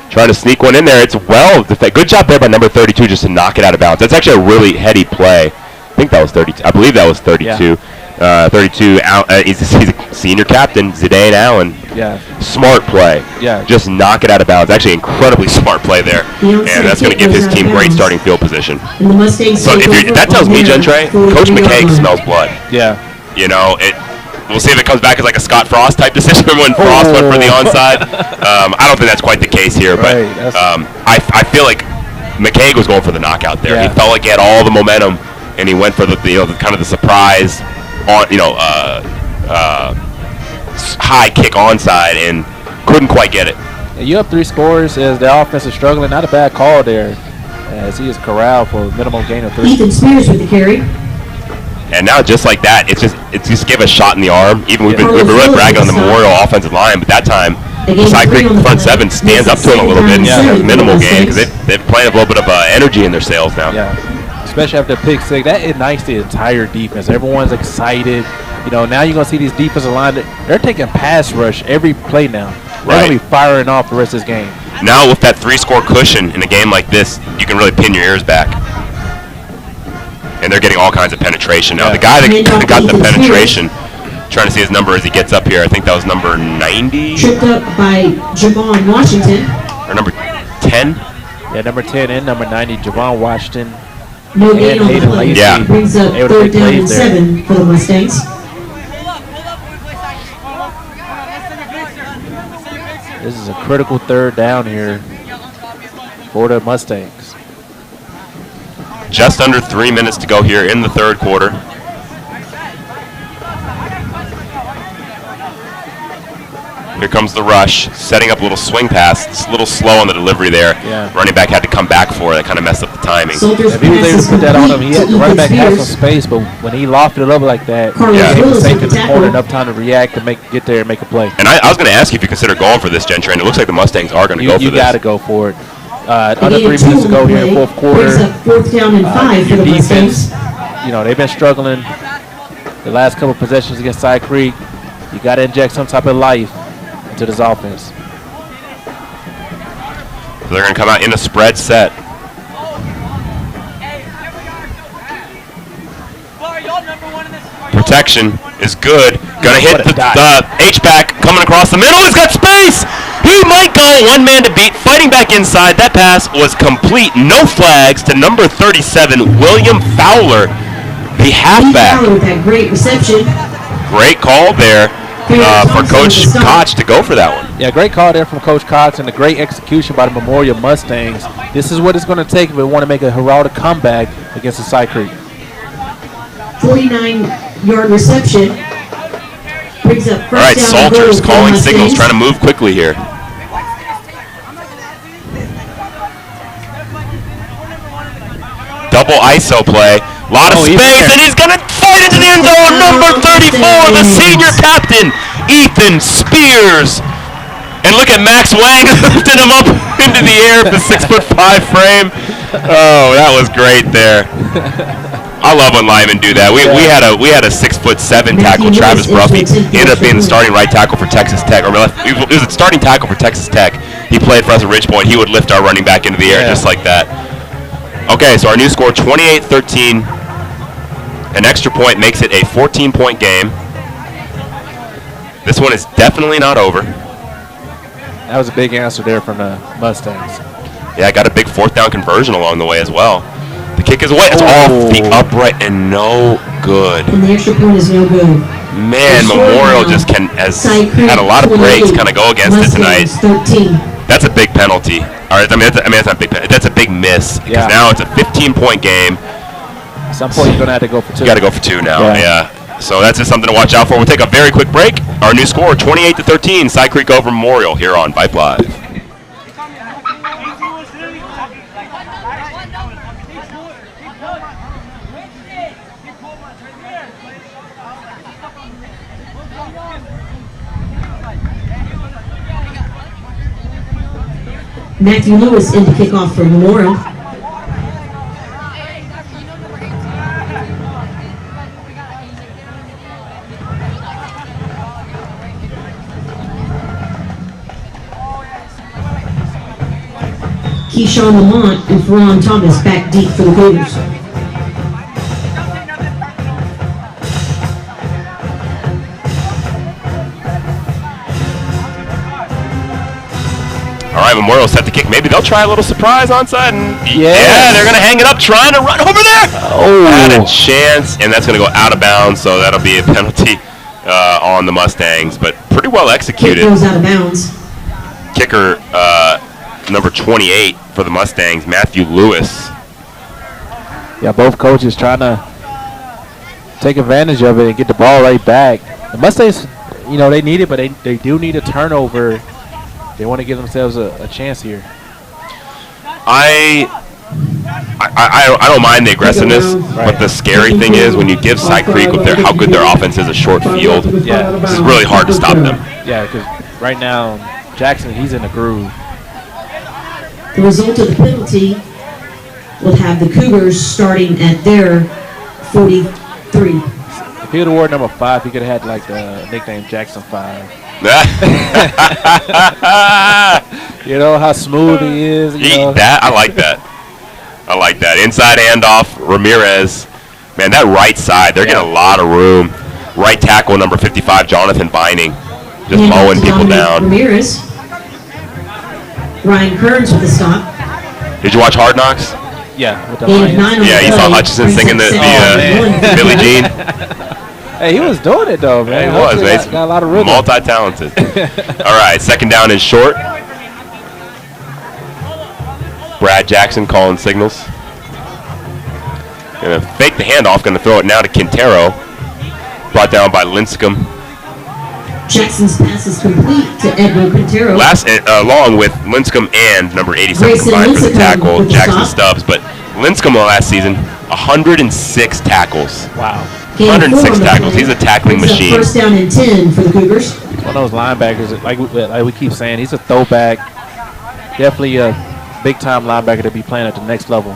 Trying to sneak one in there. It's good job there by number 32 just to knock it out of bounds. That's actually a really heady play. I think that was 32. I believe that was 32. Yeah. 32. He's a senior captain, Zidane Allen. Yeah. Smart play. Yeah. Just knock it out of bounds. Actually, incredibly smart play there. And that's going to give his team great starting field position. So if that tells me, Gentry, Coach McKay smells blood. Yeah. You know, we'll see if it comes back as like a Scott Frost type decision when Frost went for the onside. I don't think that's quite the case here, but I feel like McKay was going for the knockout there. Yeah. He felt like he had all the momentum, and he went for the kind of the surprise high kick onside and couldn't quite get it. You up 3 scores as the offense is struggling. Not a bad call there, as he is corralled for a minimum gain of 3. Ethan Spears with the carry. And now, just like that, it just gave a shot in the arm. Even we've been really bragging on the Memorial offensive line, but that time, Cy Creek front 7 stands up to him a little bit and has minimal gain because they're playing a little bit of energy in their sails now. Yeah, especially after pick 6, that ignites the entire defense. Everyone's excited. You know, now you're gonna see these defensive line. They're taking pass rush every play now. They're gonna be firing off the rest of this game. Now with that 3-score cushion in a game like this, you can really pin your ears back. And they're getting all kinds of penetration. Now, the guy that got the penetration, trying to see his number as he gets up here, I think that was number 90. Tripped up by Javon Washington. Or number 10? Yeah, number 10 and number 90, Javon Washington. No gain on the play. Yeah. Brings up 3rd down and 7 for the Mustangs. This is a critical 3rd down here for the Mustangs. Just under 3 minutes to go here in the third quarter. Here comes the rush, setting up a little swing pass. It's a little slow on the delivery there. Yeah. Running back had to come back for it. That kind of messed up the timing. If he was able to put that on him, the running back had some space, but when he lofted it up like that, he was safe in the corner, enough time to react to get there and make a play. And I was going to ask you if you consider going for this, Gentry, and it looks like the Mustangs are going to go for this. You got to go for it. Under 3 minutes to go here in fourth quarter. 4th down and 5 for the Mustangs. You know, they've been struggling the last couple of possessions against Cy Creek. You got to inject some type of life into this offense. They're going to come out in a spread set. Y'all number 1 in the Protection is good. Gonna hit the H-back coming across the middle. He's got space. He might go. One man to beat. Fighting back inside. That pass was complete. No flags to number 37, William Fowler, the halfback. Fowler with that great reception. Great call there for Coach Koch to go for that one. Yeah, great call there from Coach Koch and a great execution by the Memorial Mustangs. This is what it's going to take if we want to make a heraldic comeback against the Cy Creek. 49-yard reception. Brings up All right, Salters calling signals, trying to move quickly here. Double ISO play. A lot of space, and he's going to fight into the end zone. Number 34, the senior captain, Ethan Spears. And look at Max Wang lifting him up into the air with the 6'5" frame. Oh, that was great there. I love when linemen do that. We had a 6'7" tackle, Travis Bruffy. He ended up being the starting right tackle for Texas Tech. He was a starting tackle for Texas Tech. He played for us at Ridge Point. He would lift our running back into the air just like that. Okay, so our new score 28-13. An extra point makes it a 14-point game. This one is definitely not over. That was a big answer there from the Mustangs. Yeah, I got a big 4th down conversion along the way as well. The kick is away. It's off the upright and no good. And the extra point is no good. Man, Memorial just has had a lot of breaks kind of go against it tonight. 13. That's a big penalty. All right, that's not a big penalty. That's a big miss because now it's a 15-point game. At some point, you're going to have to go for 2. You got to go for 2 now, yeah. So that's just something to watch out for. We'll take a very quick break. Our new score, 28-13, Cy Creek over Memorial here on Vype Live. Matthew Lewis in to kick off for Memorial. Keyshawn Lamont and Ferron Thomas back deep for the Cougars. All right, Memorial set the kick. Maybe they'll try a little surprise onside. And yeah, they're going to hang it up, trying to run over there. Oh, had a chance, and that's going to go out of bounds, so that'll be a penalty on the Mustangs, but pretty well executed. It goes out of bounds. Kicker number 28 for the Mustangs, Matthew Lewis. Yeah, both coaches trying to take advantage of it and get the ball right back. The Mustangs, they need it, but they do need a turnover. They want to give themselves a chance here. I don't mind the aggressiveness, but the scary thing is when you give Cy Creek with how good their offense is, a short field, it's really hard to stop them. Yeah, because right now, Jackson, he's in a groove. The result of the penalty will have the Cougars starting at their 43. If he would have worn number 5, he could have had the nickname Jackson 5. You know how smooth he is. That I like that. Inside handoff, Ramirez. Man, that right side, they're getting a lot of room. Right tackle, number 55, Jonathan Vining, just mowing people down. Ramirez. Ryan Kearns with the stop. Did you watch Hard Knocks? Yeah, with the Lions. Yeah, you saw Hutchinson singing the Billie Jean. Hey, he was doing it though, man. He was, man. Got a lot of rhythm. Multi-talented. All right, second down is short. Brad Jackson calling signals. Gonna fake the handoff. Gonna throw it now to Quintero. Brought down by Linscomb. Jackson's pass is complete to Edward Quintero. Along with Linscomb and number 87 combined for the tackle, Jackson Stubbs. But Linscomb last season, 106 tackles. Wow. 106 tackles. He's a tackling machine. First down and 10 for the Cougars. One of those linebackers, like we keep saying, he's a throwback. Definitely a big-time linebacker to be playing at the next level.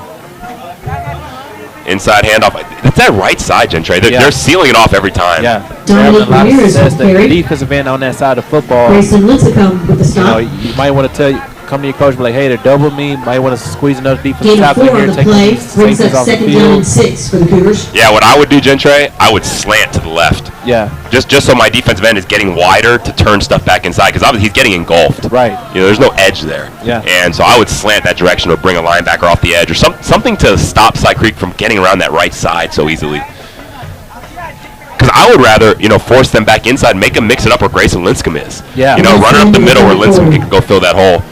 Inside handoff. It's that right side, Gentry. They're sealing it off every time. Yeah. Dominic Ramirez with the defensive end on that side of football. Grayson Lincecum with the stop. You might want to come to your coach, be like, hey, they're doubling me. Might want to squeeze another defensive Gain of tackle 4 here, on the take play these brings safeties up off the second down field. and 6 for the Cougars. Yeah, what I would do, Gentray, I would slant to the left. Yeah. Just so my defensive end is getting wider to turn stuff back inside, because obviously he's getting engulfed. Right. You know, there's no edge there. Yeah. And so I would slant that direction or bring a linebacker off the edge or something to stop Cy Creek from getting around that right side so easily. Because I would rather, force them back inside, make them mix it up where Grayson Linscomb is. Yeah. Run it up the middle where Linscomb can go fill that hole.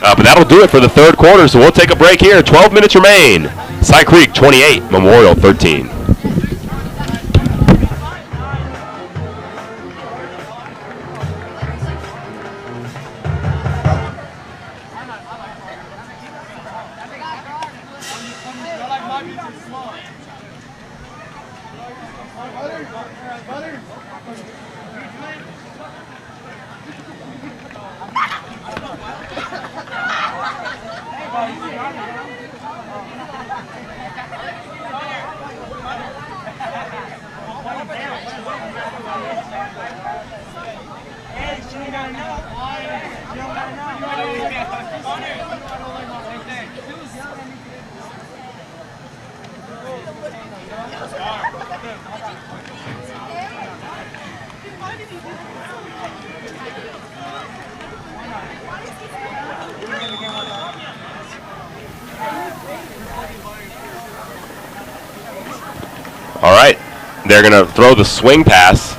But that'll do it for the third quarter, so we'll take a break here. 12 minutes remain. Cy Creek 28, Memorial 13. All right, they're going to throw the swing pass.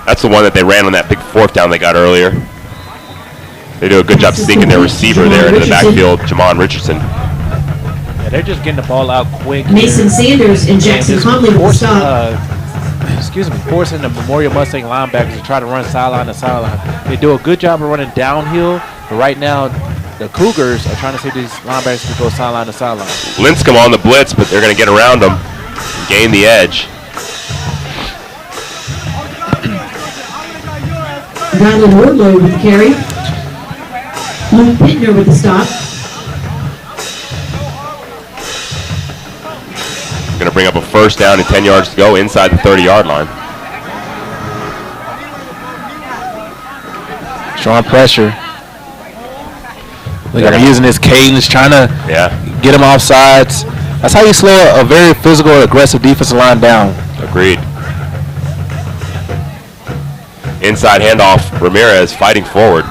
That's the one that they ran on that big fourth down they got earlier. They do a good job sinking their receiver there into the backfield, Jamon Richardson. Yeah, they're just getting the ball out quick. Mason Sanders and Jackson Conley will stop. Forcing the Memorial Mustang linebackers to try to run sideline to sideline. They do a good job of running downhill, but right now the Cougars are trying to see these linebackers to go sideline to sideline. Linscomb on the blitz, but they're going to get around them, gain the edge. Rylan Wardlow with the carry. Luke Pittner with the stop. Going to bring up a first down and 10 yards to go inside the 30-yard line. Strong pressure. They're using this cadence, trying to get them off sides. That's how you slow a very physical, aggressive defensive line down. Agreed. Inside handoff, Ramirez fighting forward.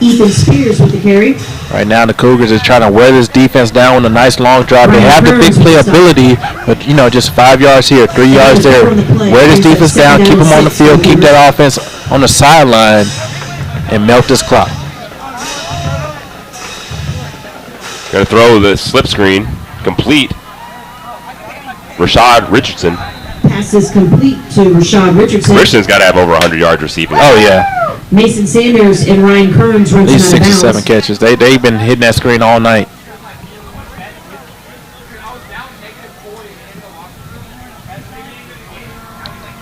Ethan Spears with the carry. Right now, the Cougars are trying to wear this defense down with a nice long drop. They have the big play ability, but just 5 yards here, 3 yards there. Wear this defense down, keep them on the field, keep that offense on the sideline, and melt this clock. Going to throw the slip screen, complete. Rashad Richardson. Pass is complete to Rashad Richardson. Richardson's got to have over 100 yards receiving. Oh, yeah. Mason Sanders and Ryan Kearns runs These out of 6 or bounds. 7 catches. They've been hitting that screen all night.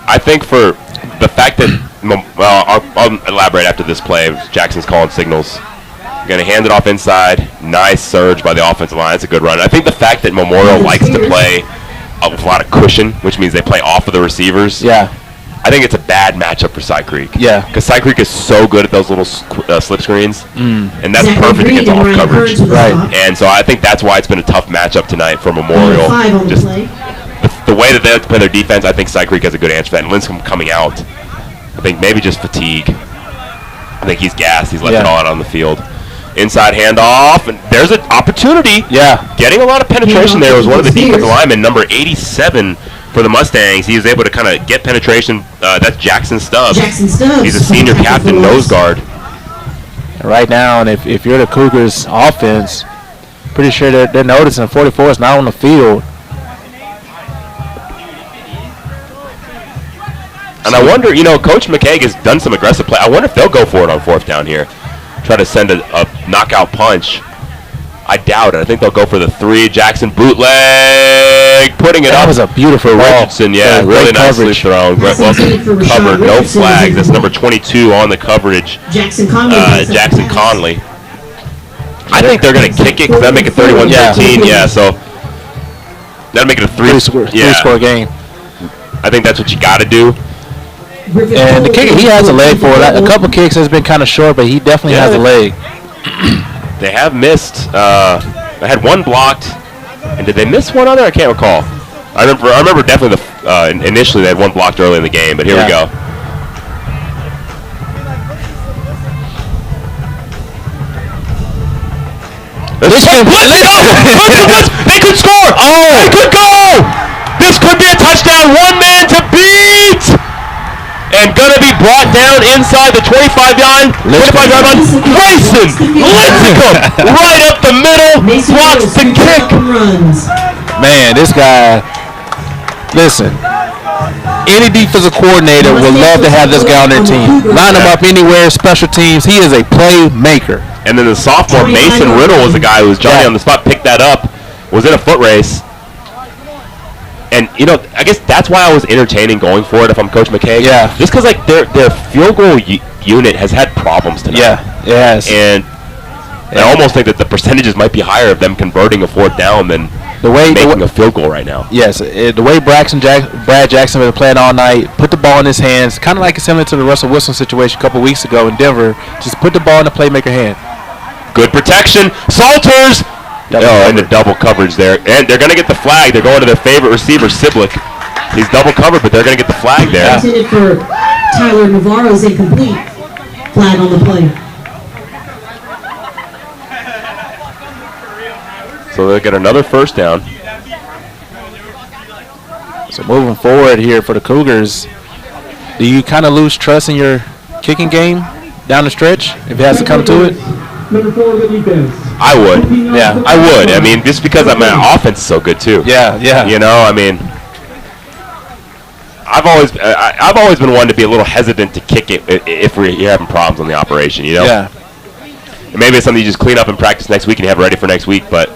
I think for the fact that, I'll elaborate after this play. Jackson's calling signals. Going to hand it off inside. Nice surge by the offensive line. It's a good run. I think the fact that Memorial likes to play with a lot of cushion, which means they play off of the receivers. Yeah. I think it's a bad matchup for Cy Creek. Yeah. Because Cy Creek is so good at those little slip screens. And that's Zachary perfect Green against and off Ryan coverage. Kearns with the Right. stop. And so I think that's why it's been a tough matchup tonight for Memorial. 5 on the Just play. the way that they play their defense, I think Cy Creek has a good answer for that. And Linscomb coming out, I think maybe just fatigue. I think he's gassed. He's left it all out on the field. Inside handoff, and there's an opportunity. Yeah. Getting a lot of penetration there was one of the defensive linemen, number 87 for the Mustangs. He was able to kind of get penetration. That's Jackson Stubbs. Jackson Stubbs. He's a senior captain nose guard. Right now, and if you're the Cougars offense, pretty sure they're noticing 44 is not on the field. And I wonder, Coach McKaig has done some aggressive play. I wonder if they'll go for it on fourth down here. Try to send a knockout punch. I doubt it. I think they'll go for the 3. Jackson bootleg, putting it up. That was a beautiful ball. Richardson, really nicely thrown. Well covered, no flags. That's number 22 on the coverage. Jackson Conley. Jackson Conley. I think they're going to kick it because that'll make it 31-13. Yeah, so that'll make it a three-score game. I think that's what you got to do. And the kicker, he has a leg for it. A couple kicks has been kind of short, but he definitely has a leg. They have missed. I had one blocked, and did they miss one other? I can't recall. I remember definitely initially they had one blocked early in the game, but here we go. They could score! Oh! They could go! This could be a touchdown. One man to beat! And gonna be brought down inside the 25-yard line. Grayson Lincecum right up the middle, blocks the kick. Man, this guy, listen, any defensive coordinator would love to have this guy on their team. Line him up anywhere, special teams. He is a playmaker. And then the sophomore, Mason Riddle, was the guy who was Johnny on the spot, picked that up, was in a foot race. And, you know, I guess that's why I was entertaining going for it if I'm Coach McKay. Yeah. Just because, like, their field goal unit has had problems tonight. Yeah, it has. And I almost think that the percentages might be higher of them converting a fourth down than making a field goal right now. Yes, the way Brad Jackson was playing all night, put the ball in his hands, kind of like similar to the Russell Wilson situation a couple weeks ago in Denver. Just put the ball in the playmaker hand. Good protection. Salters. Into double coverage there. And they're going to get the flag. They're going to their favorite receiver, Siblick. He's double covered, but they're going to get the flag there. Intended for Tyler Navarro's incomplete. Flag on the play. So they'll get another first down. So moving forward here for the Cougars, do you kind of lose trust in your kicking game down the stretch if it has to come to it? Number 4 of the defense. I would. Yeah, I would. I mean, just because my offense is so good too. Yeah. You know, I mean, I've always been one to be a little hesitant to kick it if you're having problems on the operation. You know. Yeah. And maybe it's something you just clean up in practice next week and you have it ready for next week. But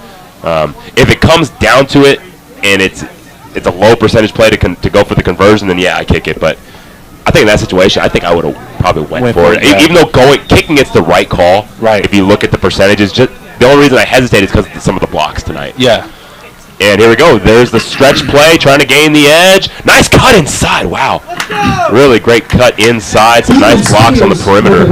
if it comes down to it and it's a low percentage play to go for the conversion, then yeah, I kick it. But I think in that situation, I think I would have probably went for it. Yeah. Even though kicking it's the right call. Right. If you look at the percentages, just the only reason I hesitate is because of some of the blocks tonight. Yeah. And here we go. There's the stretch play, trying to gain the edge. Nice cut inside. Wow. Really great cut inside. Some nice blocks on the perimeter.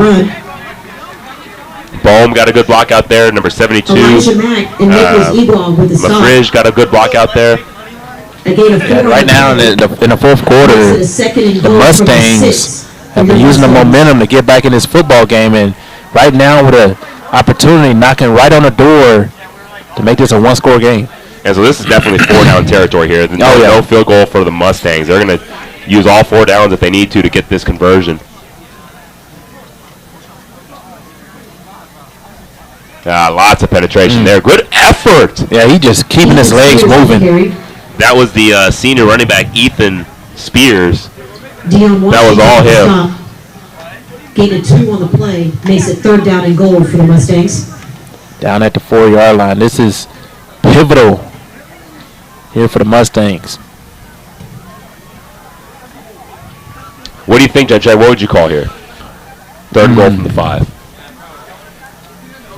Bohm got a good block out there. Number 72. Elijah Mack and Nicholas Eblong with the stop. LaFridge got a good block out there. Right now in the fourth quarter, the Mustangs have been using the momentum to get back in this football game, and right now with an opportunity knocking right on the door to make this a one-score game. And so this is definitely 4-down territory here. No field goal for the Mustangs. They're going to use all 4 downs if they need to get this conversion. Lots of penetration there. Good effort. Yeah, he just keeping his legs moving. That was the senior running back, Ethan Spears. That was all him. Gained a 2 on the play. Makes it 3rd down and goal for the Mustangs. Down at the 4-yard line. This is pivotal here for the Mustangs. What do you think, Judge? What would you call here? 3rd goal from the 5.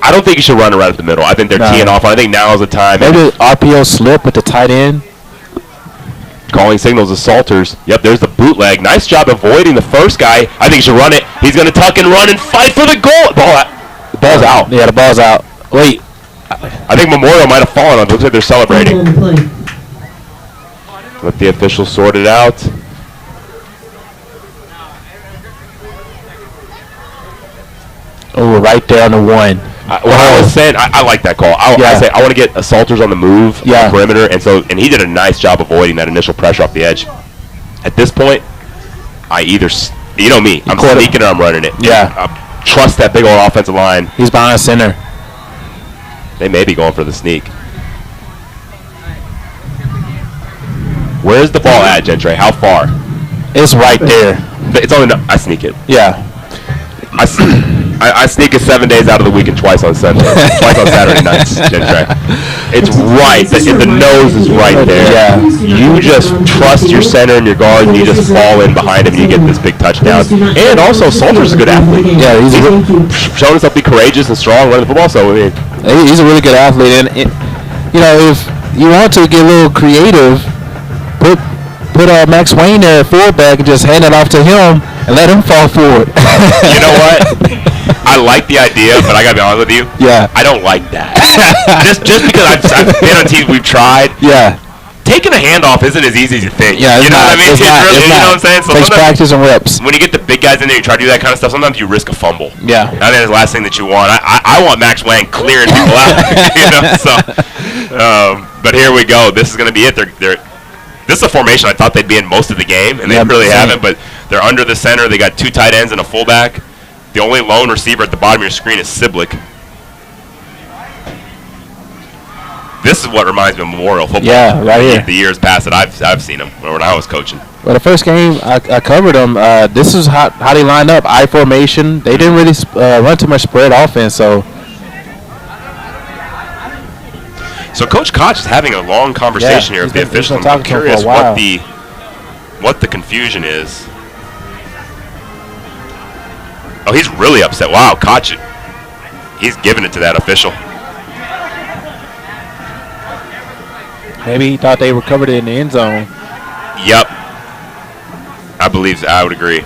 I don't think you should run it right up the middle. I think they're teeing off. I think now is the time. Maybe RPO slip with the tight end. Calling signals to Salters. Yep, there's the bootleg. Nice job avoiding the first guy. I think he should run it. He's going to tuck and run and fight for the goal. The ball's out. Yeah, the ball's out. Wait. I think Memorial might have fallen on it. Looks like they're celebrating. Let the officials sort it out. Oh, right there on the 1. I was saying, I like that call. I say I want to get Salters on the move, on the perimeter, and he did a nice job avoiding that initial pressure off the edge. At this point, I either, you know me, I'm sneaking or I'm running it. Yeah. I trust that big old offensive line. He's behind center. They may be going for the sneak. Where's the ball at, Gentry? How far? It's right there. It's only I sneak it. Yeah. I sneak it 7 days out of the week and twice on Sunday, twice on Saturday nights. Gentry. It's right. The nose is right there. Yeah. You just trust your center and your guard, and you just fall in behind him, and you get this big touchdown. And also, Salters is a good athlete. Yeah, he's shown himself to be courageous and strong running the football. So I mean, he's a really good athlete. And you know, if you want to get a little creative, put Max Wayne there at fullback and just hand it off to him and let him fall forward. You know what? I like the idea, but I gotta be honest with you. Yeah. I don't like that. just because I've been on teams we've tried. Yeah. Taking a handoff isn't as easy as you think. Yeah, you know what I mean? It's not. You know what I'm saying? So takes practice and reps. when you get the big guys in there, you try to do that kind of stuff. Sometimes you risk a fumble. Yeah. I think that's the last thing that you want. I want Max Wang clearing people out. You know. So, but here we go. This is going to be it. This is a formation I thought they'd be in most of the game, and they really haven't. But they're under the center. They got 2 tight ends and a fullback. The only lone receiver at the bottom of your screen is Siblick. This is what reminds me of Memorial football. Yeah, right here. The years past that I've seen them when I was coaching. Well, the first game I covered them. This is how they lined up. I formation. They didn't really run too much spread offense. So Coach Koch is having a long conversation here with the officials. I'm curious what the confusion is. Oh, he's really upset. Wow, Koch, he's giving it to that official. maybe he thought they recovered it in the end zone. Yep. I would agree.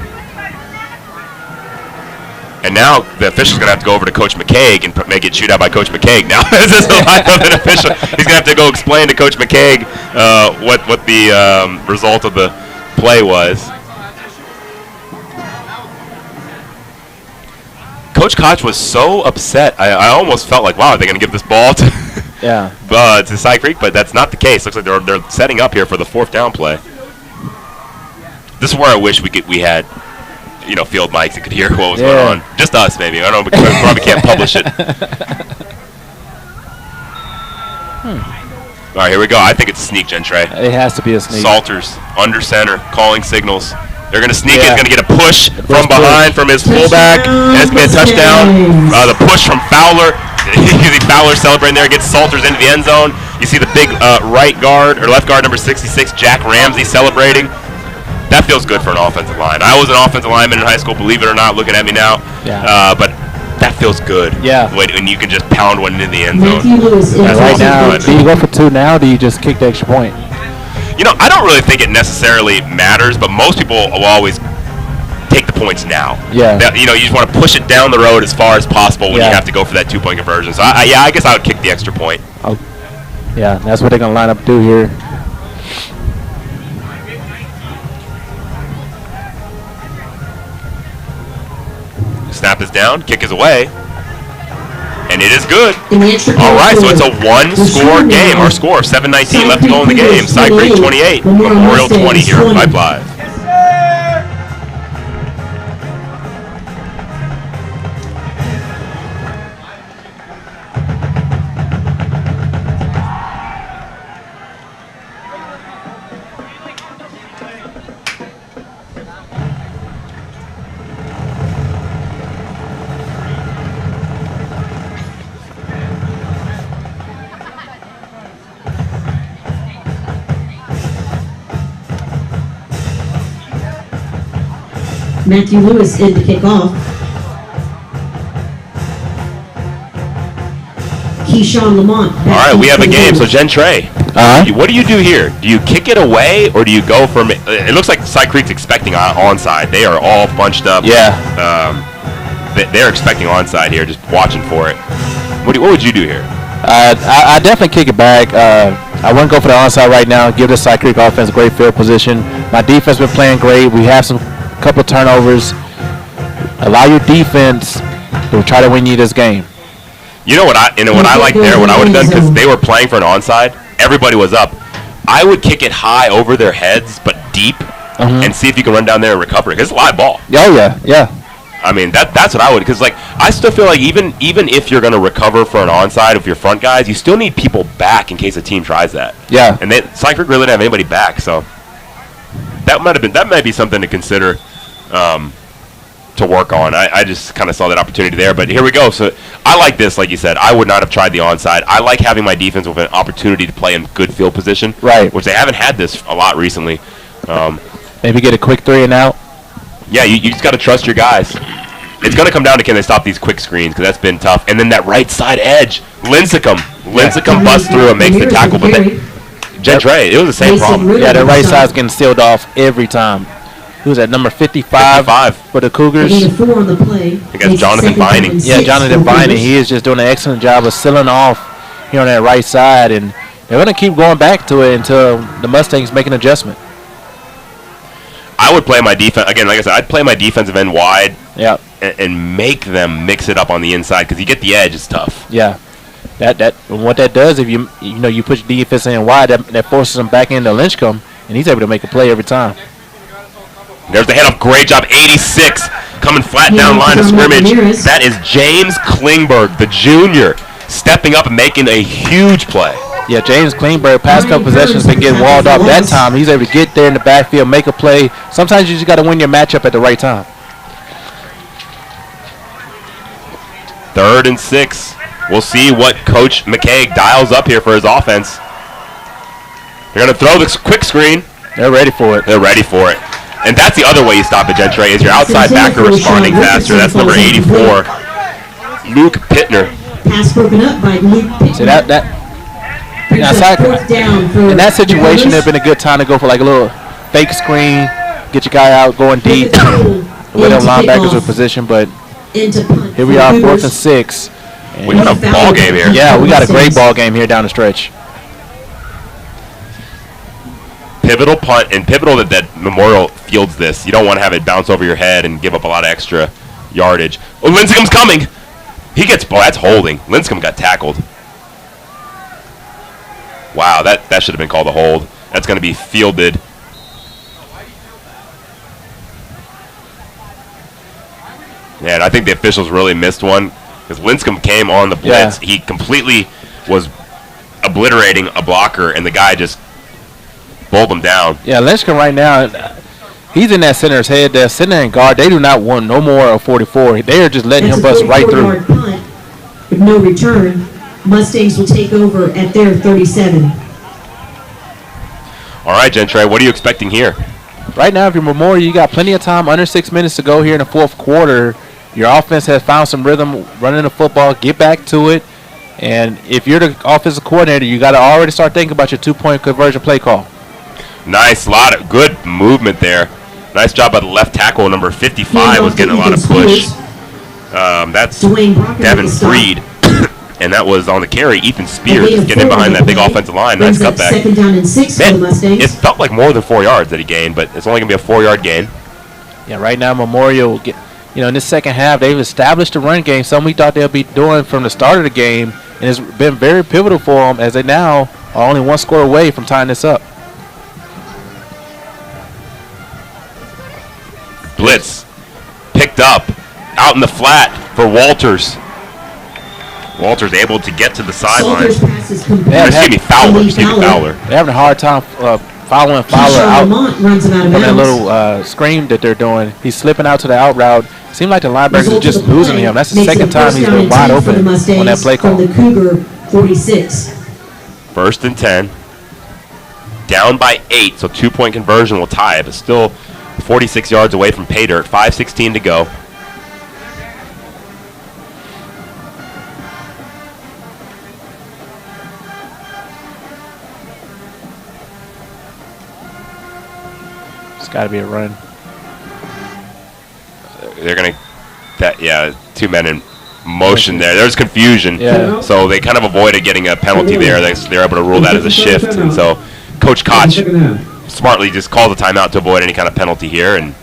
And now the official's going to have to go over to Coach McCaig and make it shoot out by Coach McCaig. Now, this is the line of an official. He's going to have to go explain to Coach McCaig what the result of the play was. Coach Koch was so upset. I almost felt like, wow, are they going to give this ball to to Cy Creek? But that's not the case. Looks like they're setting up here for the 4th down play. This is where I wish we had field mics that could hear what was going on. Just us, maybe. I don't know. We probably can't publish it. All right, here we go. I think it's a sneak, Gentry. It has to be a sneak. Salters, under center, calling signals. They're going to sneak it. He's going to get a push from behind from his fullback. And it's going to be a touchdown. The push from Fowler. You see Fowler celebrating there. Gets Salters into the end zone. You see the big left guard number 66, Jack Ramsey, celebrating. That feels good for an offensive line. I was an offensive lineman in high school, believe it or not, looking at me now. Yeah. But that feels good. Yeah. When you can just pound one into the end zone. Right now, do you go for 2 now, or do you just kick the extra point? I don't really think it necessarily matters, but most people will always take the points now. Yeah. You just want to push it down the road as far as possible when you have to go for that 2-point conversion. So, I guess I would kick the extra point. Oh. Yeah, that's what they're going to line up to do here. Snap is down, kick is away, and it is good. All right, so it's a 1-score game. Our score, 7:19 left to go in the game. Cy Creek 28, Memorial 20 here on Vype Live. Matthew Lewis in to kick off. Keyshawn Lamont. All right, we have a game. So, Gentry, what do you do here? Do you kick it away, or do you go for it? Looks like Cy Creek's expecting onside. They are all bunched up. Yeah. They're expecting onside here, just watching for it. What would you do here? I definitely kick it back. I wouldn't go for the onside right now. Give the Cy Creek offense a great field position. My defense been playing great. We have some couple turnovers. Allow your defense to try to win you this game. You know what I like there, what I would have done, because they were playing for an onside, everybody was up. I would kick it high over their heads, but deep, and see if you can run down there and recover it, because it's a live ball. Oh, yeah. I mean, that's what I would, because I still feel like even if you're going to recover for an onside with your front guys, you still need people back in case a team tries that. Yeah. And Cy Creek really didn't have anybody back, so that might be something to consider to work on. I just kind of saw that opportunity there, but here we go. So I like this, like you said. I would not have tried the onside. I like having my defense with an opportunity to play in good field position, right? Which they haven't had this a lot recently. Maybe get a quick 3 and out. Yeah, you just got to trust your guys. It's going to come down to can they stop these quick screens, because that's been tough. And then that right side edge, Lincecum busts through and makes the tackle, but Gentry, it was the same problem. Yeah, the right side's getting sealed off every time. who's at number 55 for the Cougars. Gain of 4 on the play. I think that's Jonathan Vining. Yeah, Jonathan Vining. He is just doing an excellent job of sealing off here on that right side, and they're going to keep going back to it until the Mustangs make an adjustment. I would play my defense again. Like I said, I'd play my defensive end wide. Yeah. And make them mix it up on the inside because you get the edge. It's tough. Yeah. That what that does, if you push defense in wide, that forces him back into Lynchcomb, and he's able to make a play every time. There's the head up. Great job. 86 coming flat down line of scrimmage. That is James Klingberg, the junior, stepping up and making a huge play. Yeah, James Klingberg, past couple possessions, been getting walled off that time. He's able to get there in the backfield, make a play. Sometimes you just got to win your matchup at the right time. 3rd and 6. We'll see what Coach McCaig dials up here for his offense. They're going to throw this quick screen. They're ready for it. They're ready for it. And that's the other way you stop it, Gentry, is your outside backer responding faster. That's number 84, Luke Pittner. Pass broken up by Luke Pittner. See, in that situation, it'd been a good time to go for like a little fake screen, get your guy out going deep, with them linebackers with position. But here we are, 4th and 6. We got a ball game here. Yeah, we got a great ball game here down the stretch. Pivotal punt, and pivotal that Memorial fields this. You don't want to have it bounce over your head and give up a lot of extra yardage. Oh, Lincecum's coming. He gets, that's holding. Lincecum got tackled. Wow, that should have been called a hold. That's going to be fielded. Yeah, and I think the officials really missed one because Lincecum came on the blitz. Yeah. He completely was obliterating a blocker, and the guy just bowled him down. Yeah, Lincecum right now, he's in that center's head. They're sitting there in guard. They do not want no more of 44. They are just letting him bust right through. Punt with no return. Mustangs will take over at their 37. All right, Gentry, what are you expecting here? Right now, if you're Memorial, you got plenty of time, under 6 minutes to go here in the 4th quarter. Your offense has found some rhythm running the football. Get back to it. And if you're the offensive coordinator, you got to already start thinking about your 2-point conversion play call. Nice, lot of good movement there. Nice job by the left tackle. Number 55 was getting a lot of push. That's Devin Freed. And that was on the carry. Ethan Spears just getting in behind that big offensive line. Nice cutback. 2nd down and 6 for the Mustangs. It felt like more than 4 yards that he gained, but it's only going to be a 4-yard gain. Yeah, right now Memorial, in this second half, they've established a run game, something we thought they'll be doing from the start of the game, and it's been very pivotal for them as they now are only 1 score away from tying this up. Blitz picked up out in the flat for Walters. Walters able to get to the sideline. Fowler. They're having a hard time following Fowler out runs him out of on that bounds. little screen that they're doing. He's slipping out to the out route. Seems like the linebackers are just losing him. That's the second time he's been wide open on that play call. From the Cougar 46. 1st and 10. Down by 8, so 2-point conversion will tie it, but still 46 yards away from pay dirt. 5:16 to go. It's got to be a run. They're going to, 2 men in motion there. There's confusion. Yeah. So they kind of avoided getting a penalty there. They're able to rule that as a shift. And so Coach Koch smartly just called the timeout to avoid any kind of penalty here. And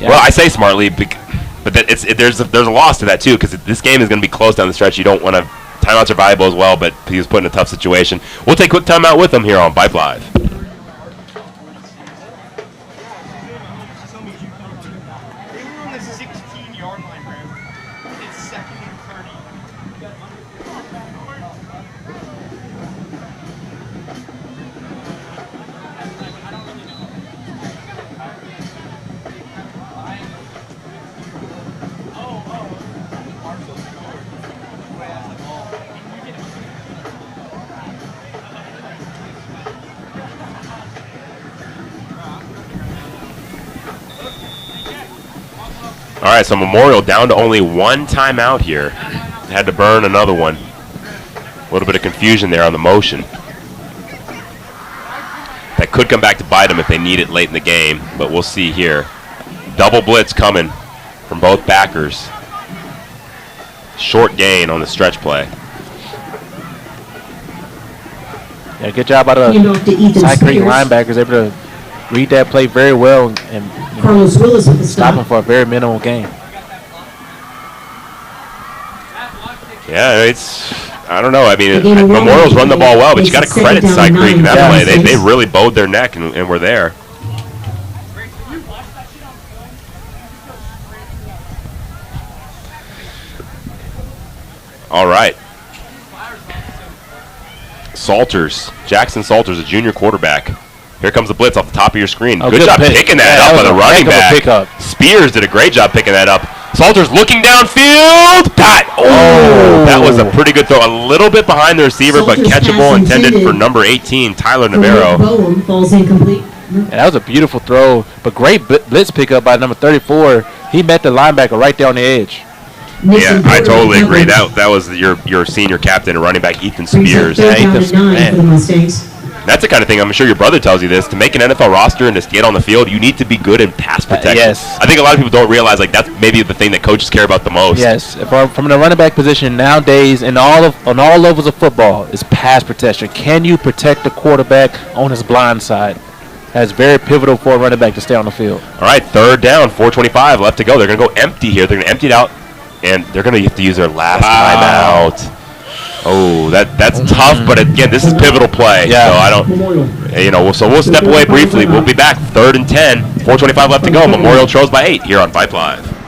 well, I say smartly, but there's a loss to that too, because this game is going to be close down the stretch. You don't want to. Timeouts are valuable as well, but he was put in a tough situation. We'll take a quick timeout with him here on Vype Live. All right, so Memorial down to only 1 timeout here. Had to burn another one. A little bit of confusion there on the motion. That that could come back to bite them if they need it late in the game, but we'll see here. Double blitz coming from both backers. Short gain on the stretch play. Yeah, good job by the Side Creek linebackers, able to read that play very well and Carlos Willis with the stop him stop. for a very minimal gain. Yeah, I don't know. I mean, Again, Memorial's run the ball well, but you got to Makes it credit second Side down Creek in and that 9. play. They really bowed their neck and were there. All right. Jackson Salters, a junior quarterback. Here comes the blitz off the top of your screen. Oh, good job picking that up by the running back. Pickup. Spears did a great job picking that up. Salters looking downfield. That was a pretty good throw. A little bit behind the receiver, but Salters catchable, pass intended for intended number 18, Tyler For Navarro. Bowen falls incomplete. Yeah, that was a beautiful throw, but great blitz pickup by number 34. He met the linebacker right there on the edge. Yeah, I totally agree. That was your senior captain and running back, Ethan Spears. Third Yeah, down Ethan and 9 man. for the Mustangs. That's the kind of thing, I'm sure your brother tells you this, to make an NFL roster and to get on the field, you need to be good in pass protection. Yes. I think a lot of people don't realize, like, that's maybe the thing that coaches care about the most. Yes, from the running back position nowadays on all levels of football is pass protection. Can you protect the quarterback on his blind side? That's very pivotal for a running back to stay on the field. All right, third down, 4:25 left to go. They're going to go empty here. They're going to empty it out, and they're going to have to use their last timeout. Oh, that's tough, but again, this is pivotal play. Yeah. So I don't, so we'll step away briefly. We'll be back. 3rd and 10, 4:25 left to go. Memorial trails by 8 here on Vype Live.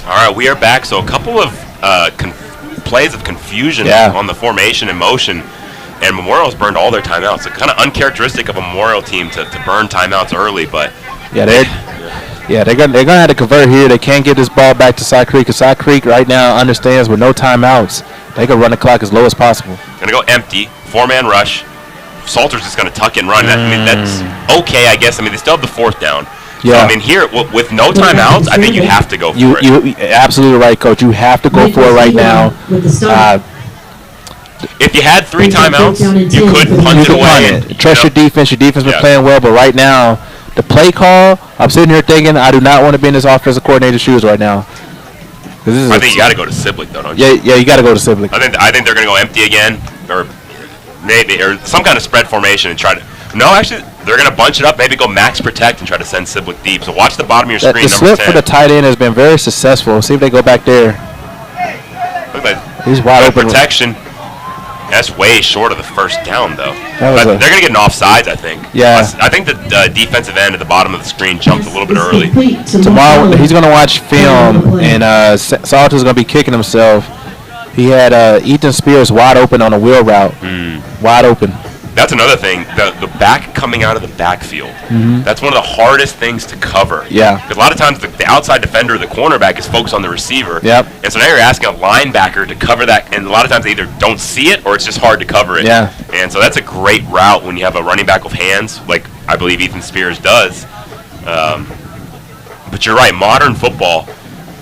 All right, we are back. So a couple of plays of confusion on the formation and motion, and Memorial's burned all their timeouts. It's kind of uncharacteristic of a Memorial team to burn timeouts early, but they're gonna have to convert here. They can't get this ball back to Side Creek, because Side Creek right now understands with no timeouts they can run the clock as low as possible. Gonna go empty, 4-man rush. Salter's just gonna tuck and run. I mean, that's okay, I guess. I mean, they still have the 4th down. Yeah. So, I mean, here with no timeouts, I think you have to go for it. You absolutely right, Coach. You have to go for it right now. If you had 3 timeouts, you could punt it away. Trust your defense. Your defense been playing well, but right now, the play call, I'm sitting here thinking I do not want to be in this offensive coordinator's shoes right now. I think you got to go to Siblick, though, don't you? Yeah, you got to go to Siblick. I think they're going to go empty again, or some kind of spread formation and try to. No, actually, they're going to bunch it up, maybe go max protect and try to send Siblick deep. So watch the bottom of your screen, The number slip 10. for the tight end has been very successful. See if they go back there. Look at He's wide open. Protection. That's way short of the first down, though. But they're going to get an offsides, I think. Yeah. I think the defensive end at the bottom of the screen jumped a little bit early. Tomorrow, he's going to watch film, and Salter's going to be kicking himself. He had Ethan Spears wide open on a wheel route. Wide open. That's another thing. The back coming out of the backfield. That's one of the hardest things to cover. Yeah. Because a lot of times the outside defender, the cornerback, is focused on the receiver. Yep. And so now you're asking a linebacker to cover that, and a lot of times they either don't see it or it's just hard to cover it. Yeah. And so that's a great route when you have a running back with hands, like I believe Ethan Spears does. But you're right, modern football,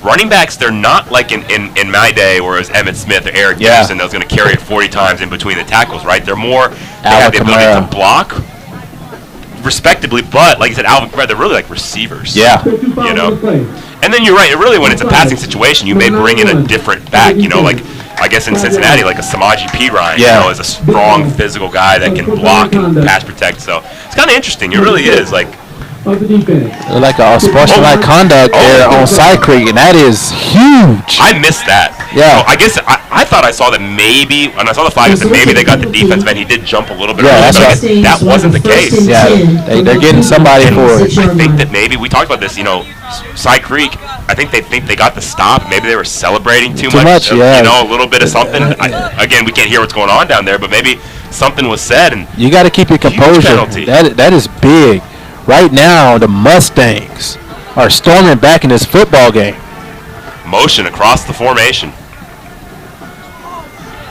running backs, they're not like in my day where it was Emmitt Smith or Eric Dickerson that was going to carry it 40 times in between the tackles, right? They're more, they have the ability to block respectably, but like you said, Alvin Kamara, they're really like receivers. Yeah. You know? And then you're right, really when it's a passing situation, you may bring in a different back, you know, like I guess in Cincinnati, like a Samaje Perine, you know, is a strong physical guy that can block and pass protect. So it's kind of interesting. It really is. Like, of the defense. Like a sportsmanlike conduct there on Side Creek, and that is huge. I missed that. Yeah. So I guess I thought I saw that maybe when I saw the flag, I said maybe they got the defense man. He did jump a little bit. Yeah, early, that's but I right. guess that wasn't the case. Yeah, they're getting somebody for it. I think that maybe we talked about this. Side Creek. I think they got the stop. Maybe they were celebrating too much. Yeah. A little bit of something. Again, we can't hear what's going on down there, but maybe something was said. And you got to keep your composure. penalty. That is big. Right now, the Mustangs are storming back in this football game. Motion across the formation.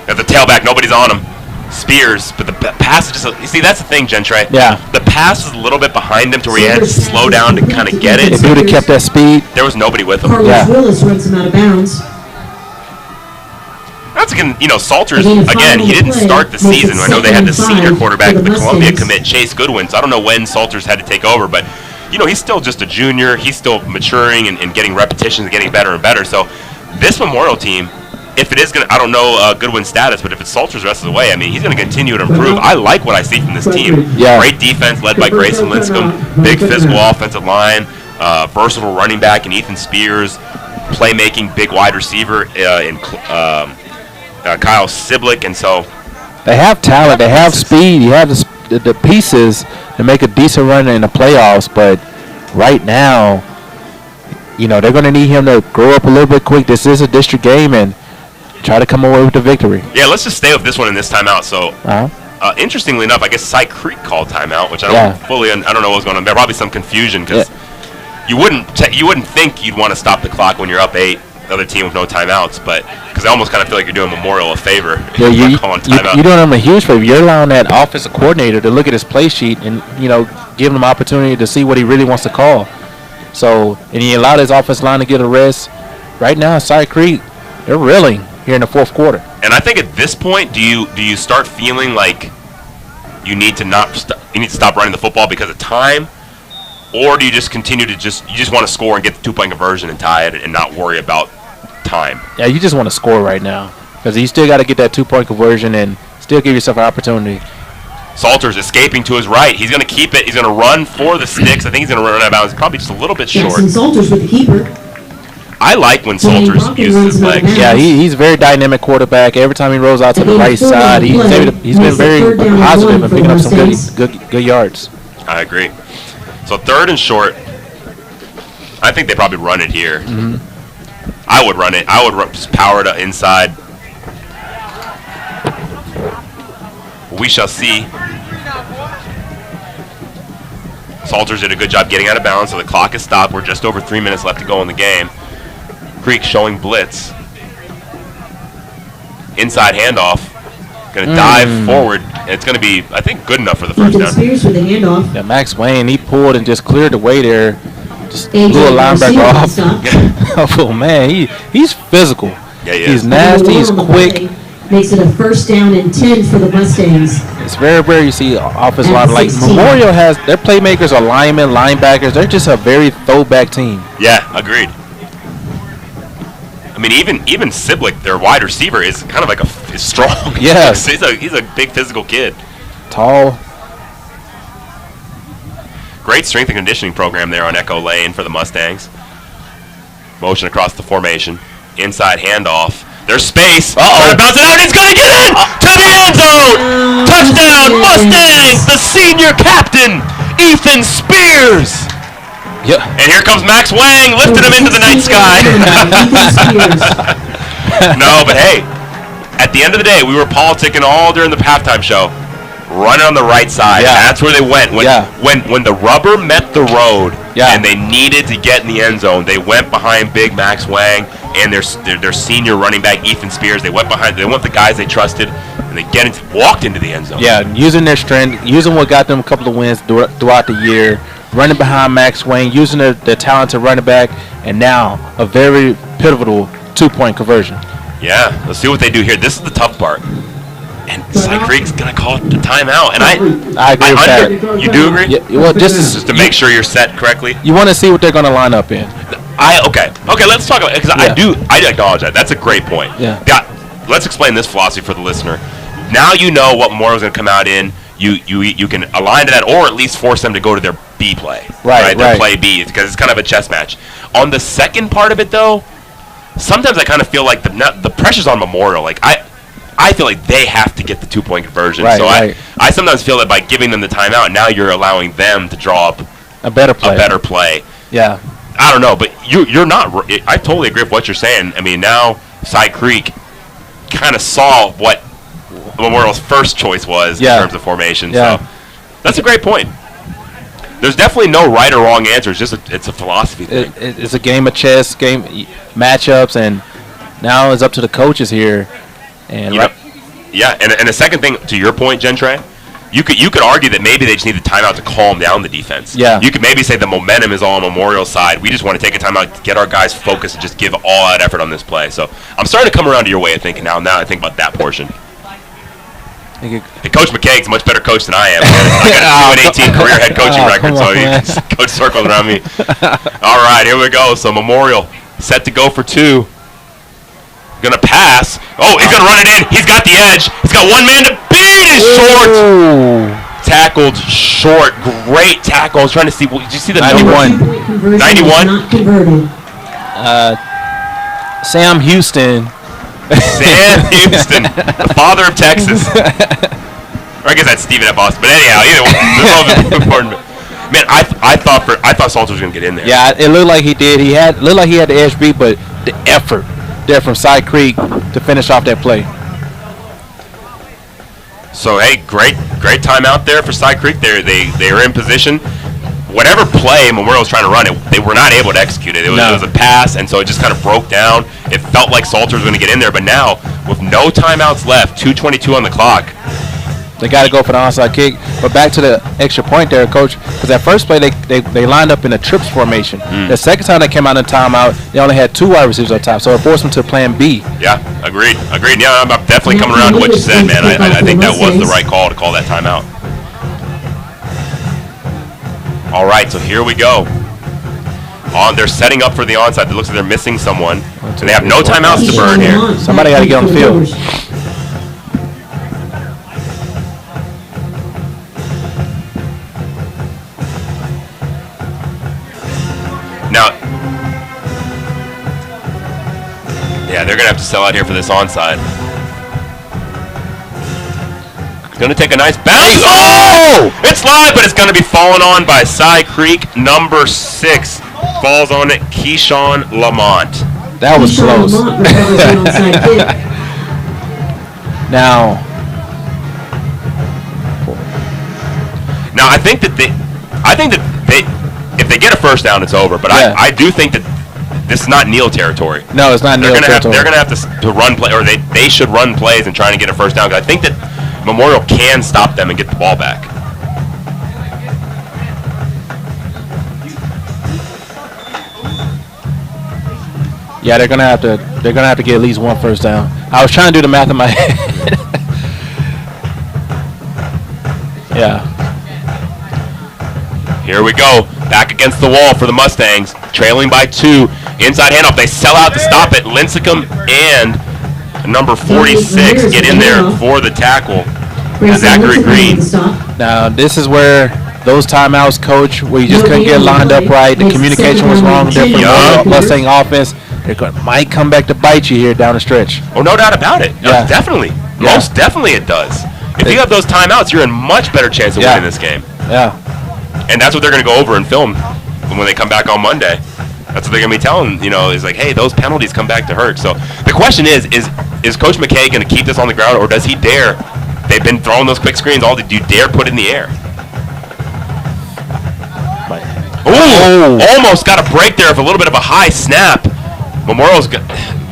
At the tailback, nobody's on him. Spears, but the pass is just. You see, that's the thing, Gentry. Yeah. The pass is a little bit behind him to where he had to slow down to kind of get it. If he would have kept that speed. There was nobody with him. Carlos Yeah. Willis runs him out of bounds. That's again, Salters, again, he didn't start the season. I know they had the senior quarterback, the Columbia commit, Chase Goodwin. So I don't know when Salters had to take over, but, he's still just a junior. He's still maturing and getting repetitions and getting better and better. So this Memorial team, if it is going to, I don't know Goodwin's status, but if it's Salters the rest of the way, he's going to continue to improve. I like what I see from this team. Yeah. Great defense led by Grayson Linscomb, big physical offensive line, versatile running back in Ethan Spears, playmaking big wide receiver in Kyle Siblick, and so They have talent. They have speed. You have the pieces to make a decent run in the playoffs, but right now, they're going to need him to grow up a little bit quick. This is a district game, and try to come away with the victory. yeah, let's just stay with this one in this timeout. So interestingly enough, I guess Side Creek called timeout, which I don't know what was going on. There probably some confusion because you wouldn't think you'd want to stop the clock when you're up 8. The other team with no timeouts, but because I almost kind of feel like you're doing Memorial a favor. Yeah, you're timeout. doing them a huge favor. You're allowing that offensive coordinator to look at his play sheet and give him an opportunity to see what he really wants to call. So, and he allowed his offensive line to get a rest. Right now, Side Creek, they're reeling here in the fourth quarter. And I think at this point, do you start feeling like you need to stop running the football because of time? Or do you just continue to you just want to score and get the 2-point conversion and tie it and not worry about time? Yeah, you just want to score right now because you still got to get that 2-point conversion and still give yourself an opportunity. Salters escaping to his right. He's going to keep it. He's going to run for the sticks. I think he's going to run out of bounds. Probably just a little bit short. Jackson Salters with the keeper. I like when Salters uses his legs. Yeah, he's a very dynamic quarterback. Every time he rolls out to the right side, he's been very positive and picking up some good yards. I agree. So 3rd and short. I think they probably run it here. Mm-hmm. I would run it. I would just power it inside. We shall see. Salters did a good job getting out of bounds, so the clock is stopped. We're just over 3 minutes left to go in the game. Creek showing blitz. Inside handoff. Going to dive forward. And it's going to be, I think, good enough for the first down. Spears with the handoff. Yeah, Max Wayne, he pulled and just cleared the way there. Just blew a linebacker off. Oh, man, he's physical. Yeah, he He's is. nasty, he's quick. Makes it a 1st down and 10 for the Mustangs. It's very rare you see offensive line. At Like 16. Memorial has, their playmakers are linemen, linebackers. They're just a very throwback team. Yeah, agreed. I mean, even Siblick, their wide receiver, is kind of like is strong. Yes. he's a big physical kid. Tall. Great strength and conditioning program there on Echo Lane for the Mustangs. Motion across the formation. Inside handoff. There's space. Trying to bounce it out. It's going to get in to the end zone. Touchdown, Mustangs. The senior captain, Ethan Spears. Yeah. And here comes Max Wang, lifting him into the night sky. No, but hey, at the end of the day, we were politicking all during the halftime show. Running on the right side. Yeah. That's where they went. When the rubber met the road and they needed to get in the end zone, they went behind big Max Wang and their senior running back, Ethan Spears. They went behind. They went the guys they trusted, and they walked into the end zone. Yeah, using their strength, using what got them a couple of wins throughout the year, running behind Max Wayne, using their talented running back, and now a very pivotal 2-point conversion. Yeah, let's see what they do here. This is the tough part. And Side Creek's going to call it the timeout. And I agree with that. You do agree? Yeah, well, Just to make sure you're set correctly. You want to see what they're going to line up in. Okay, let's talk about it, because I acknowledge that. That's a great point. Yeah. Let's explain this philosophy for the listener. Now you know what Memorial's going to come out in. You can align to that, or at least force them to go to their B play. Right. Their play B, because it's kind of a chess match. On the second part of it, though, sometimes I kind of feel like the pressure's on Memorial. Like, I feel like they have to get the 2-point conversion. So I sometimes feel that by giving them the timeout, now you're allowing them to draw up a better play. Yeah. I don't know, but you're not. I totally agree with what you're saying. I mean, now Side Creek kind of saw what Memorial's first choice was in terms of formation. Yeah. So that's a great point. There's definitely no right or wrong answer. It's a philosophy thing. It's a game of chess, matchups, and now it's up to the coaches here. And and the second thing, to your point, Gentry, you could argue that maybe they just need the timeout to calm down the defense. Yeah. You could maybe say the momentum is all on Memorial's side. We just want to take a timeout to get our guys focused and just give all out effort on this play. So I'm starting to come around to your way of thinking now. Now I think about that portion. And Coach McKaig's a much better coach than I am. I got a 2-18 career head coaching record, so he's coach circles around me. All right, here we go. So Memorial set to go for 2. Gonna pass. Oh, he's gonna run it in. He's got the edge. He's got one man to beat. Is short. Tackled short. Great tackle. I was trying to see. Did you see the 91? 91. Sam Houston. Sam Houston, the father of Texas. Or I guess that's Steven at Boston. But anyhow, either one. They're both important. Man, I thought Salter was gonna get in there. Yeah, it looked like he did. Looked like he had the edge beat, but the effort there from Side Creek to finish off that play. So hey, great timeout there for Side Creek. They were in position. Whatever play Memorial was trying to run, they were not able to execute it. It was a pass, and so it just kind of broke down. It felt like Salter was going to get in there, but now with no timeouts left, 2:22 on the clock, they got to go for the onside kick. But back to the extra point there, Coach, because that first play they lined up in a trips formation. The second time they came out in timeout, they only had 2 wide receivers up top, so it forced them to plan B. Yeah, agreed. Yeah, I'm definitely coming around to what you said, man. I think that was the right call to call that timeout. All right, so here we go. They're setting up for the onside. It looks like they're missing someone. And they have no timeouts to burn here. Somebody got to get on the field. Now, yeah, they're going to have to sell out here for this onside. Going to take a nice bounce. Oh! It's live, but it's going to be fallen on by Side Creek. Number 6 falls on it, Keyshawn Lamont. That was close. Now, I think that if they get a first down, it's over. But I do think that this is not Neal territory. No, it's not Neal territory. They're going to have to run play, or they should run plays and try to get a first down. Because I think that Memorial can stop them and get the ball back. Yeah, they're gonna have to get at least 1 first down. I was trying to do the math in my head. Yeah. Here we go. Back against the wall for the Mustangs. Trailing by 2. Inside handoff. They sell out to stop it. Lincecum and number 46 get in there for the tackle. Zachary Green. Now, this is where those timeouts, Coach, where you just couldn't get lined up right. The communication was wrong. Different Mustang offense. Might come back to bite you here down the stretch. Oh, no doubt about it. Yeah. Definitely. Yeah. Most definitely it does. If you have those timeouts, you're in much better chance of winning this game. Yeah. And that's what they're going to go over and film when they come back on Monday. That's what they're going to be telling, is like, hey, those penalties come back to hurt. So the question is Coach McKay going to keep this on the ground, or does he dare? They've been throwing those quick screens. Do you dare put it in the air? Ooh, almost got a break there with a little bit of a high snap. Memorial's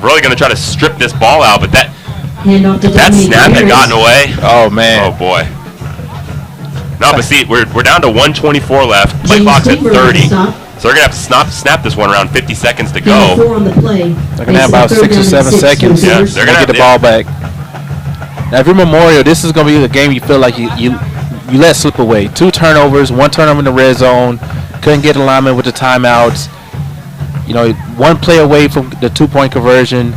really going to try to strip this ball out, but that snap had gotten away. Oh, man. Oh, boy. No, but see, we're down to 1:24 left. Play clock's at 30. So they're going to have to snap this one around 50 seconds to go. They're going to have about 6 or 7 seconds they're gonna get the ball back. Now, if you're Memorial, this is going to be the game you feel like you let slip away. 2 turnovers, 1 turnover in the red zone. Couldn't get alignment with the timeouts. 1 play away from the 2-point conversion.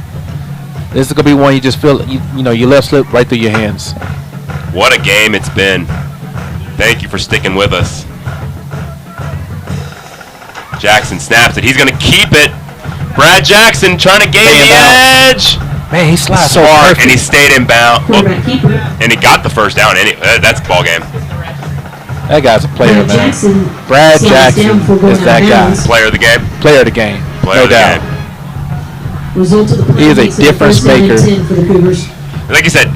This is going to be one you just feel, you let slip right through your hands. What a game it's been. Thank you for sticking with us. Jackson snaps it. He's going to keep it. Brad Jackson trying to gain the edge. Man, he slides so Smart, perfect. and he stayed in bounds. Quarterback keeper. And he got the first down. That's ball game. That guy's a player, Brad man. Jackson Brad slides Jackson down before going is out that of guy. bounds. Player of the game. Player of the game. Player No of the doubt. game. Result of the play He is a makes it difference first down and maker. 10 for the Cougars. Like you said,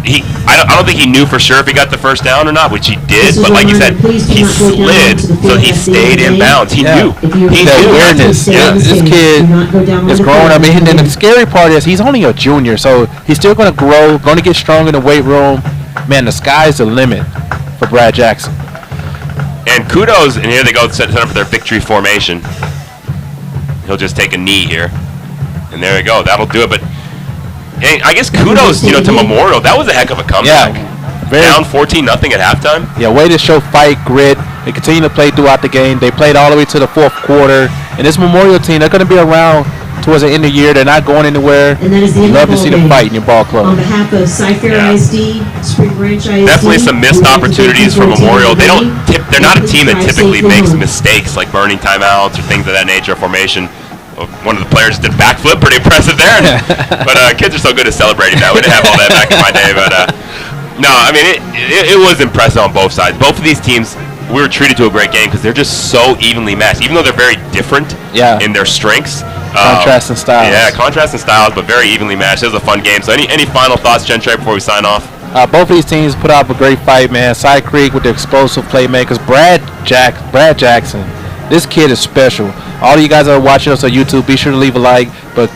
I don't think he knew for sure if he got the first down or not, which he did. This is But like a you said, reminder, please do he not go down slid, onto the so field he at the stayed end of the in game. bounds. He Yeah. knew. If you're He That knew. awareness. Stay Yeah, on the this stage. kid Do not go down on is the growing field. up. And the scary part is he's only a junior, so he's still going to grow, going to get strong in the weight room. Man, the sky's the limit for Brad Jackson. And kudos, and here they go set up for their victory formation. He'll just take a knee here. And there we go. That'll do it. But hey, I guess kudos, to Memorial. That was a heck of a comeback. Down 14-0 at halftime. Yeah, way to show fight, grit. They continue to play throughout the game. They played all the way to the fourth quarter. And this Memorial team, they're going to be around towards the end of the year. They're not going anywhere. And that is the end Love of to the see ball the game. fight in your ball On club. behalf of Cy-Fair Yeah. ISD, Spring Branch ISD. Definitely some missed we would like to thank opportunities you for attending Memorial. the game. They're not a Please team that drive typically safely makes home. mistakes like burning timeouts or things of that nature, formation. One of the players did a backflip, pretty impressive there. But kids are so good at celebrating now. We didn't have all that back in my day, but no, I mean it was impressive on both sides. Both of these teams, we were treated to a great game because they're just so evenly matched, even though they're very different in their strengths. Contrasting styles. Yeah, contrasting styles, but very evenly matched. It was a fun game. So any final thoughts, Jen Trey, before we sign off? Both of these teams put up a great fight, man. Cy Creek with the explosive playmakers. Brad Jackson. This kid is special. All of you guys that are watching us on YouTube, be sure to leave a like. But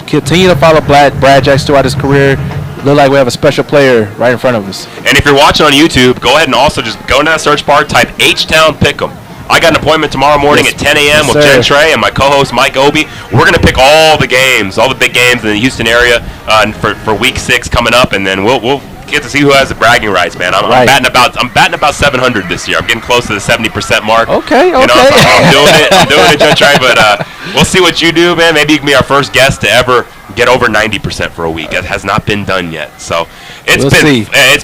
continue to follow Brad Jackson throughout his career. Look like we have a special player right in front of us. And if you're watching on YouTube, go ahead and also just go into that search bar, type H-Town Pick'em. I got an appointment tomorrow morning at 10 a.m. with Jen Trey and my co-host Mike Obie. We're going to pick all the games, all the big games in the Houston area for Week 6 coming up, and then we'll get to see who has the bragging rights, man. I'm batting about 700 this year. I'm getting close to the 70% mark. Okay. I'm doing it, Jen Trey. But we'll see what you do, man. Maybe you can be our first guest to ever get over 90% for a week. That has not been done yet. So it's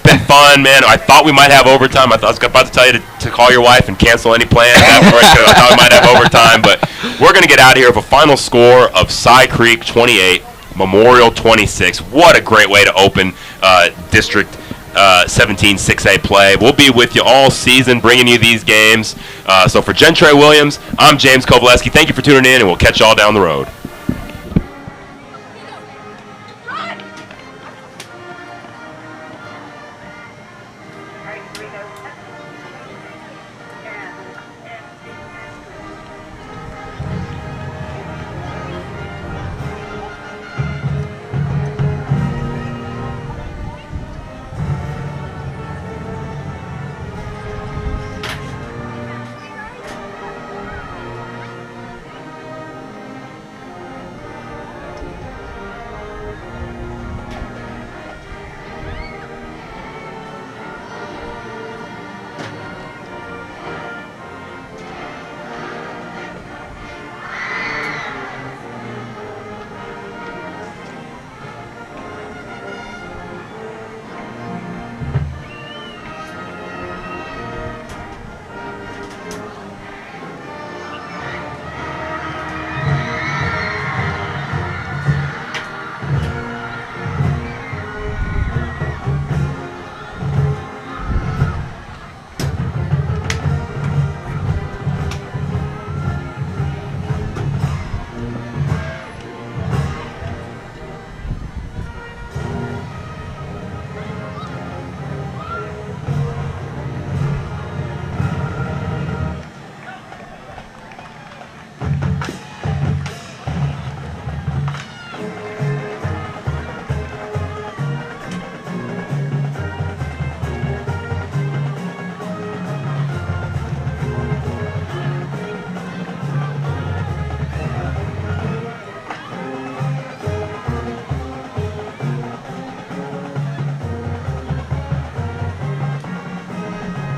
been fun, man. I thought we might have overtime. I was about to tell you to call your wife and cancel any plans. I thought we might have overtime, but we're going to get out of here with a final score of Cy Creek 28, Memorial 26. What a great way to open District 17 6A play. We'll be with you all season bringing you these games. So for Jen Trey Williams, I'm James Kovaleski. Thank you for tuning in, and we'll catch y'all down the road.